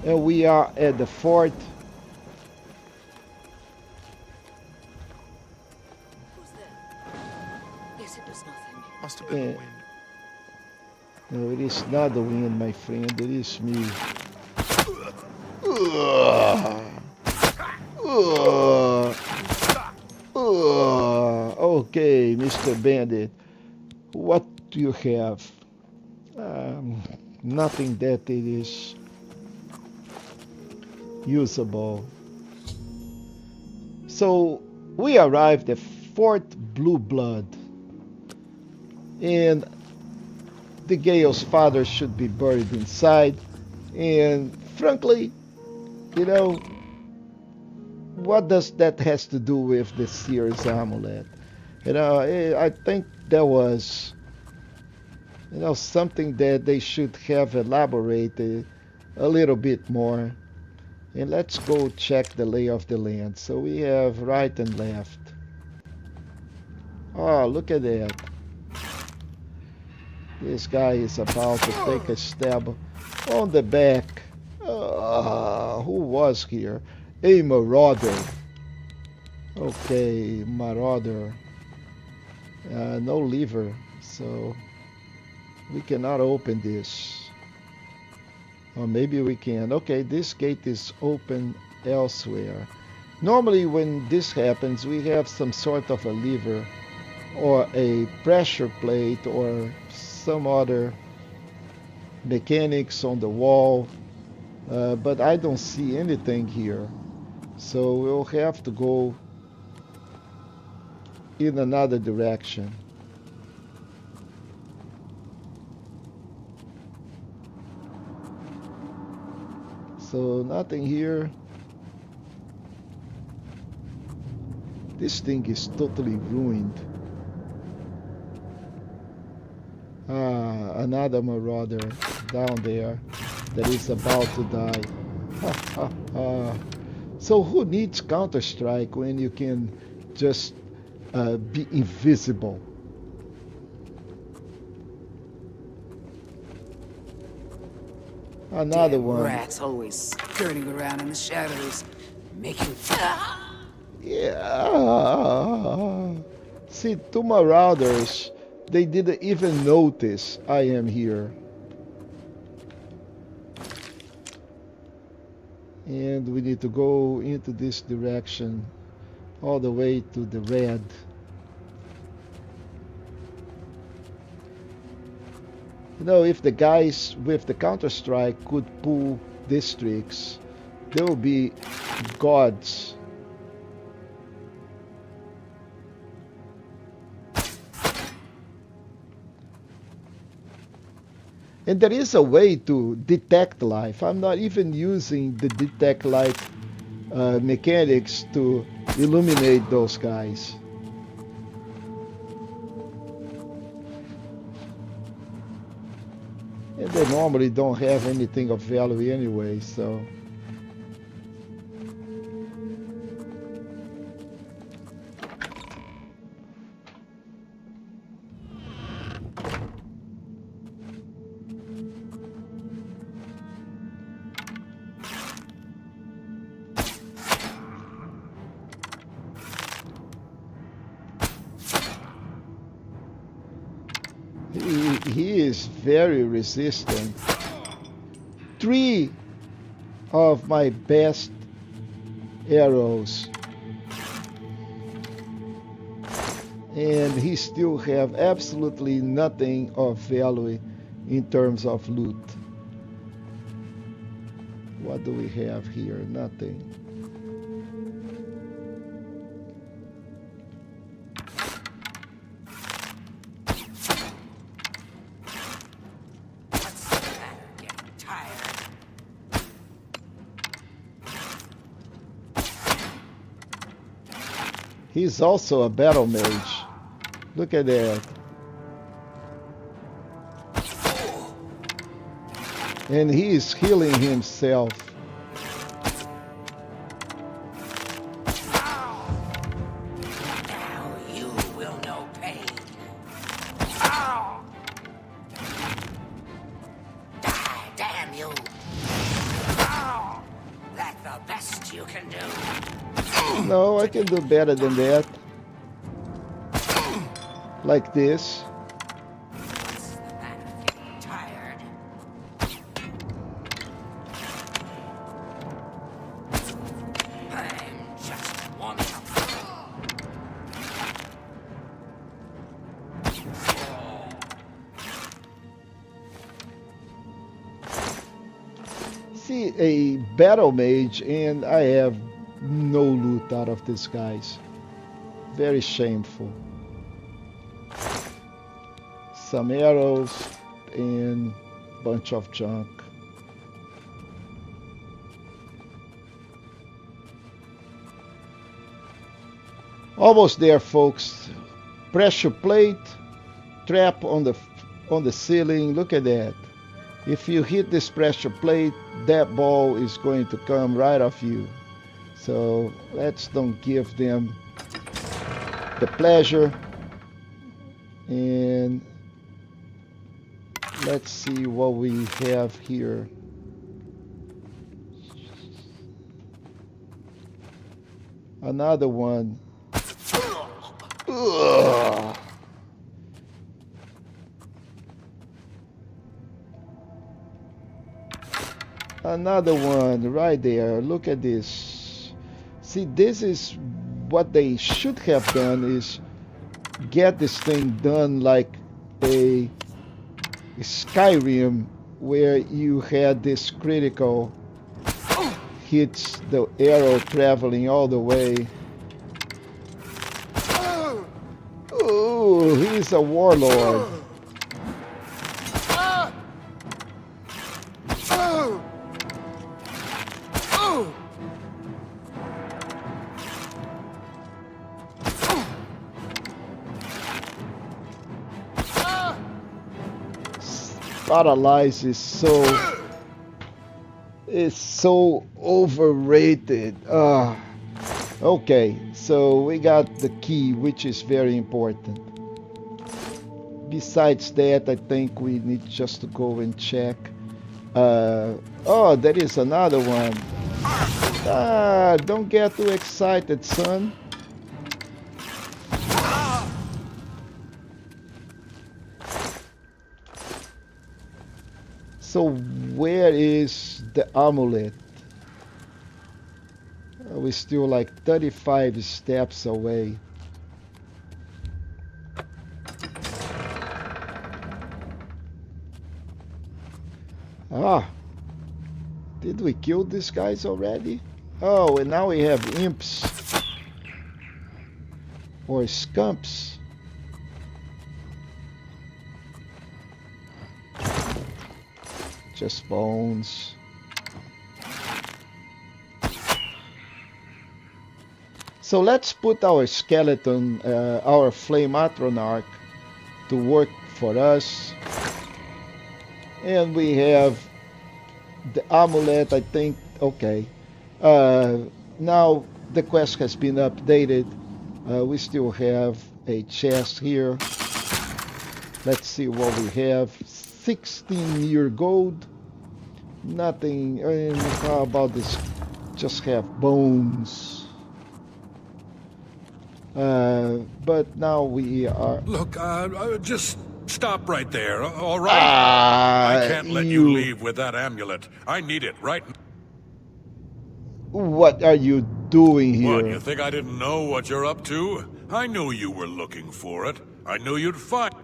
And we are at the fort. Yes, it was nothing. Must have been the wind. No, it is not the wind, my friend. It is me. Okay, Mr. Bandit. What do you have? Nothing that it is usable. So we arrived at Fort Blue Blood, and the Gale's father should be buried inside. And frankly, you know, what does that has to do with the Seer's amulet? You know, I think there was, you know, something that they should have elaborated a little bit more. And let's go check the lay of the land. So we have right and left. Oh, look at that. This guy is about to take a stab on the back. Who was here? A marauder. Okay, marauder. No lever, so we cannot open this. Or maybe we can. Okay, this gate is open elsewhere. Normally when this happens, we have some sort of a lever or a pressure plate or some other mechanics on the wall. But I don't see anything here. So we'll have to go in another direction. So nothing here. This thing is totally ruined. Another marauder down there that is about to die. So who needs Counter-Strike when you can just be invisible? Another Damn one. Rats always skirting around in the shadows, making. Yeah. See, two marauders. They didn't even notice I am here. And we need to go into this direction all the way to the red. You know, if the guys with the Counter-Strike could pull districts, they will be gods. And there is a way to detect life. I'm not even using the detect light mechanics to illuminate those guys. And they normally don't have anything of value anyway, so... He is very resistant. 3 of my best arrows. And he still have absolutely nothing of value in terms of loot. What do we have here? Nothing. He's also a battle mage. Look at that. And he is healing himself. Now you will know pain. Die, damn you. That's the best you can do. No, I can do better than that. Like this. Tired. I'm just warming up. See, a battle mage, and I have no loot out of these guys. Very shameful. Some arrows and bunch of junk. Almost there, folks. Pressure plate, trap on the ceiling. Look at that. If you hit this pressure plate, that ball is going to come right off you. So let's don't give them the pleasure. And let's see what we have here. Another one. Ugh. Another one right there. Look at this. See, this is what they should have done, is get this thing done like a Skyrim, where you had this critical hits, the arrow traveling all the way. Oh, he's a warlord. Paralyze is so overrated. Okay, so we got the key, which is very important. Besides that, I think we need just to go and check. Oh, there is another one. Don't get too excited, son. So where is the amulet? We're still like 35 steps away. Did we kill these guys already? Oh, and now we have imps. Or scumps. Just bones. So let's put our skeleton, our Flamatronarch, to work for us. And we have the amulet, I think. Okay. Now the quest has been updated. We still have a chest here. Let's see what we have. 16-year gold. Nothing. And how about this? Just have bones. But now we are. Look, just stop right there, all right? I can't let you leave with that amulet. I need it right now. What are you doing here? What, you think I didn't know what you're up to? I knew you were looking for it. I knew you'd find.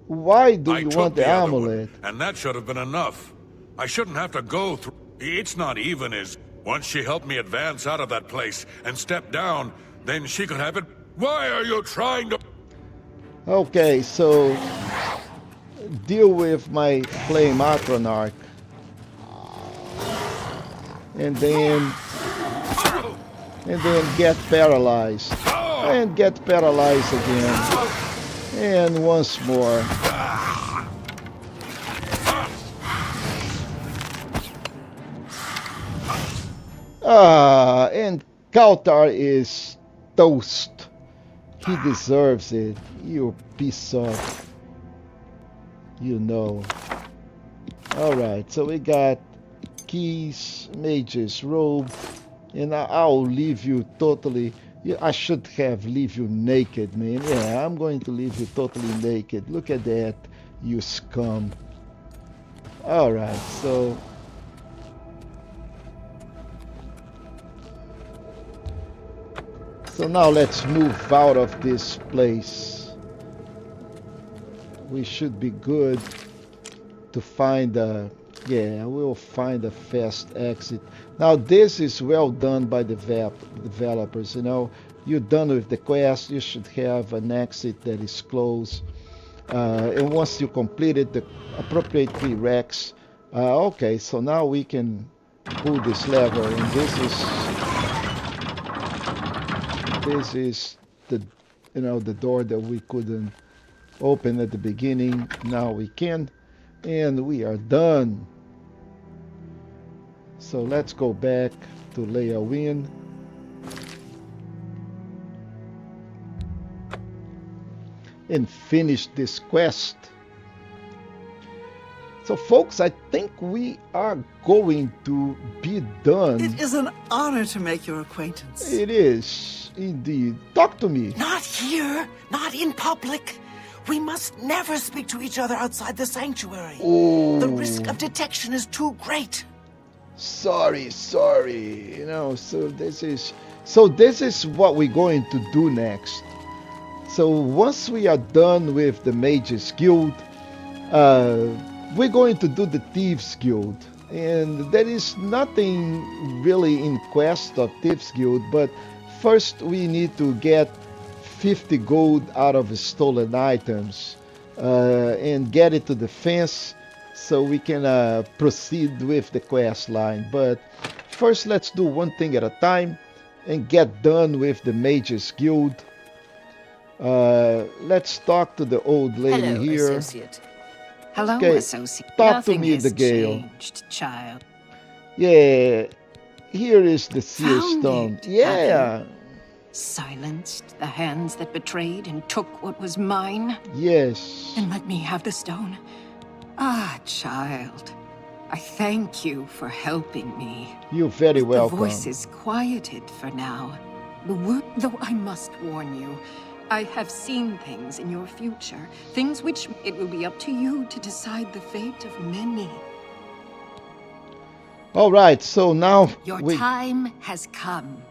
Why do you want the amulet? And that should have been enough. I shouldn't have to go through. It's not even as. Once she helped me advance out of that place and step down, then she could have it. Why are you trying to? Okay, so deal with my and then get paralyzed, and get paralyzed again, and once more. And Kautar is toast. He deserves it. You piece of... You know. Alright, so we got keys, Mage's robe, and I'll leave you totally... I should have leave you naked, man. Yeah, I'm going to leave you totally naked. Look at that, you scum. Alright, so... So now let's move out of this place. We should be good to find a... Yeah, we'll find a fast exit. Now this is well done by the developers, you know. You're done with the quest, you should have an exit that is close. And once you completed the appropriate prereqs, okay, so now we can pull this lever, and this is the, you know, the door that we couldn't open at the beginning. Now we can, and we are done. So let's go back to Leyawiin. And finish this quest. So folks, I think we are going to be done. It is an honor to make your acquaintance. It is, indeed. Talk to me. Not here, not in public. We must never speak to each other outside the sanctuary. Oh. The risk of detection is too great. Sorry. You know, so this is what we're going to do next. So once we are done with the Mages Guild, we're going to do the Thieves Guild. And there is nothing really in quest of Thieves Guild, but first we need to get 50 gold out of stolen items and get it to the fence so we can proceed with the quest line. But first let's do one thing at a time and get done with the Mages Guild. Let's talk to the old lady. Hello, here. Associate. Hello, Okay, Associate. talk Nothing to me, has the Gale. changed, child. Yeah, here is the Seer Found Stone. it, Yeah, Silenced the hands that betrayed and took what was mine. yes. And let me have the stone. Ah, child. I thank you for helping me. You're very The welcome. voice is quieted for now. Though I must warn you, I have seen things in your future, things which it will be up to you to decide the fate of many. All right, so now Your time has come.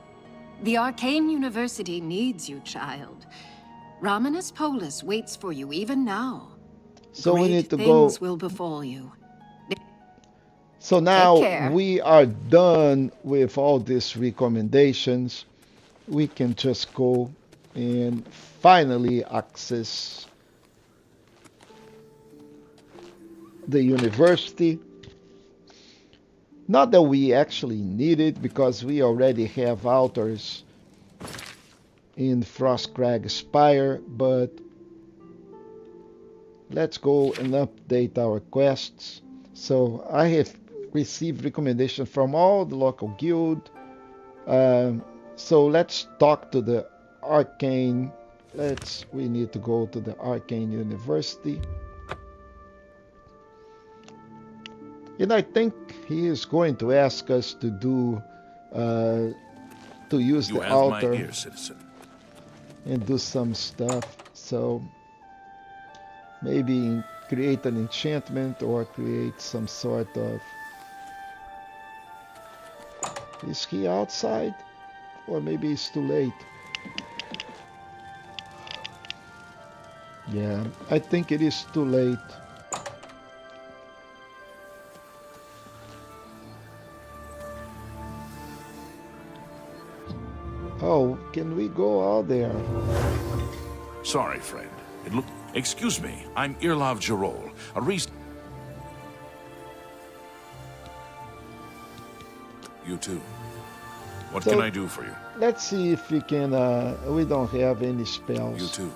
The Arcane University needs you, child. Romanus Polus waits for you even now. So we Great need to go. things will befall you. So now care. we are done with all these recommendations. We can just go and finally access the university. Not that we actually need it, because we already have altars in Frostcrag Spire, but let's go and update our quests. So I have received recommendations from all the local guild. So let's talk to the Arcane. We need to go to the Arcane University. And I think he is going to ask us to do, to use You the have altar my ear, citizen. and do some stuff. So maybe create an enchantment or create some sort of... Is he outside? Or maybe it's too late. Yeah, I think it is too late. Oh, can we go out there? Sorry, friend. It look. Excuse me. I'm Irlav Jarol. A reason. You too. What can I do for you? Let's see if we can, we don't have any spells. You too.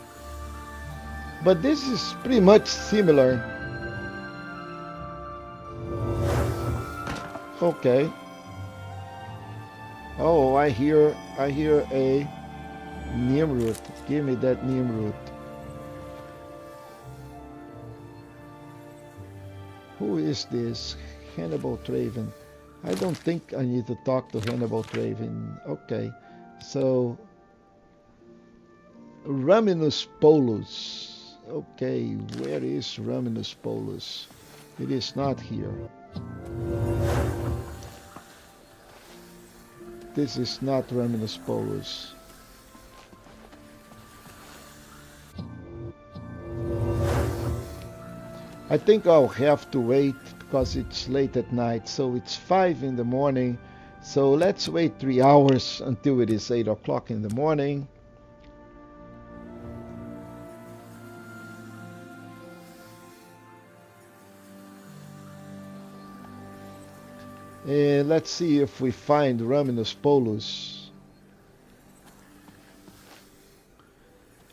But this is pretty much similar. Okay. Oh, I hear a neem root. Give me that neem root. Who is this? Hannibal Traven. I don't think I need to talk to Hannibal Traven. Okay. So Raminus Polus. Okay, where is Raminus Polus? It is not here. This is not Raminus Polus. I think I'll have to wait because it's late at night. So it's 5 in the morning. So let's wait 3 hours until it is 8 o'clock in the morning. And let's see if we find Raminus Polus.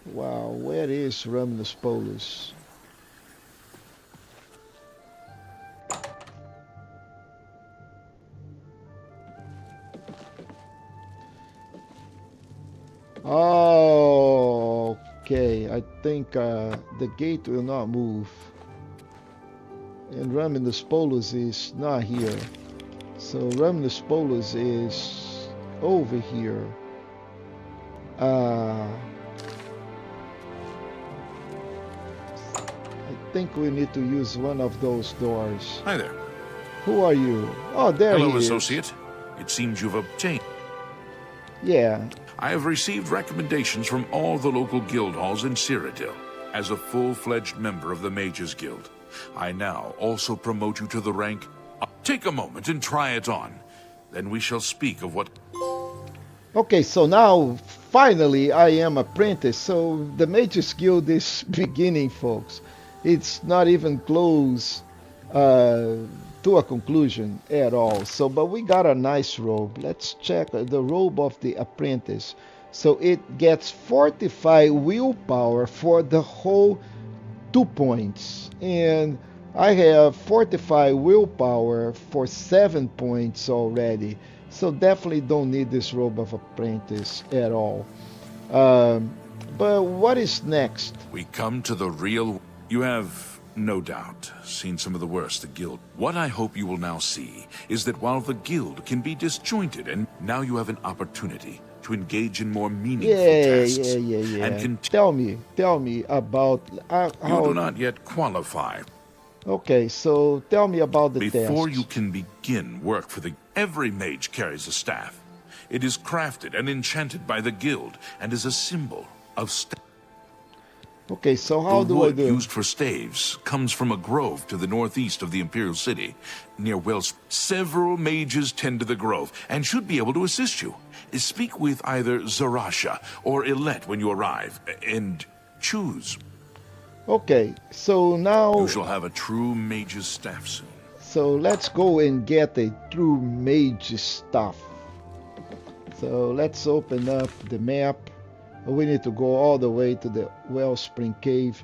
Wow, where is Raminus Polus? Oh, okay. I think the gate will not move. And Raminus Polus is not here. So Raminus Polus is over here. I think we need to use one of those doors. Hi there. Who are you? Oh, there Hello, he is. associate. It seems you've obtained. Yeah. I have received recommendations from all the local guild halls in Cyrodiil. As a full-fledged member of the Mages Guild, I now also promote you to the rank. Take a moment and try it on. Then we shall speak of what... Okay, so now, finally, I am apprentice. So the Mages Guild is beginning, folks. It's not even close to a conclusion at all. So, but we got a nice robe. Let's check the robe of the apprentice. So it gets 45 willpower for the whole 2 points. And I have 45 willpower for 7 points already. So definitely don't need this robe of apprentice at all. But what is next? We come to the real... You have, no doubt, seen some of the worst the guild. What I hope you will now see is that while the guild can be disjointed, and now you have an opportunity to engage in more meaningful tasks. And tell me about how... You do not yet qualify. Okay, so tell me about the Before tasks. you can begin work for the... Every mage carries a staff. It is crafted and enchanted by the guild and is a symbol of... Okay, so how the do I wood do? used for staves comes from a grove to the northeast of the Imperial City, near Wells. Several mages tend to the grove and should be able to assist you. Speak with either Zarasha or Ilette when you arrive, and choose. Okay, so now... You shall have a true mage's staff soon. So let's go and get a true mage staff. So let's open up the map. We need to go all the way to the Wellspring Cave.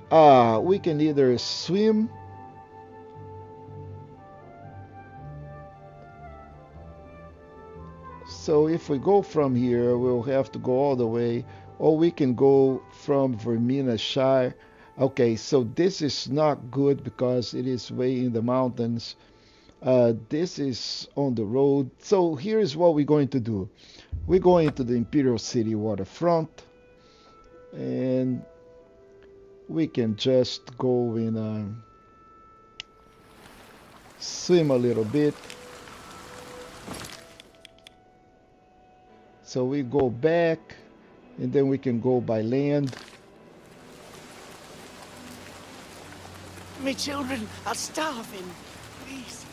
We can either swim so if we go from here we'll have to go all the way, or we can go from Vermina Shire. Okay, so this is not good because it is way in the mountains. This is on the road. So here's what we're going to do. We're going to the Imperial City waterfront, and we can just go and swim a little bit. So we go back, and then we can go by land. Me children are starving. Please.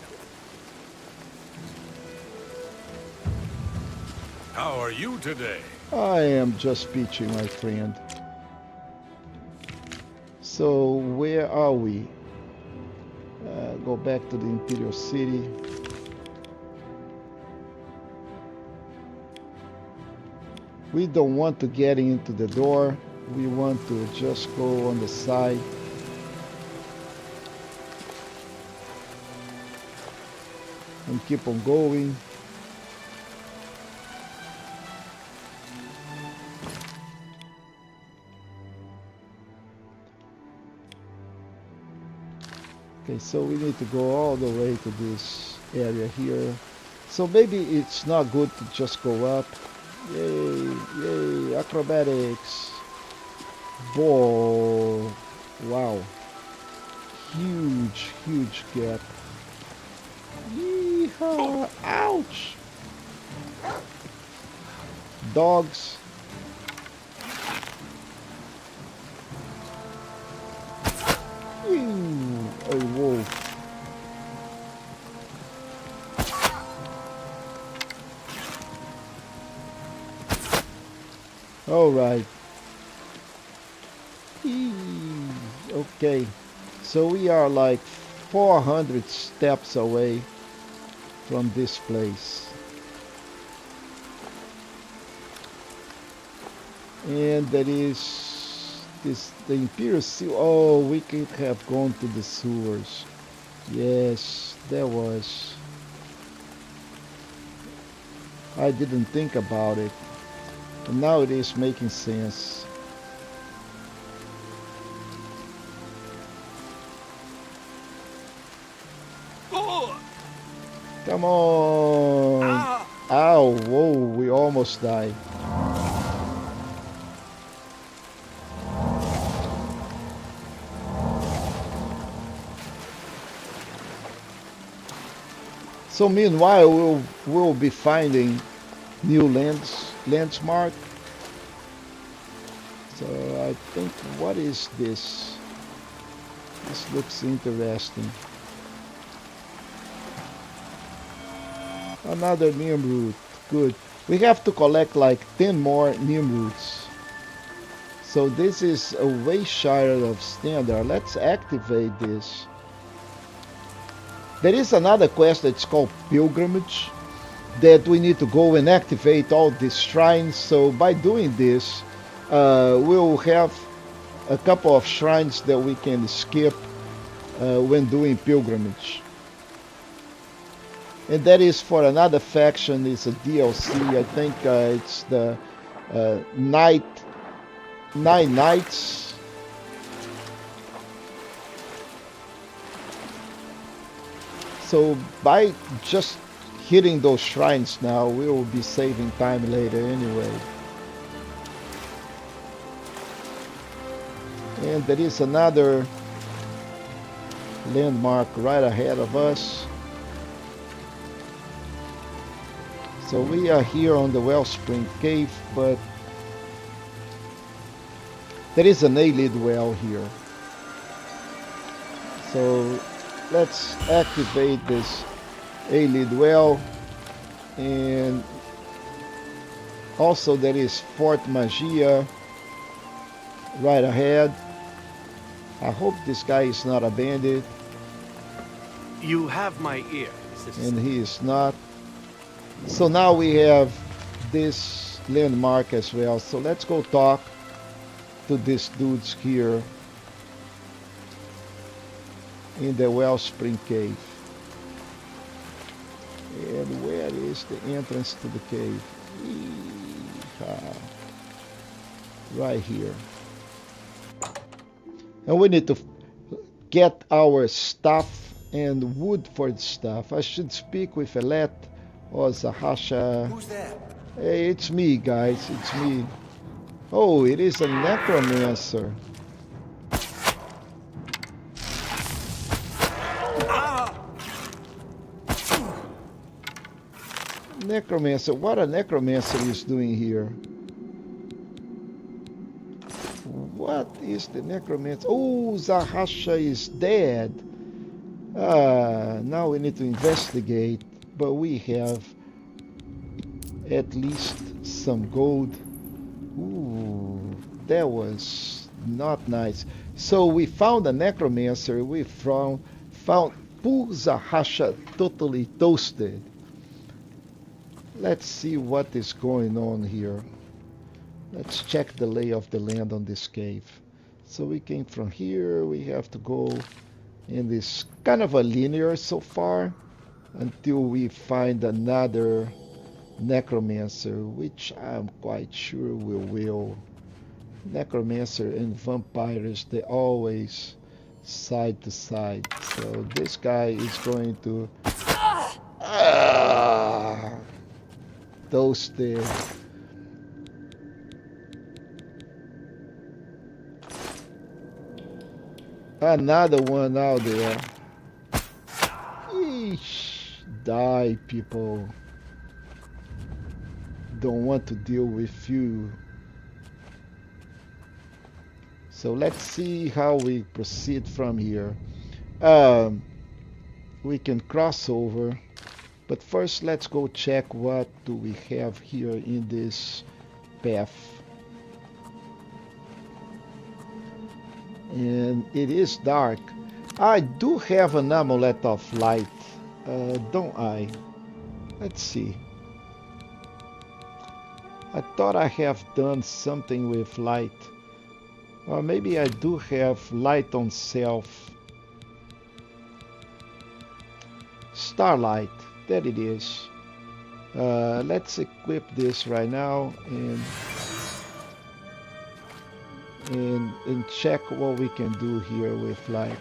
How are you today? I am just peachy, my friend. So where are we? Go back to the Imperial City. We don't want to get into the door. We want to just go on the side. And keep on going. Okay, so we need to go all the way to this area here. So maybe it's not good to just go up. Yay, yay, acrobatics. Ball. Wow. Huge, huge gap. Yeehaw. Ouch. Dogs. A wolf. All right. Okay. So we are like 400 steps away from this place. And there is the Imperial Seal. Oh, we could have gone to the sewers. Yes, there was. I didn't think about it. And now it is making sense. Come on! Ow, whoa, we almost died. So meanwhile, we'll be finding new landmark. So I think, what is this? This looks interesting. Another Nimrod. Good. We have to collect like 10 more Nimrods. So this is a Wayshire of Standard. Let's activate this. There is another quest that's called Pilgrimage, that we need to go and activate all these shrines. So by doing this, we'll have a couple of shrines that we can skip when doing pilgrimage. And that is for another faction. It's a DLC. I think it's the Nine Knights. So by just hitting those shrines now, we will be saving time later anyway. And there is another landmark right ahead of us. So we are here on the Wellspring Cave, but there is an Aelid well here. So let's activate this Aelid well. And also there is Fort Magia right ahead. I hope this guy is not a bandit. You have my ear, citizen. And he is not. So now we have this landmark as well. So let's go talk to these dudes here in the Wellspring Cave. And where is the entrance to the cave? Right here. And we need to get our stuff and wood for the stuff. I should speak with Elet or Zahasha. Who's there? Hey, it's me, guys. It's me. Oh, it is a necromancer. Necromancer. What a necromancer is doing here. What is the necromancer? Oh, Zahasha is dead. Now we need to investigate. But we have at least some gold. Ooh, that was not nice. So we found a necromancer. We found poor Zahasha totally toasted. Let's see what is going on here. Let's check the lay of the land on this cave. So we came from here, we have to go in this kind of a linear so far until we find another necromancer, which I'm quite sure we will. Necromancer and vampires, they always side to side. So this guy is going to toasted. Another one out there. Eesh. Die, people. Don't want to deal with you. So let's see how we proceed from here. We can cross over, but first let's go check what do we have here in this path. And it is dark. I do have an amulet of light, don't I? Let's see. I thought I have done something with light. Or maybe I do have light on self. Starlight, there it is. Let's equip this right now and check what we can do here with light.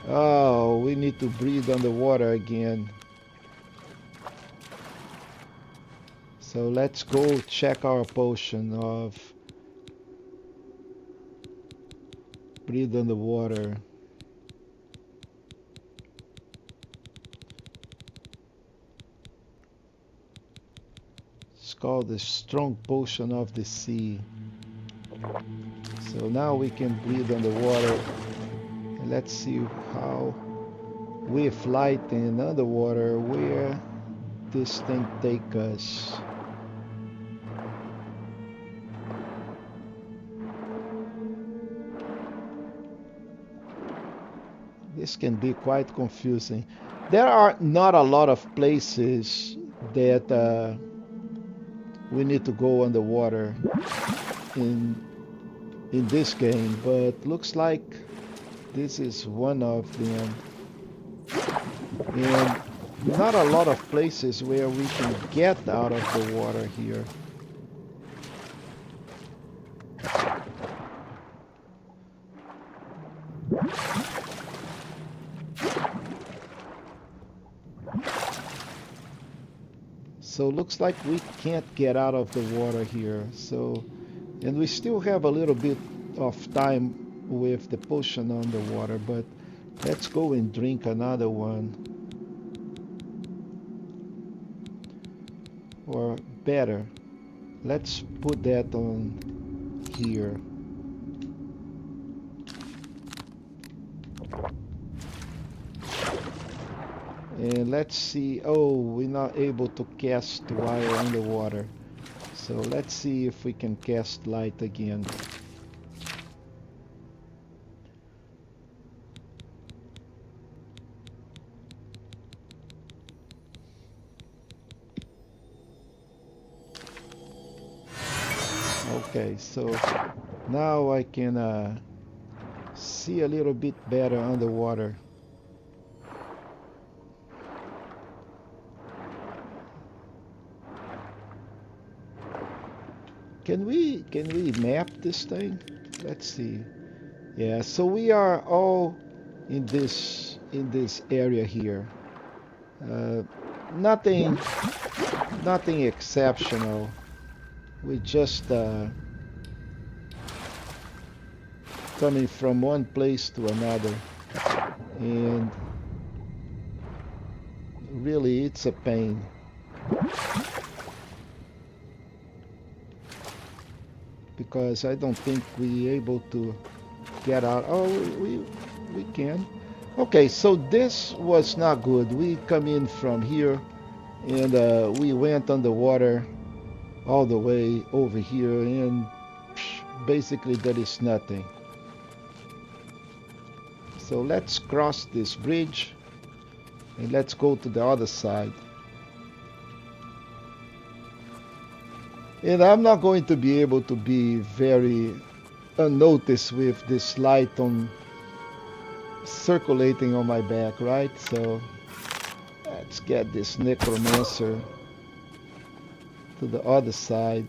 Oh, we need to breathe underwater again. So let's go check our potion of breathe underwater. It's called the strong potion of the sea. So now we can breathe underwater. And let's see how with light and underwater where this thing take us. This can be quite confusing. There are not a lot of places that we need to go underwater in this game, but looks like this is one of them. And not a lot of places where we can get out of the water here. So looks like we can't get out of the water here. So, and we still have a little bit of time with the potion on the water, but let's go and drink another one. Or better, let's put that on here. And let's see, oh, we're not able to cast while underwater. So let's see if we can cast light again. Okay, so now I can see a little bit better underwater. Can we map this thing? Let's see. Yeah, so we are all in this area here. Nothing exceptional. We just coming from one place to another, and really it's a pain. Because I don't think we're able to get out. Oh, we can. Okay, so this was not good. We come in from here, and we went underwater all the way over here, and basically there is nothing. So let's cross this bridge, and let's go to the other side. And I'm not going to be able to be very unnoticed with this light on circulating on my back, right? So let's get this necromancer to the other side.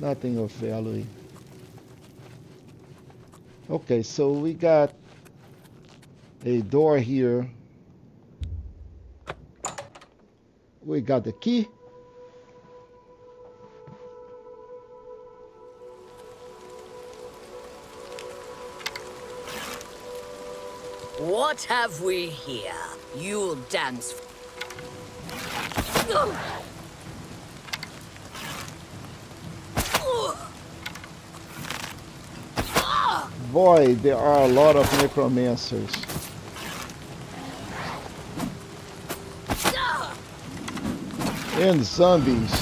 Nothing of value. Okay, so we got a door here. We got the key. What have we here? You'll dance. Boy, there are a lot of necromancers. And zombies.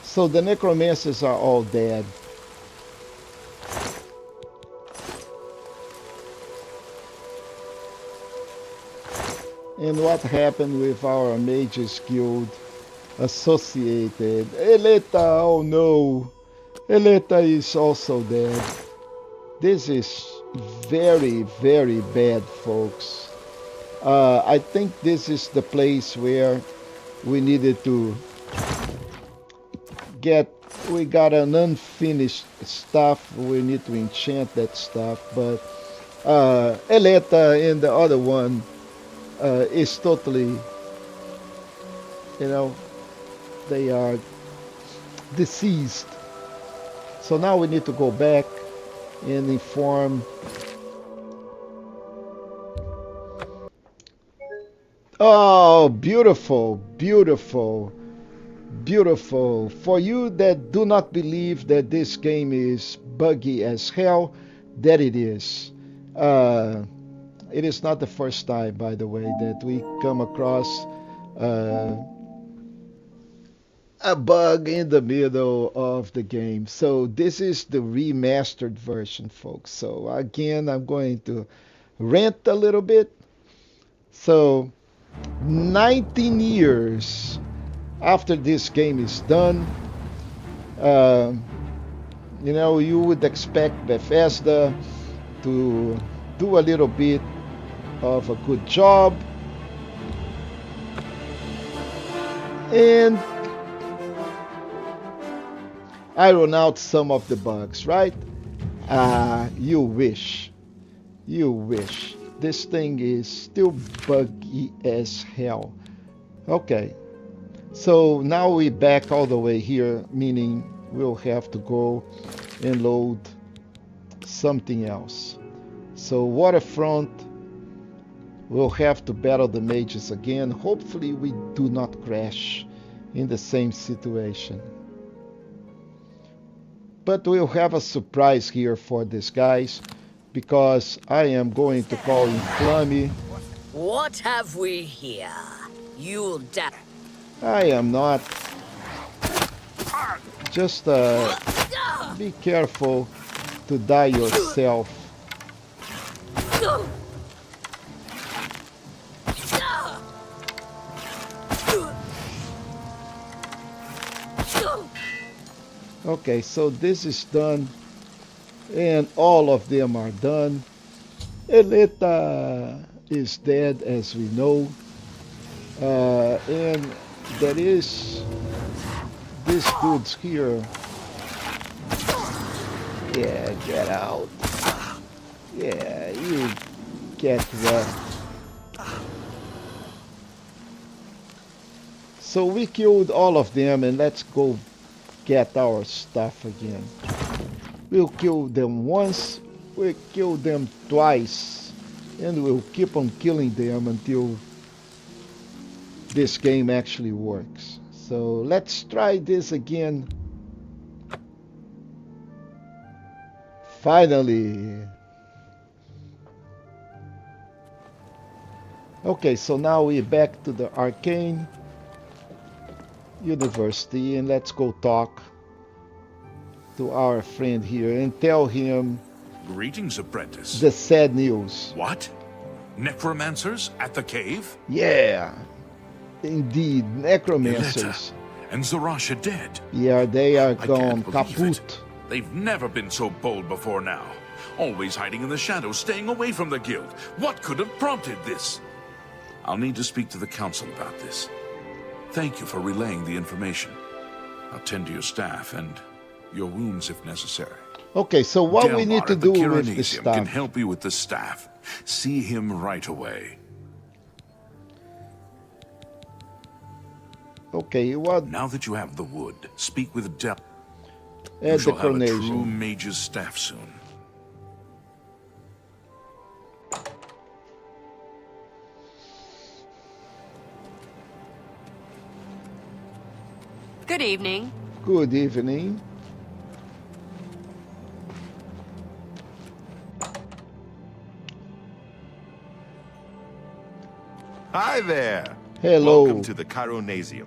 So the necromancers are all dead. And what happened with our Mages Guild associated? Eleta, oh no! Eleta is also dead. This is very, very bad, folks. I think this is the place where we needed to we got an unfinished stuff. We need to enchant that stuff, but Eleta and the other one is totally, they are deceased. So now we need to go back and inform. Oh, beautiful, beautiful, beautiful. For you that do not believe that this game is buggy as hell, that it is. It is not the first time, by the way, that we come across a bug in the middle of the game. So this is the remastered version, folks. So again, I'm going to rant a little bit. So 19 years after this game is done, you would expect Bethesda to do a little bit of a good job, and iron out some of the bugs, right? You wish. This thing is still buggy as hell. Okay, so now we're back all the way here, meaning we'll have to go and load something else. So Waterfront, we'll have to battle the mages again. Hopefully we do not crash in the same situation. But we'll have a surprise here for these guys, because I am going to call in Flammy. What have we here? You'll dance. I am not. Just be careful to die yourself. Okay, so this is done, and all of them are done. Eleta is dead, as we know, and there is these dudes here. Yeah, get out. Yeah, you get wrecked. So we killed all of them, and let's go get our stuff again. We'll kill them once, we'll kill them twice, and we'll keep on killing them until this game actually works. So let's try this again. Finally. Okay, so now we're back to the Arcane. University, and let's go talk to our friend here and tell him Greetings, apprentice. the sad news. What? Necromancers at the cave? Yeah, indeed, necromancers. Yeleta and Zarasha dead. Yeah, they are I gone can't believe kaput. it. They've never been so bold before now. Always hiding in the shadows, staying away from the guild. What could have prompted this? I'll need to speak to the council about this. Thank you for relaying the information. I'll tend to your staff and your wounds if necessary. Okay, so what we need Delmar to at do the with this Cyrodiil stuff? can help you with the staff. See him right away. Okay, what? Now that you have the wood, speak with Del. Add You the shall have a true carnation. mage's staff soon. Good evening. Good evening. Hi there. Hello. Welcome to the Chironasium.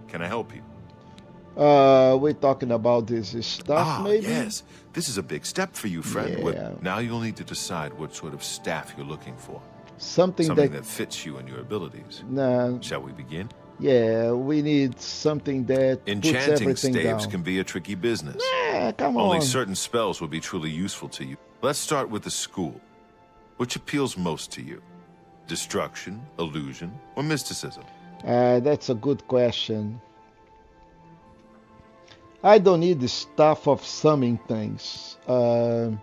Can I help you? We're talking about this stuff, maybe? Yes. This is a big step for you, friend. Well, Yeah. now you'll need to decide what sort of staff you're looking for. Something that fits you and your abilities. Nah, Shall we begin? yeah, we need something that puts Enchanting everything staves down. can be a tricky business. Yeah, come Only on. certain spells will be truly useful to you. Let's start with the school. Which appeals most to you? Destruction, illusion, or mysticism? That's a good question. I don't need the stuff of summing things. And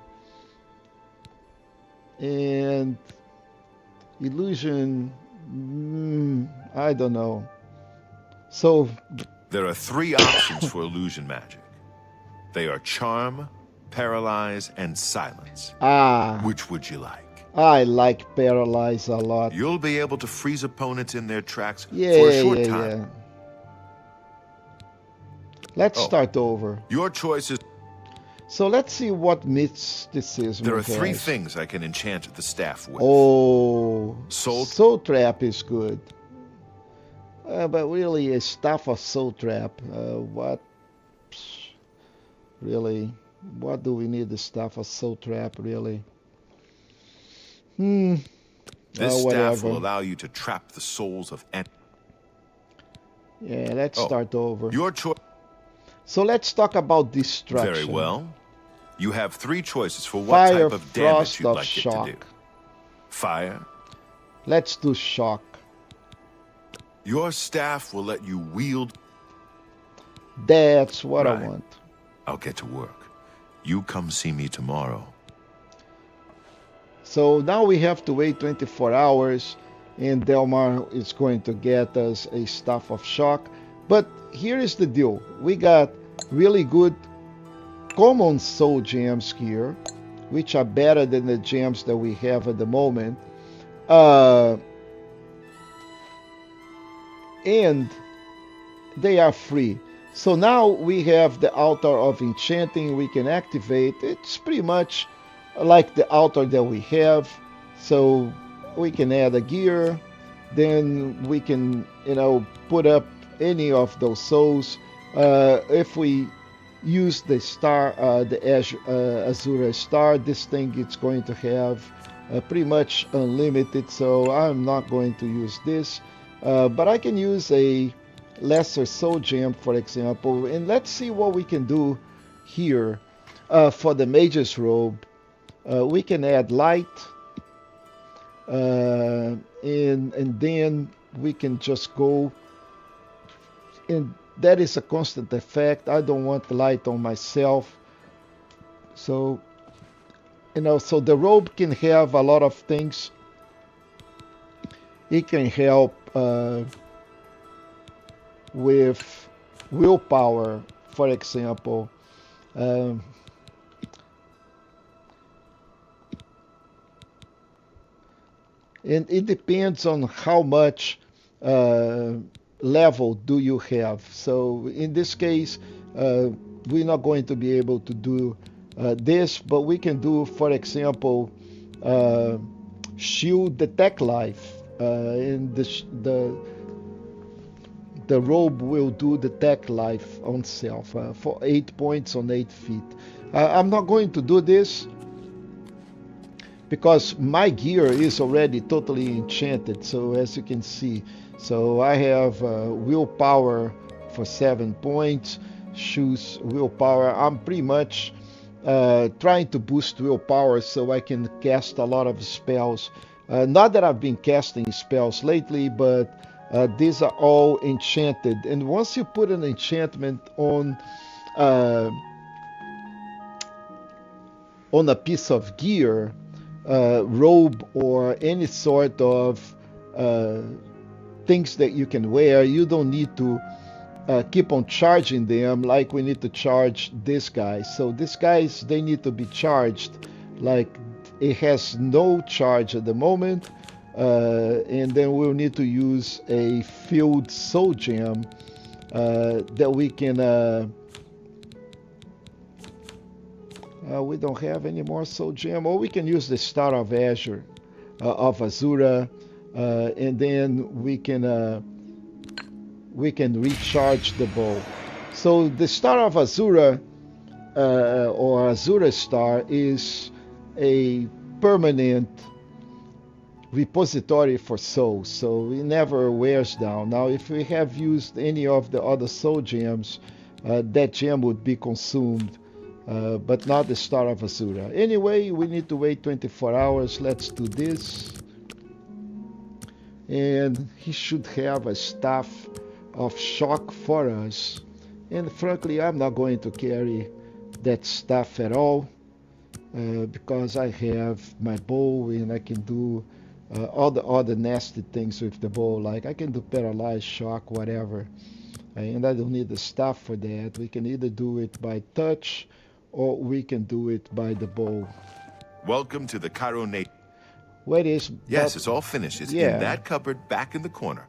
illusion, I don't know. So, There are 3 options for illusion magic. They are charm, paralyze, and silence. Which would you like? I like paralyze a lot. You'll be able to freeze opponents in their tracks Yeah, for a short yeah, time. yeah. Let's start over. Your choice is... So let's see what mysticism There are it 3 has. things I can enchant the staff with. Oh, Soul Trap is good. But really, a staff of Soul Trap. What? Really? What do we need the staff of Soul Trap, really? This staff whatever. will allow you to trap the souls of Yeah, let's start over. Your choice. So let's talk about destruction. Very well. You have 3 choices for what Fire, type of damage frost, you'd or like shock. it to do. Fire. Let's do shock. Your staff will let you wield... That's what Right. I want. I'll get to work. You come see me tomorrow. So now we have to wait 24 hours, and Delmar is going to get us a staff of shock. But here is the deal. We got really good common soul gems here, which are better than the gems that we have at the moment. And they are free. So now we have the altar of enchanting we can activate. It's pretty much like the altar that we have. So we can add a gear, then we can, put up any of those souls. If we use the star, the Azura star, this thing it's going to have pretty much unlimited. So I'm not going to use this, but I can use a lesser soul gem, for example, and let's see what we can do here. For the mage's robe, we can add light, and then we can just go, and that is a constant effect. I don't want the light on myself, so so the robe can have a lot of things. It can help with willpower, for example. And it depends on how much level do you have. So in this case, we're not going to be able to do this, but we can do, for example, shield detect life. And the robe will do detect life on self for 8 points on 8 feet. I'm not going to do this because my gear is already totally enchanted, so as you can see. So I have willpower for 7 points, shoes, willpower. I'm pretty much trying to boost willpower so I can cast a lot of spells. Not that I've been casting spells lately, but these are all enchanted. And once you put an enchantment on a piece of gear, robe, or any sort of things that you can wear, you don't need to keep on charging them like we need to charge this guy. So these guys, they need to be charged. Like, it has no charge at the moment, and then we'll need to use a filled soul gem that we can we don't have any more soul gem, or we can use the Star of Azure of Azura, and then we can recharge the bow. So the Star of Azura or Azura Star is a permanent repository for souls, so it never wears down. Now, if we have used any of the other soul gems, that gem would be consumed, but not the Star of Azura. Anyway, we need to wait 24 hours. Let's do this. And he should have a staff of shock for us. And frankly, I'm not going to carry that staff at all, because I have my bow and I can do all the other nasty things with the bow. Like, I can do paralyze, shock, whatever. And I don't need the staff for that. We can either do it by touch, or we can do it by the bow. Welcome to the Cairo Nate. Where is... Yes, it's all finished. It's in that cupboard back in the corner.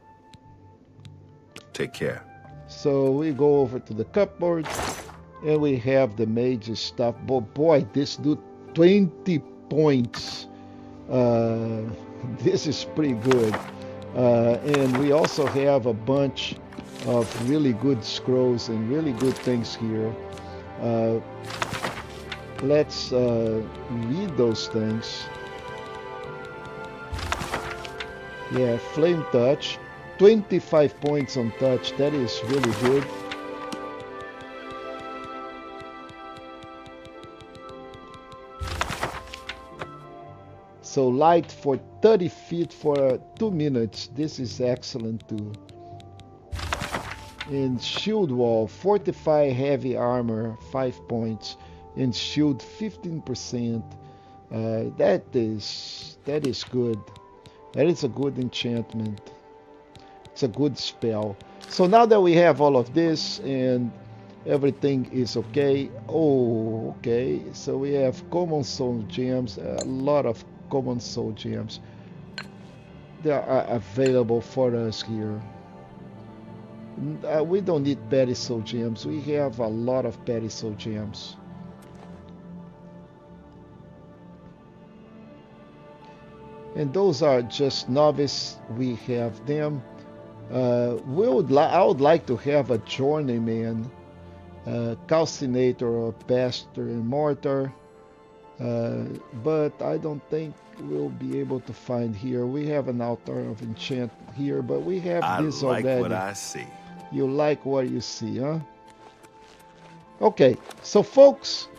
Take care. So we go over to the cupboard, and we have the Mage's stuff. But boy, this do 20 points. This is pretty good. And we also have a bunch of really good scrolls and really good things here. Let's read those things. Yeah, Flame Touch. 25 points on touch. That is really good. So light for 30 feet for 2 minutes. This is excellent too. And shield wall, fortify heavy armor, 5 points. And shield 15%. That is good. That is a good enchantment. It's a good spell. So now that we have all of this and everything is okay. Oh, okay. So we have common soul gems, a lot of common soul gems. They are available for us here. We don't need petty soul gems. We have a lot of petty soul gems. And those are just novice. We have them. I would like to have a journeyman, calcinator or pastor and mortar, but I don't think we'll be able to find here. We have an altar of enchant here, but we have this already. I like what I see. You like what you see, huh? Okay, so folks,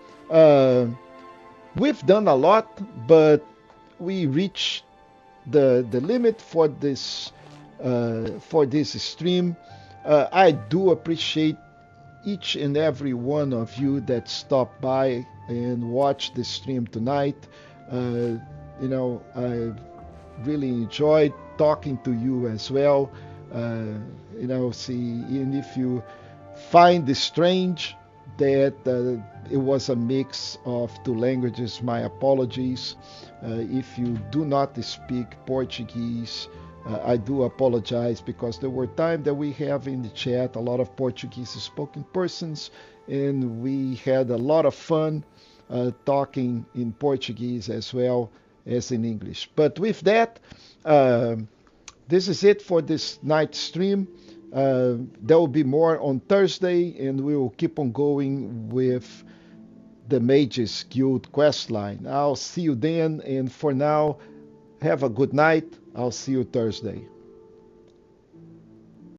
we've done a lot, but we reached the limit for this stream. I do appreciate each and every one of you that stopped by and watched the stream tonight. You know, I really enjoyed talking to you as well. You know, and if you find it strange that it was a mix of 2 languages, my apologies. If you do not speak Portuguese, I do apologize, because there were times that we have in the chat a lot of Portuguese spoken persons, and we had a lot of fun talking in Portuguese as well as in English. But with that, this is it for this night stream. There will be more on Thursday, and we will keep on going with the Mage's Guild questline. I'll see you then, and for now, have a good night. I'll see you Thursday.